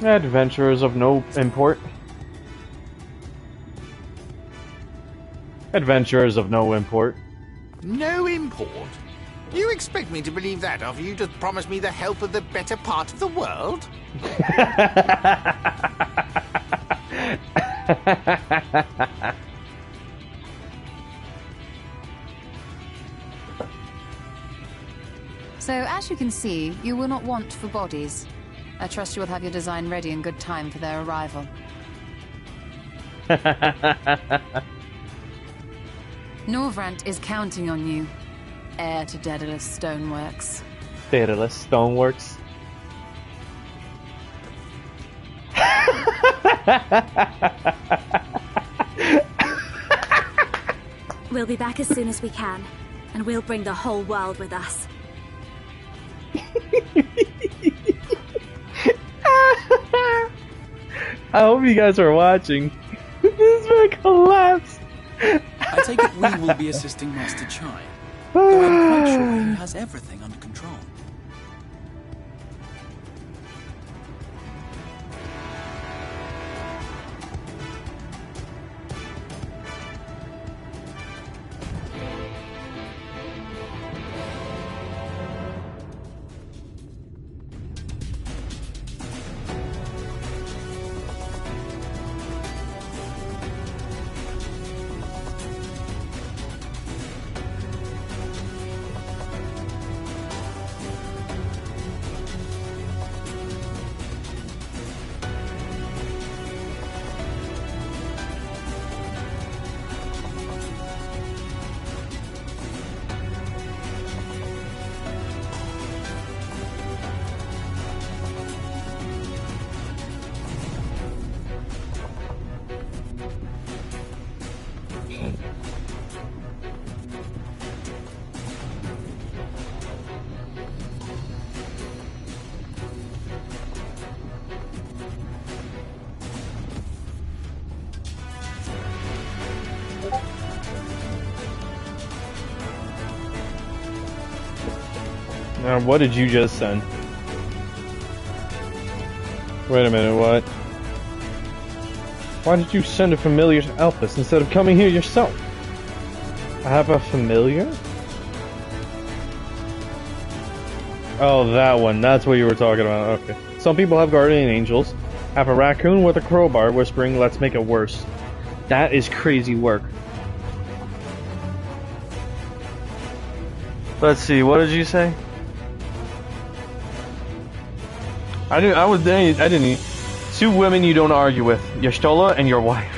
Adventurers of no import. Adventurers of no import. No import? You expect me to believe that after you just promised me the help of the better part of the world? So, as you can see, you will not want for bodies. I trust you will have your design ready in good time for their arrival. Norvrant is counting on you, heir to Daedalus Stoneworks. Daedalus Stoneworks. We'll be back as soon as we can, and we'll bring the whole world with us. I hope you guys are watching. This is gonna collapse. I take it we will be assisting Master Chai, though I'm quite sure he has everything under control. What did you just send? Wait a minute, what? Why did you send a familiar to Elpis instead of coming here yourself? I have a familiar? Oh, that one. That's what you were talking about. Okay. Some people have guardian angels. Have a raccoon with a crowbar whispering, let's make it worse. That is crazy work. Let's see, what did you say? I didn't. Two women you don't argue with. Y'shtola and your wife.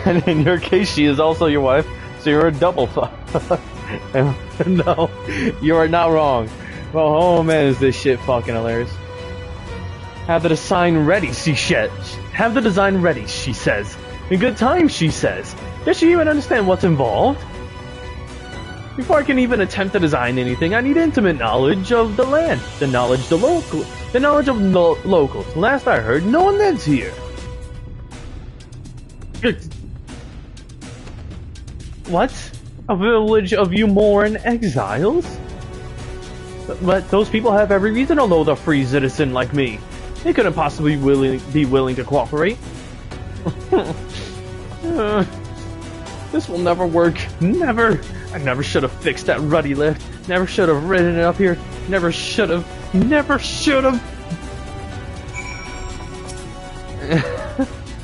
And in your case, she is also your wife, so you're a double fuck. No, you are not wrong. Well, oh man, is this shit fucking hilarious. Have the design ready, Have the design ready, she says. In good time, she says. Does she even understand what's involved? Before I can even attempt to design anything, I need intimate knowledge of the land, the knowledge of the locals. Last I heard, no one lives here. What? A village of Umoran exiles? But those people have every reason to loathe a free citizen like me. They couldn't possibly be willing to cooperate. This will never work. Never. I never should have fixed that ruddy lift. Never should have ridden it up here. Never should have. Never should have.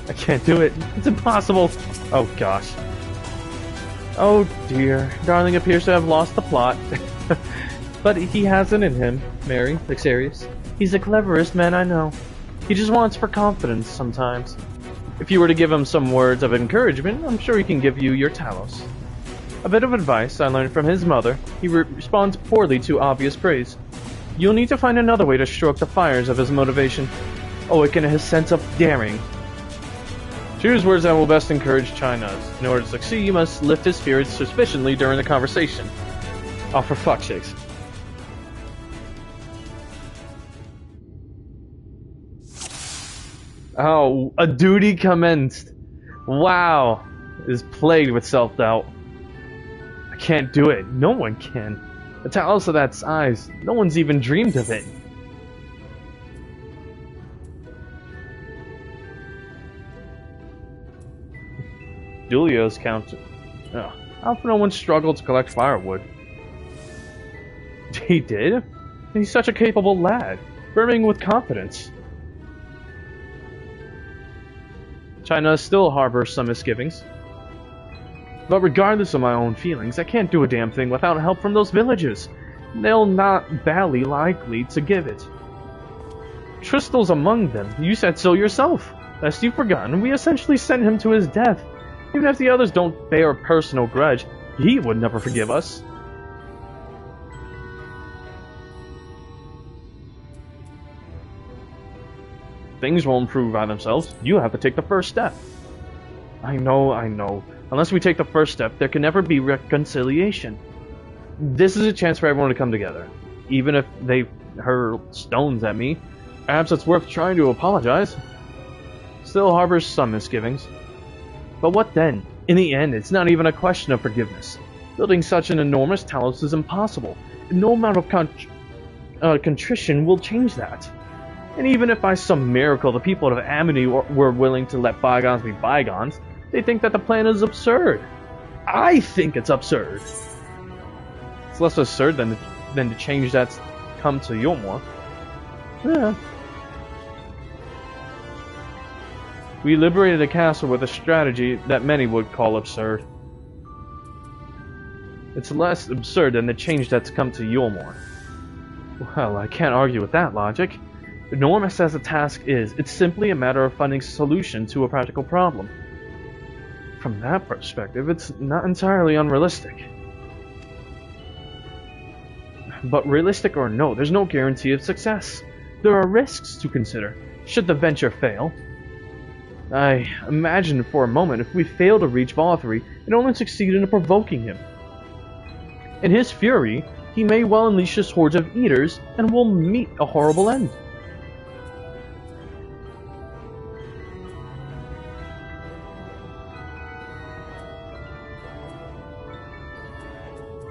I can't do it. It's impossible. Oh gosh. Oh dear. Darling appears to have lost the plot. But he has it in him, Mary, Vixarius. He's the cleverest man I know. He just wants for confidence sometimes. If you were to give him some words of encouragement, I'm sure he can give you your Talos. A bit of advice I learned from his mother. He responds poorly to obvious praise. You'll need to find another way to stroke the fires of his motivation. Awaken his sense of daring. Choose words that will best encourage China. In order to succeed, you must lift his spirits sufficiently during the conversation. Oh, for fuck's sakes. Oh, a duty commenced. Wow. Is plagued with self-doubt. I can't do it. No one can. A Talos of that size. No one's even dreamed of it. Julio's counter. Oh, how no one struggled to collect firewood? He did? He's such a capable lad, brimming with confidence. China still harbors some misgivings. But regardless of my own feelings, I can't do a damn thing without help from those villagers. They'll not badly likely to give it. Tristel's among them. You said so yourself. Lest you've forgotten, we essentially sent him to his death. Even if the others don't bear a personal grudge, he would never forgive us. Things won't improve by themselves. You have to take the first step. I know. Unless we take the first step, there can never be reconciliation. This is a chance for everyone to come together. Even if they hurl stones at me, perhaps it's worth trying to apologize. Still harbors some misgivings. But what then? In the end, it's not even a question of forgiveness. Building such an enormous Talos is impossible. No amount of contrition will change that. And even if by some miracle the people of Amity were willing to let bygones be bygones, they think that the plan is absurd. I think it's absurd. It's less absurd than to change that's come to Yulmore. Yeah. We liberated a castle with a strategy that many would call absurd. It's less absurd than the change that's come to Yulmore. Well, I can't argue with that logic. Enormous as the task is, it's simply a matter of finding a solution to a practical problem. From that perspective, it's not entirely unrealistic. But realistic or no, there's no guarantee of success. There are risks to consider, should the venture fail. I imagine for a moment if we fail to reach Vothri, it only succeed in provoking him. In his fury, he may well unleash his hordes of eaters, and will meet a horrible end.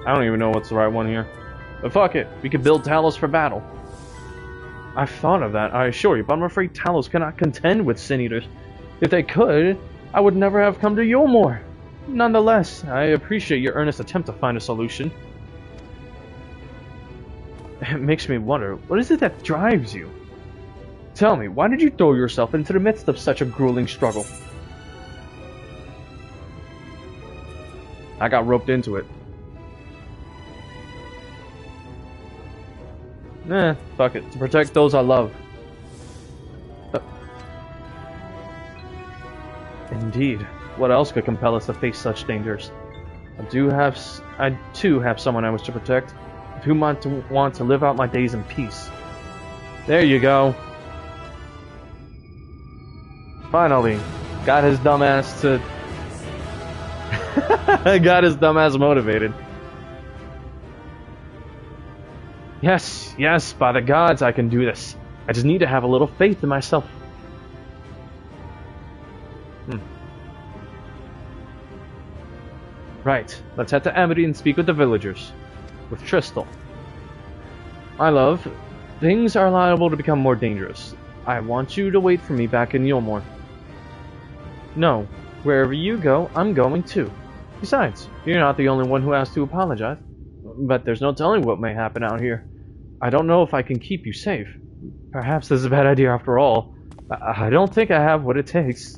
I don't even know what's the right one here. But fuck it, we could build Talos for battle. I've thought of that, I assure you, but I'm afraid Talos cannot contend with Sin Eaters. If they could, I would never have come to Yulmore. Nonetheless, I appreciate your earnest attempt to find a solution. It makes me wonder, what is it that drives you? Tell me, why did you throw yourself into the midst of such a grueling struggle? I got roped into it. Fuck it. To protect those I love. Indeed. What else could compel us to face such dangers? I too have someone I wish to protect, with whom I want to live out my days in peace. There you go. Finally, got his dumbass to... got his dumbass motivated. Yes, by the gods, I can do this. I just need to have a little faith in myself. Right, let's head to Amity and speak with the villagers. With Tristal. My love, things are liable to become more dangerous. I want you to wait for me back in Yulmore. No, wherever you go, I'm going too. Besides, you're not the only one who has to apologize. But there's no telling what may happen out here. I don't know if I can keep you safe. Perhaps this is a bad idea after all. I don't think I have what it takes.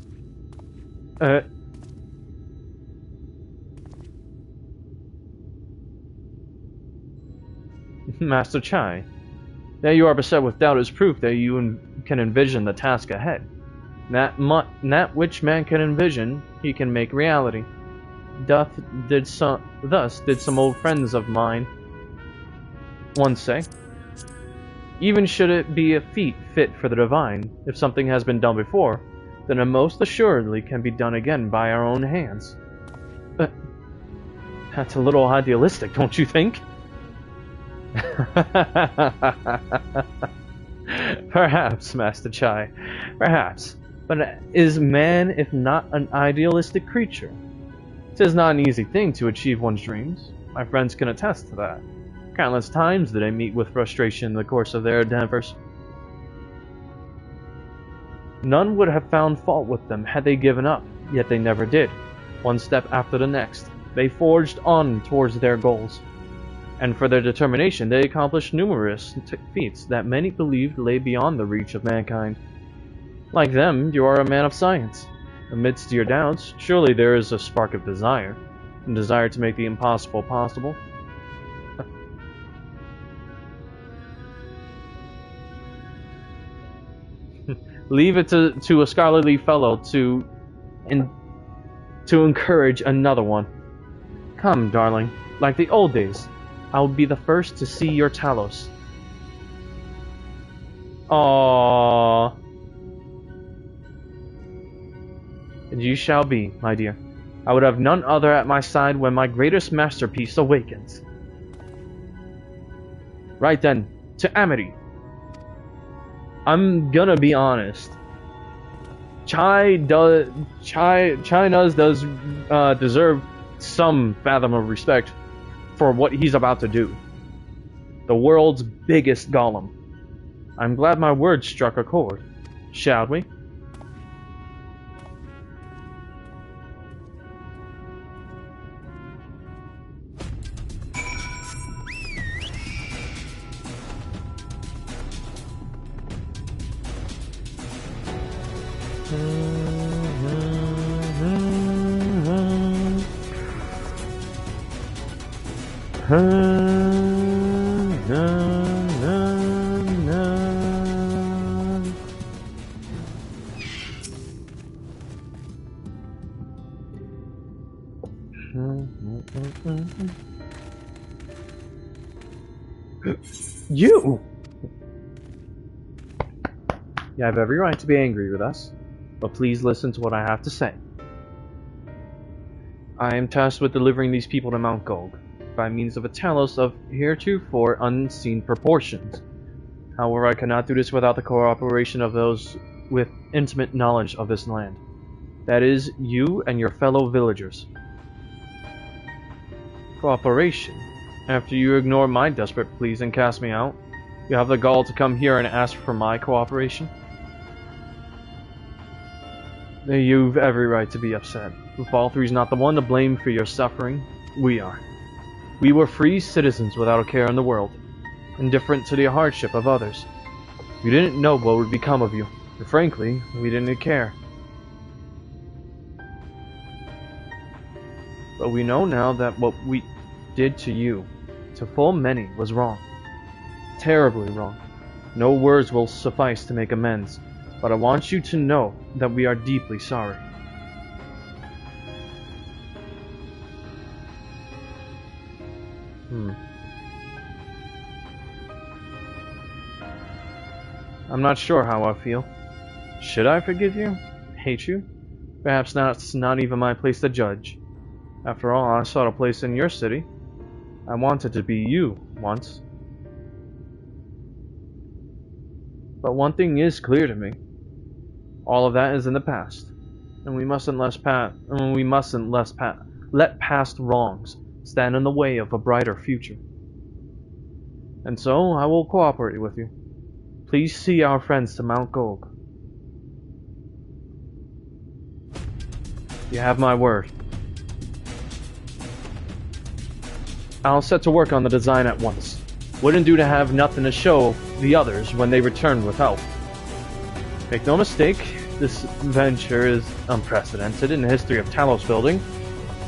Master Chai, that you are beset with doubt is proof that you can envision the task ahead. That which man can envision, he can make reality. Thus did some old friends of mine once say. Even should it be a feat fit for the divine, if something has been done before, then it most assuredly can be done again by our own hands. That's a little idealistic, don't you think? Perhaps, Master Chai, perhaps. But is man, if not an idealistic creature? It is not an easy thing to achieve one's dreams. My friends can attest to that. Countless times did they meet with frustration in the course of their endeavors. None would have found fault with them had they given up, yet they never did. One step after the next, they forged on towards their goals. And for their determination, they accomplished numerous feats that many believed lay beyond the reach of mankind. Like them, you are a man of science. Amidst your doubts, surely there is a spark of desire. A desire to make the impossible possible. Leave it to a scholarly fellow to encourage another one. Come, darling, like the old days. I will be the first to see your Talos. Aww. And you shall be, my dear. I would have none other at my side when my greatest masterpiece awakens. Right then, to Amity. I'm gonna be honest. Chai does deserve some fathom of respect for what he's about to do. The world's biggest golem. I'm glad my words struck a chord. Shall we? You! You have every right to be angry with us, but please listen to what I have to say. I am tasked with delivering these people to Mount Gulg, by means of a Talos of heretofore unseen proportions. However, I cannot do this without the cooperation of those with intimate knowledge of this land. That is, you and your fellow villagers. Cooperation? After you ignore my desperate pleas and cast me out, you have the gall to come here and ask for my cooperation? You've every right to be upset. Valtry's not the one to blame for your suffering. We are. We were free citizens without a care in the world, indifferent to the hardship of others. We didn't know what would become of you, and frankly, we didn't care. But we know now that what we did to you, to full many, was wrong. Terribly wrong. No words will suffice to make amends, but I want you to know that we are deeply sorry. I'm not sure how I feel. Should I forgive you? Hate you? Perhaps that's not even my place to judge. After all, I sought a place in your city. I wanted to be you once. But one thing is clear to me. All of that is in the past, and we mustn't let past wrongs stand in the way of a brighter future. And so, I will cooperate with you. Please see our friends to Mount Gog. You have my word. I'll set to work on the design at once. Wouldn't do to have nothing to show the others when they return with help. Make no mistake, this venture is unprecedented in the history of Talos building,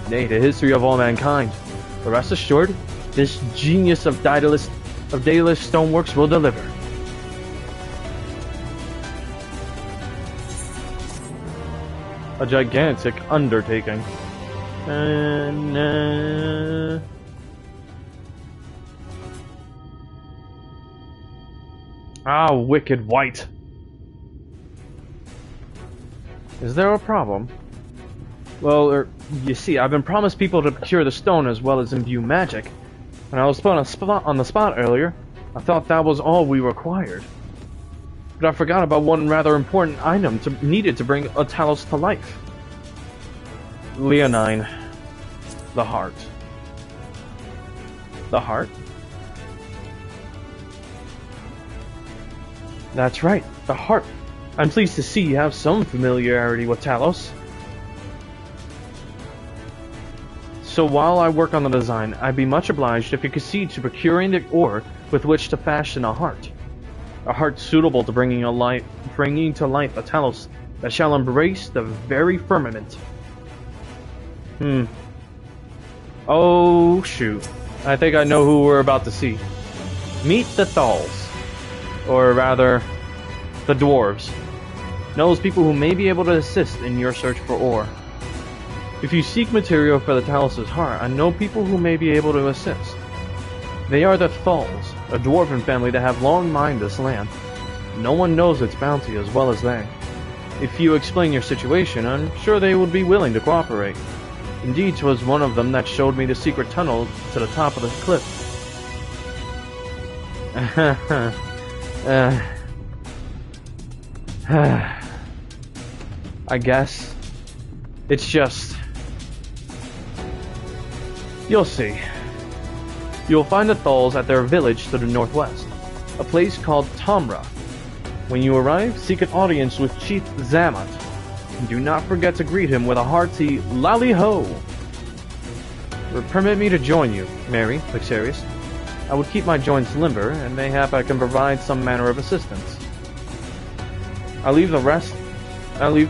nay, the history of all mankind. But rest assured, this genius of Daedalus Stoneworks will deliver. A gigantic undertaking. Ah, wicked white. Is there a problem? Well, you see, I've been promised people to procure the stone as well as imbue magic. When I was put on the spot earlier, I thought that was all we required. But I forgot about one rather important item needed to bring a Talos to life. Leonine. The heart. The heart? That's right, the heart. I'm pleased to see you have some familiarity with Talos. So while I work on the design, I'd be much obliged if you could see to procuring the ore with which to fashion a heart. A heart suitable to bringing to life a Talos that shall embrace the very firmament. Oh, shoot. I think I know who we're about to see. Meet the Thals. Or rather, the dwarves. Those people who may be able to assist in your search for ore. If you seek material for the Talos' heart, I know people who may be able to assist. They are the Thals, a dwarven family that have long mined this land. No one knows its bounty as well as they. If you explain your situation, I'm sure they would be willing to cooperate. Indeed, 'twas one of them that showed me the secret tunnel to the top of the cliff. I guess. It's just... You'll see. You'll find the Thals at their village to the northwest, a place called Tamra. When you arrive, seek an audience with Chief Zamat. And do not forget to greet him with a hearty lally-ho. Permit me to join you, Mary Vixarius. I would keep my joints limber, and mayhap I can provide some manner of assistance. I'll leave the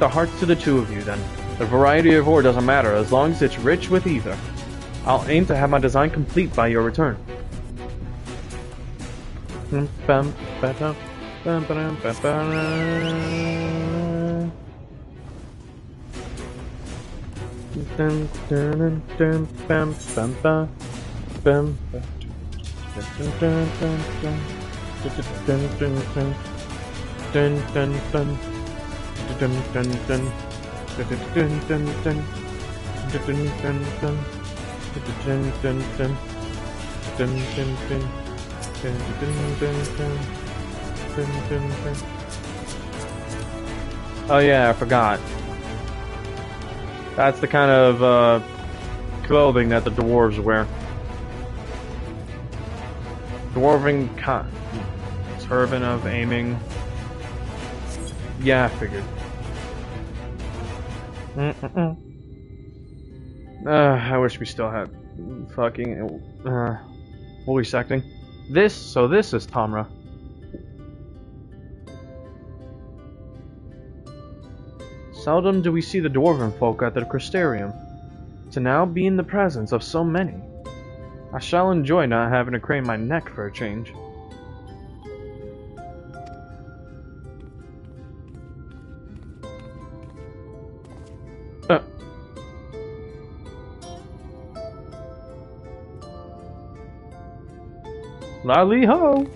hearts to the two of you, then. The variety of ore doesn't matter, as long as it's rich with ether. I'll aim to have my design complete by your return. Oh yeah, I forgot. That's the kind of clothing that the dwarves wear. Dwarven turban of aiming. Yeah, I figured. I wish we still had fucking voice acting. This is Tamra. Seldom do we see the dwarven folk at the Crystarium. To now be in the presence of so many, I shall enjoy not having to crane my neck for a change. Lally ho!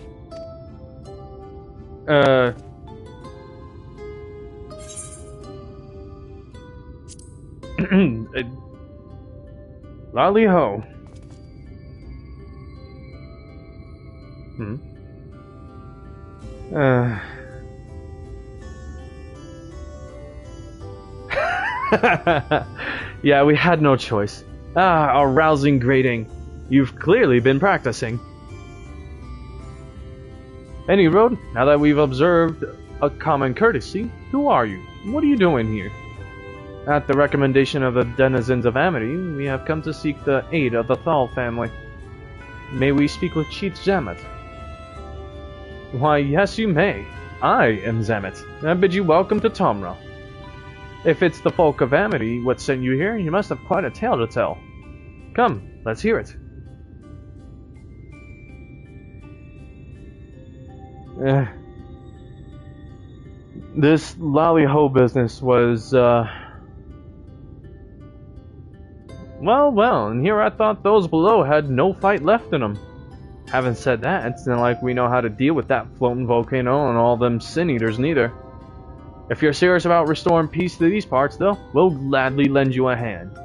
Lally ho. Yeah, we had no choice. A rousing greeting. You've clearly been practicing. Any road, now that we've observed a common courtesy, who are you? What are you doing here? At the recommendation of the denizens of Amity, we have come to seek the aid of the Thal family. May we speak with Chief Zamet? Why, yes you may. I am Zamet, and I bid you welcome to Tamra. If it's the folk of Amity what sent you here, you must have quite a tale to tell. Come, let's hear it. This lolly-ho business was, Well, and here I thought those below had no fight left in them. Having said that, it's not like we know how to deal with that floating volcano and all them sin-eaters neither. If you're serious about restoring peace to these parts, though, we'll gladly lend you a hand.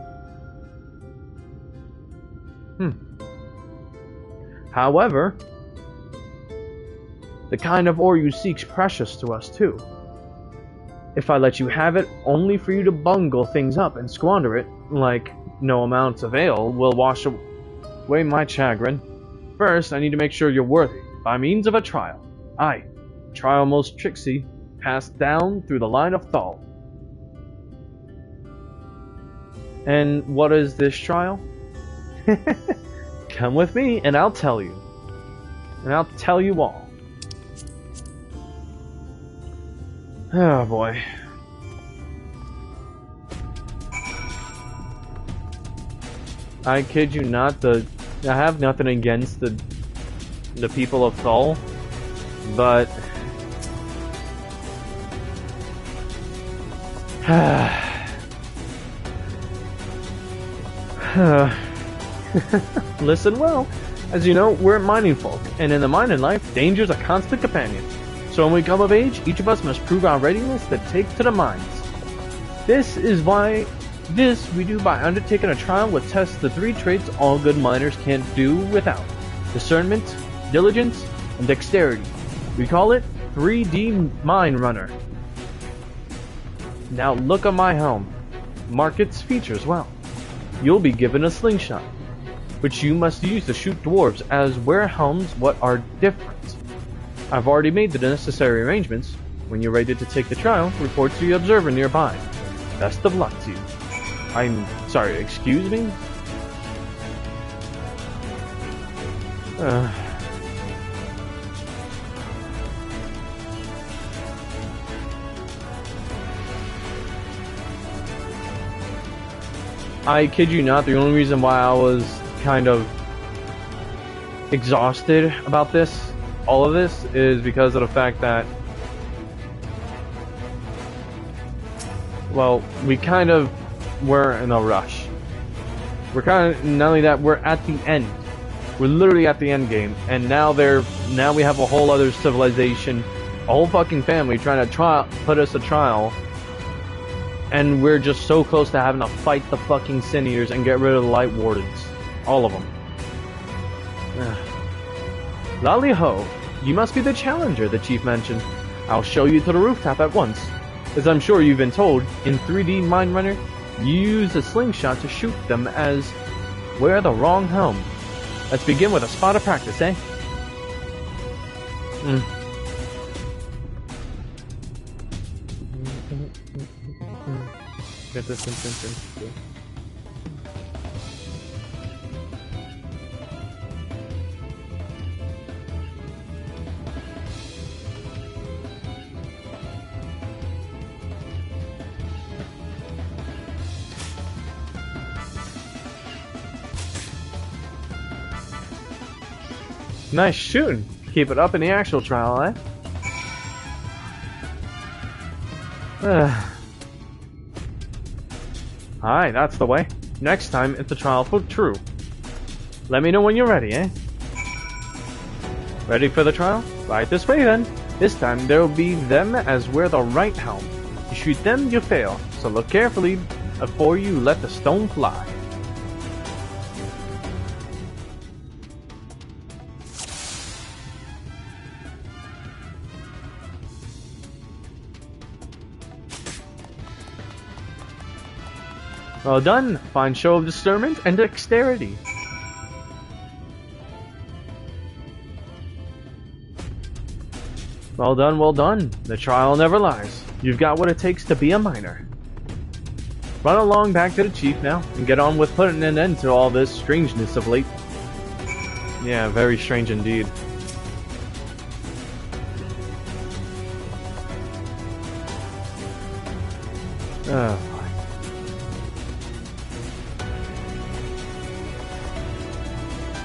However, the kind of ore you seek's precious to us, too. If I let you have it, only for you to bungle things up and squander it, like no amounts of ale will wash away my chagrin. First, I need to make sure you're worthy, by means of a trial. Aye, a trial most tricksy, passed down through the line of Thal. And what is this trial? Come with me, and I'll tell you. And I'll tell you all. Oh boy. I kid you not, I have nothing against the people of Thal, but listen well. As you know, we're mining folk, and in the mining life, danger's a constant companion. So when we come of age, each of us must prove our readiness to take to the mines. This we do by undertaking a trial which tests the three traits all good miners can't do without: discernment, diligence, and dexterity. We call it 3D Mine Runner. Now look at my helm. Mark its features well. You'll be given a slingshot, which you must use to shoot dwarves, as wear helms what are different. I've already made the necessary arrangements. When you're ready to take the trial, report to the observer nearby. Best of luck to you. I'm sorry, excuse me? I kid you not, the only reason why I was kind of exhausted about all of this, is because of the fact that, well, we kind of were in a rush. We're kind of, not only that, we're at the end. We're literally at the end game, and now we have a whole other civilization, a whole fucking family trying to put us a trial, and we're just so close to having to fight the fucking Sin Eaters and get rid of the Light Wardens. All of them. Lally ho, you must be the challenger the chief mentioned. I'll show you to the rooftop at once. As I'm sure you've been told, in 3D Mine Runner, you use a slingshot to shoot them as wear the wrong helm. Let's begin with a spot of practice, eh? Get this in. Nice shooting. Keep it up in the actual trial, eh? Alright, that's the way. Next time, it's a trial for true. Let me know when you're ready, eh? Ready for the trial? Right this way then. This time, there will be them as wear the right helm. You shoot them, you fail. So look carefully before you let the stone fly. Well done. Fine show of discernment and dexterity. Well done, well done. The trial never lies. You've got what it takes to be a miner. Run along back to the chief now, and get on with putting an end to all this strangeness of late. Yeah, very strange indeed.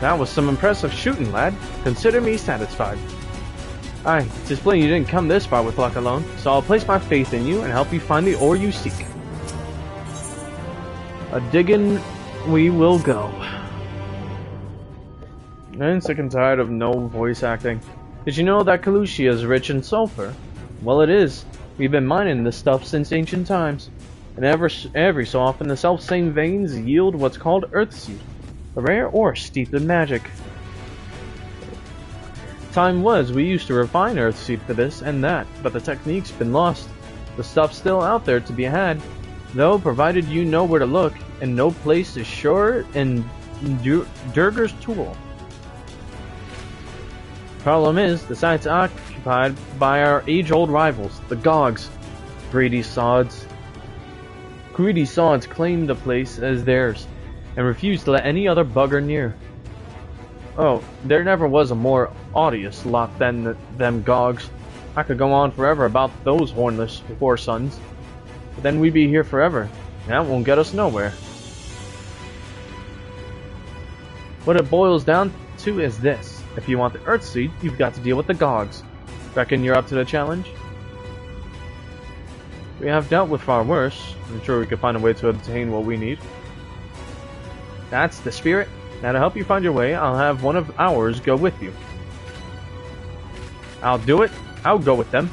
That was some impressive shooting, lad. Consider me satisfied. Aye, 'tis plain you didn't come this far with luck alone, so I'll place my faith in you and help you find the ore you seek. A diggin' we will go. I'm sick and tired of no voice acting. Did you know that Kalusia is rich in sulfur? Well, it is. We've been mining this stuff since ancient times, and every so often the self-same veins yield what's called earthseed. A rare ore steeped in magic. Time was, we used to refine earthseed for this and that, but the technique's been lost. The stuff's still out there to be had, though, provided you know where to look, and no place is surer in Durgar's tool. Problem is, the site's occupied by our age-old rivals, the Gogs. Greedy sods claim the place as theirs, and refuse to let any other bugger near. Oh, there never was a more odious lot than them Gogs. I could go on forever about those hornless whoresons, but then we'd be here forever, and that won't get us nowhere. What it boils down to is this. If you want the Earthseed, you've got to deal with the Gogs. Reckon you're up to the challenge? We have dealt with far worse. I'm sure we could find a way to obtain what we need. That's the spirit. Now to help you find your way, I'll have one of ours go with you. I'll do it. I'll go with them.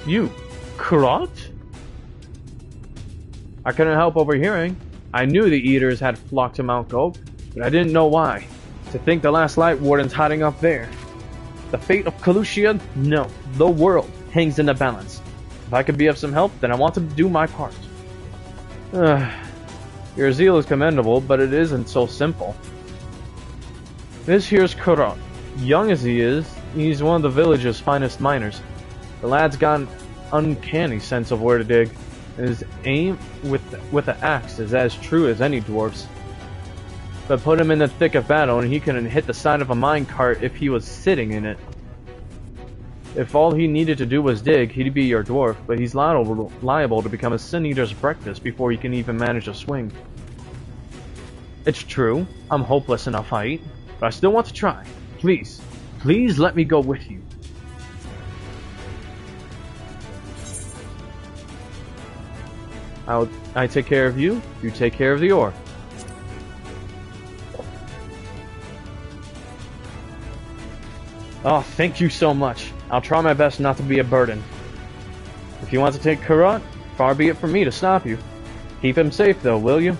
You, Kurot? I couldn't help overhearing. I knew the Eaters had flocked to Mount Gold, but I didn't know why. To think the last Light Warden's hiding up there. The fate of Kalusia? No. The world hangs in the balance. If I could be of some help, then I want to do my part. Your zeal is commendable, but it isn't so simple. This here's Kurot. Young as he is, he's one of the village's finest miners. The lad's got an uncanny sense of where to dig, and his aim with the axe is as true as any dwarf's. But put him in the thick of battle, and he couldn't hit the side of a minecart if he was sitting in it. If all he needed to do was dig, he'd be your dwarf, but he's liable to become a sin-eater's breakfast before he can even manage to swing. It's true, I'm hopeless in a fight, but I still want to try. Please, please let me go with you. I take care of you, you take care of the ore. Oh, thank you so much. I'll try my best not to be a burden. If you want to take Kurot, far be it from me to stop you. Keep him safe though, will you?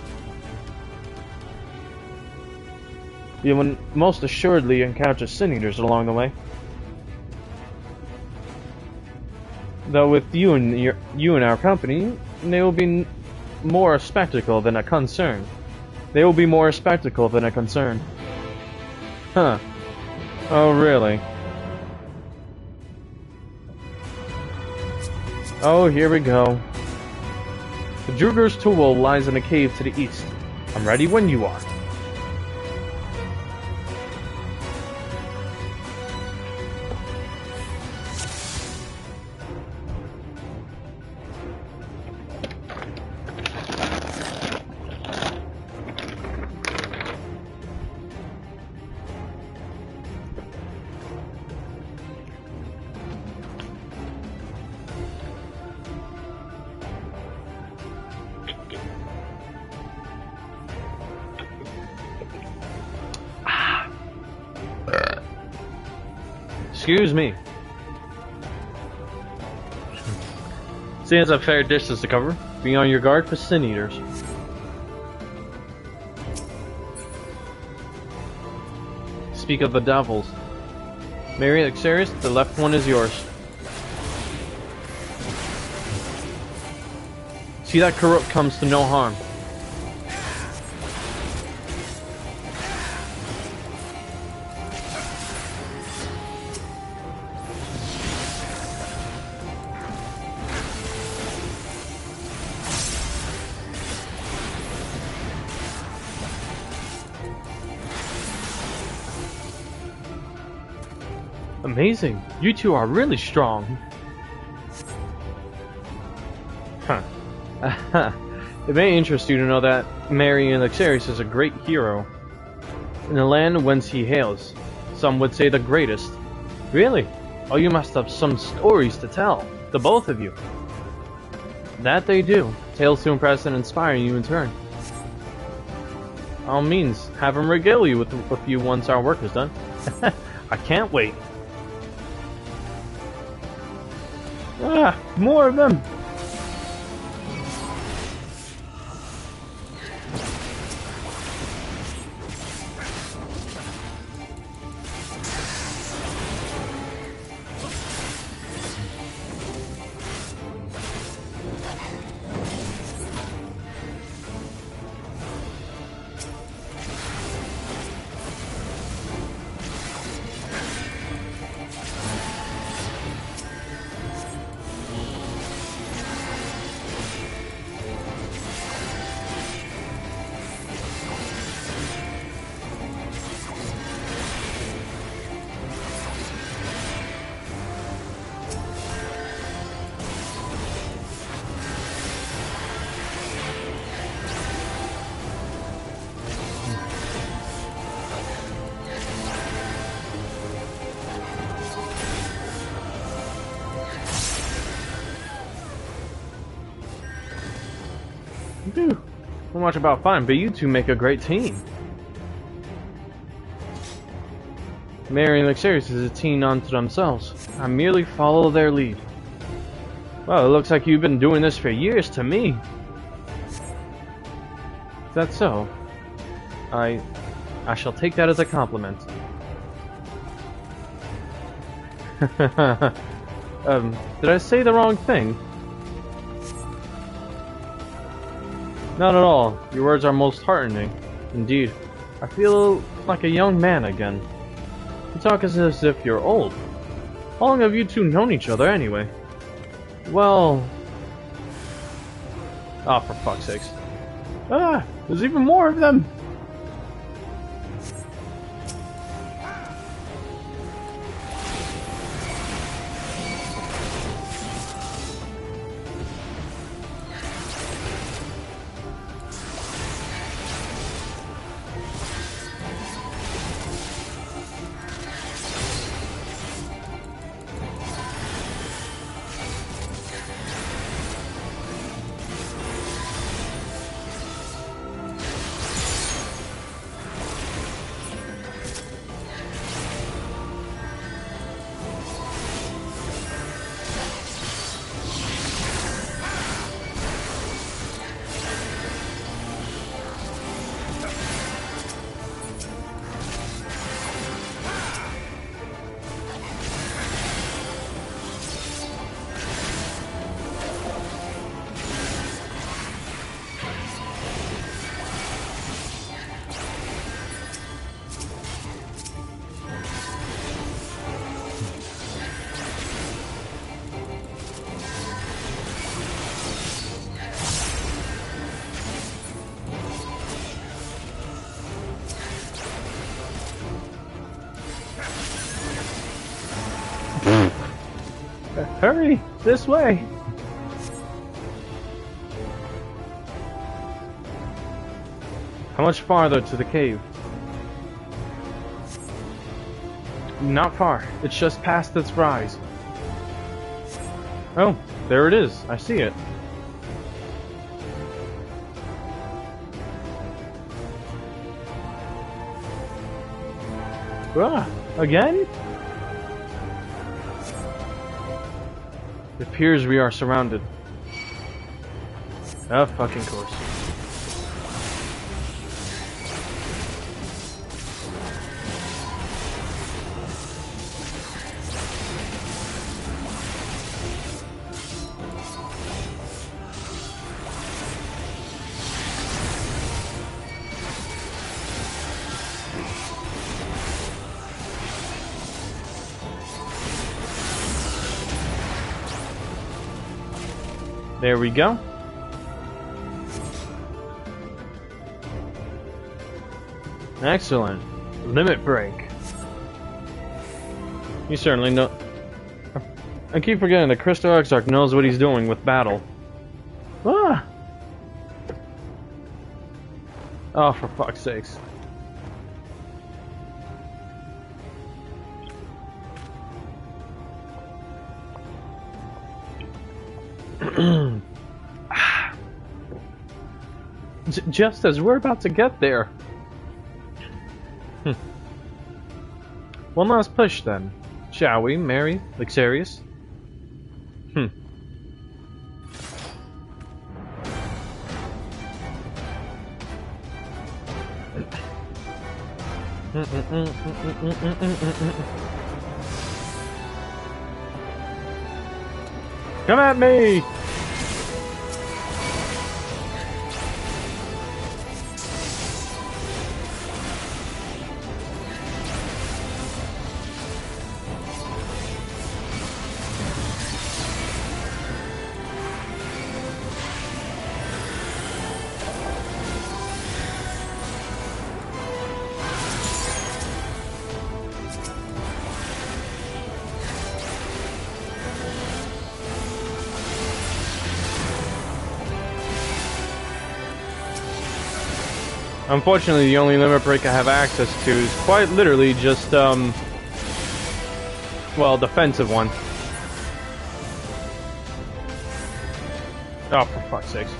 You will most assuredly encounter sin-eaters along the way. Though with you in our company, they will be more a spectacle than a concern. They will be more a spectacle than a concern. Huh. Oh, really? Oh, here we go. The Druger's tool lies in a cave to the east. I'm ready when you are. Excuse me. Seeing as a fair distance to cover, be on your guard for sin eaters. Speak of the devils. Mary Xeris, the left one is yours. See that corrupt comes to no harm. Amazing. You two are really strong. Huh. It may interest you to know that Marion Xeris is a great hero. In the land whence he hails, some would say the greatest. Really? Oh, you must have some stories to tell, the both of you. That they do. Tales to impress and inspire you in turn. All means, have him regale you with a few once our work is done. I can't wait. Ah, more of them! Not much about fun, but you two make a great team. Mary and Xeris is a team unto themselves. I merely follow their lead. Well, it looks like you've been doing this for years to me. Is that so? I shall take that as a compliment. Did I say the wrong thing? Not at all. Your words are most heartening. Indeed. I feel like a young man again. You talk as if you're old. How long have you two known each other, anyway? Well... Ah, for fuck's sakes. Ah, there's even more of them! Hurry! This way! How much farther to the cave? Not far. It's just past its rise. Oh, there it is. I see it. Ah, again? It appears we are surrounded. Of fucking course. There we go. Excellent. Limit break. You certainly know. I keep forgetting that Crystal Exarch knows what he's doing with battle. Ah! Oh, for fuck's sakes. Just as we're about to get there. One last push then, shall we, Mary Lixarius? Come at me! Unfortunately, the only limit break I have access to is quite literally just, well, defensive one. Oh, for fuck's sakes.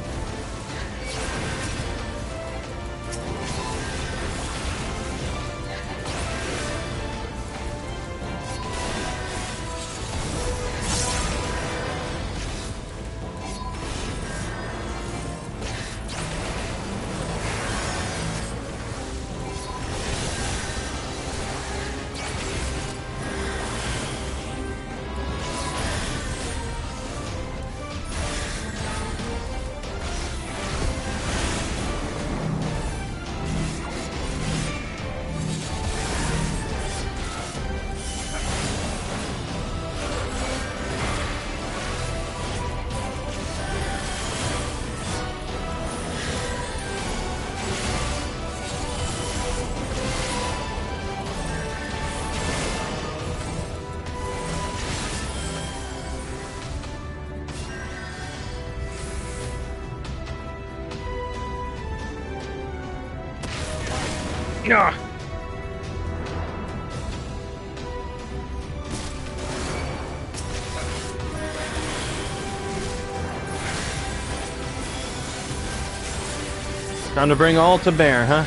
Ah. Time to bring all to bear, huh?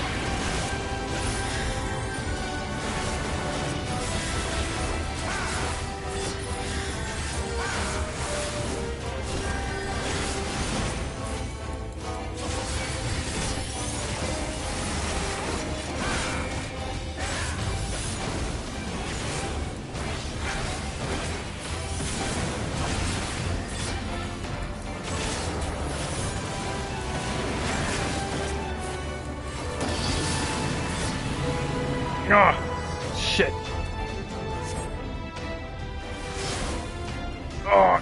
Oh, shit. Oh.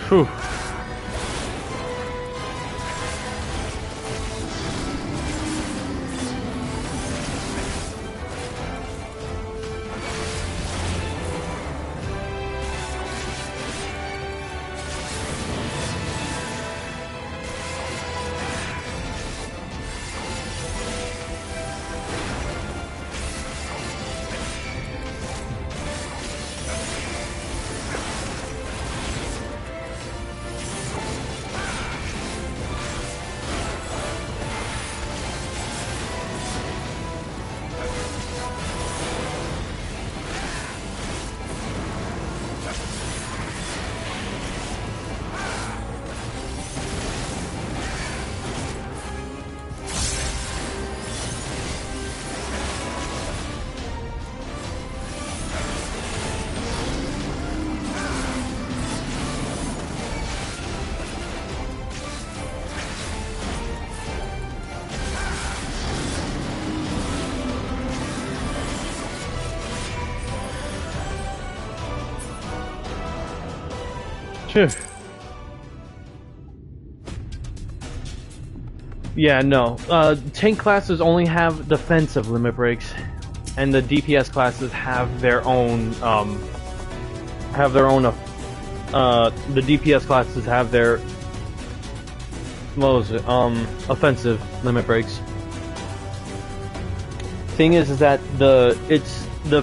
Phew. Phew. Yeah, no. Tank classes only have defensive limit breaks, and the DPS classes have their own. The DPS classes have their. What was it? Offensive limit breaks. Thing is that the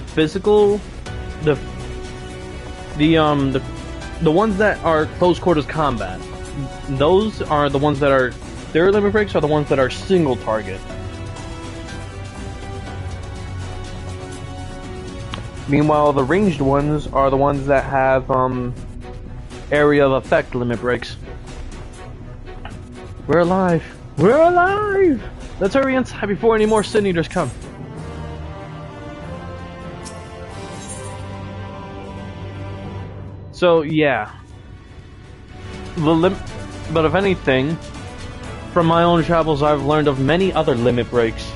physical, the ones that are close quarters combat. Those are the ones that are. Their limit breaks are the ones that are single target. Meanwhile, the ranged ones are the ones that have area of effect limit breaks. We're alive! We're alive! Let's hurry inside before any more Sin Eaters come. So yeah, but if anything, from my own travels, I've learned of many other limit breaks.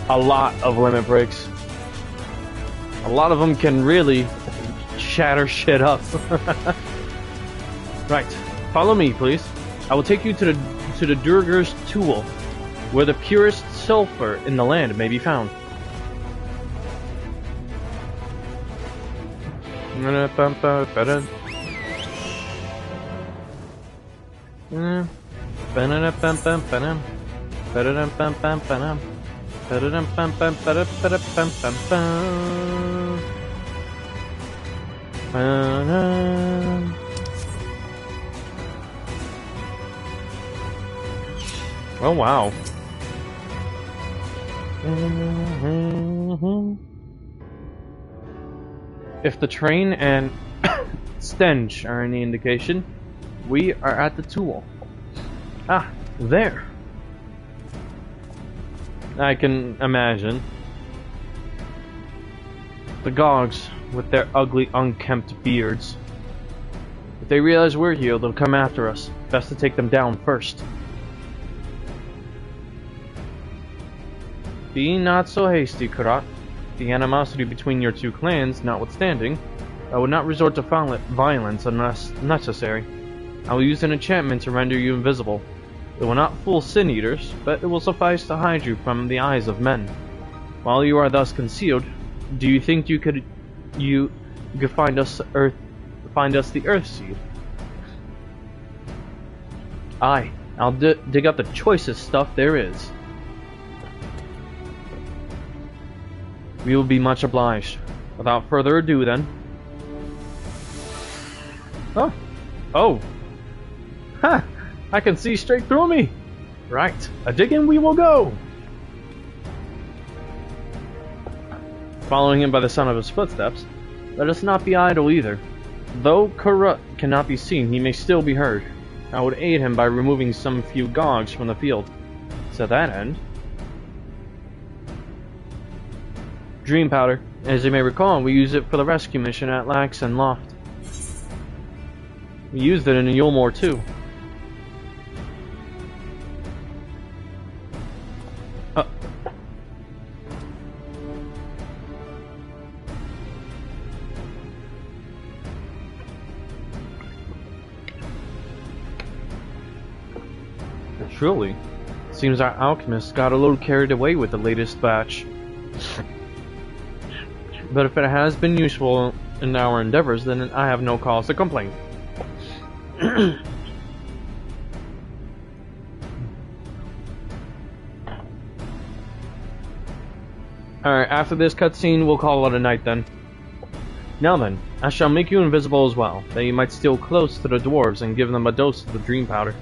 A lot of limit breaks. A lot of them can really shatter shit up. Right, follow me, please. I will take you to the Durgar's Tool, where the purest sulfur in the land may be found. Oh wow. If the train and stench are any indication, we are at the Tool. Ah, there. I can imagine. The Gogs, with their ugly, unkempt beards. If they realize we're here, they'll come after us. Best to take them down first. Be not so hasty, Karat. The animosity between your two clans notwithstanding, I would not resort to violence unless necessary. I will use an enchantment to render you invisible. It will not fool Sin Eaters, but it will suffice to hide you from the eyes of men. While you are thus concealed, do you think you could find us the Earth Seed? Aye, I'll dig up the choicest stuff there is. We will be much obliged. Without further ado, then. Oh. Oh. Ha! I can see straight through me! Right, a digging we will go! Following him by the sound of his footsteps, let us not be idle either. Though Karut cannot be seen, he may still be heard. I would aid him by removing some few Gogs from the field. To that end... Dream Powder. As you may recall, we used it for the rescue mission at Lax and Loft. We used it in Yulmore too. Truly. Seems our alchemists got a little carried away with the latest batch. But if it has been useful in our endeavors, then I have no cause to complain. Alright, after this cutscene, we'll call it a night then. Now then, I shall make you invisible as well, that you might steal close to the dwarves and give them a dose of the dream powder.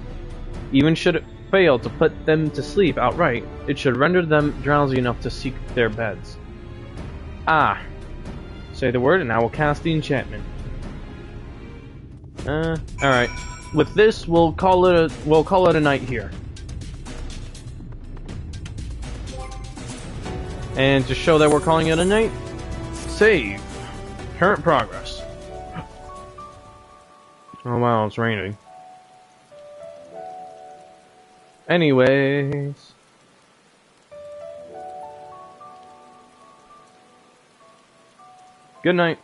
Even should it fail to put them to sleep outright, it should render them drowsy enough to seek their beds. Ah. Say the word and I will cast the enchantment. Alright. With this, we'll call it a night here. And to show that we're calling it a night, save. Current progress. Oh wow, it's raining. Anyways. Good night.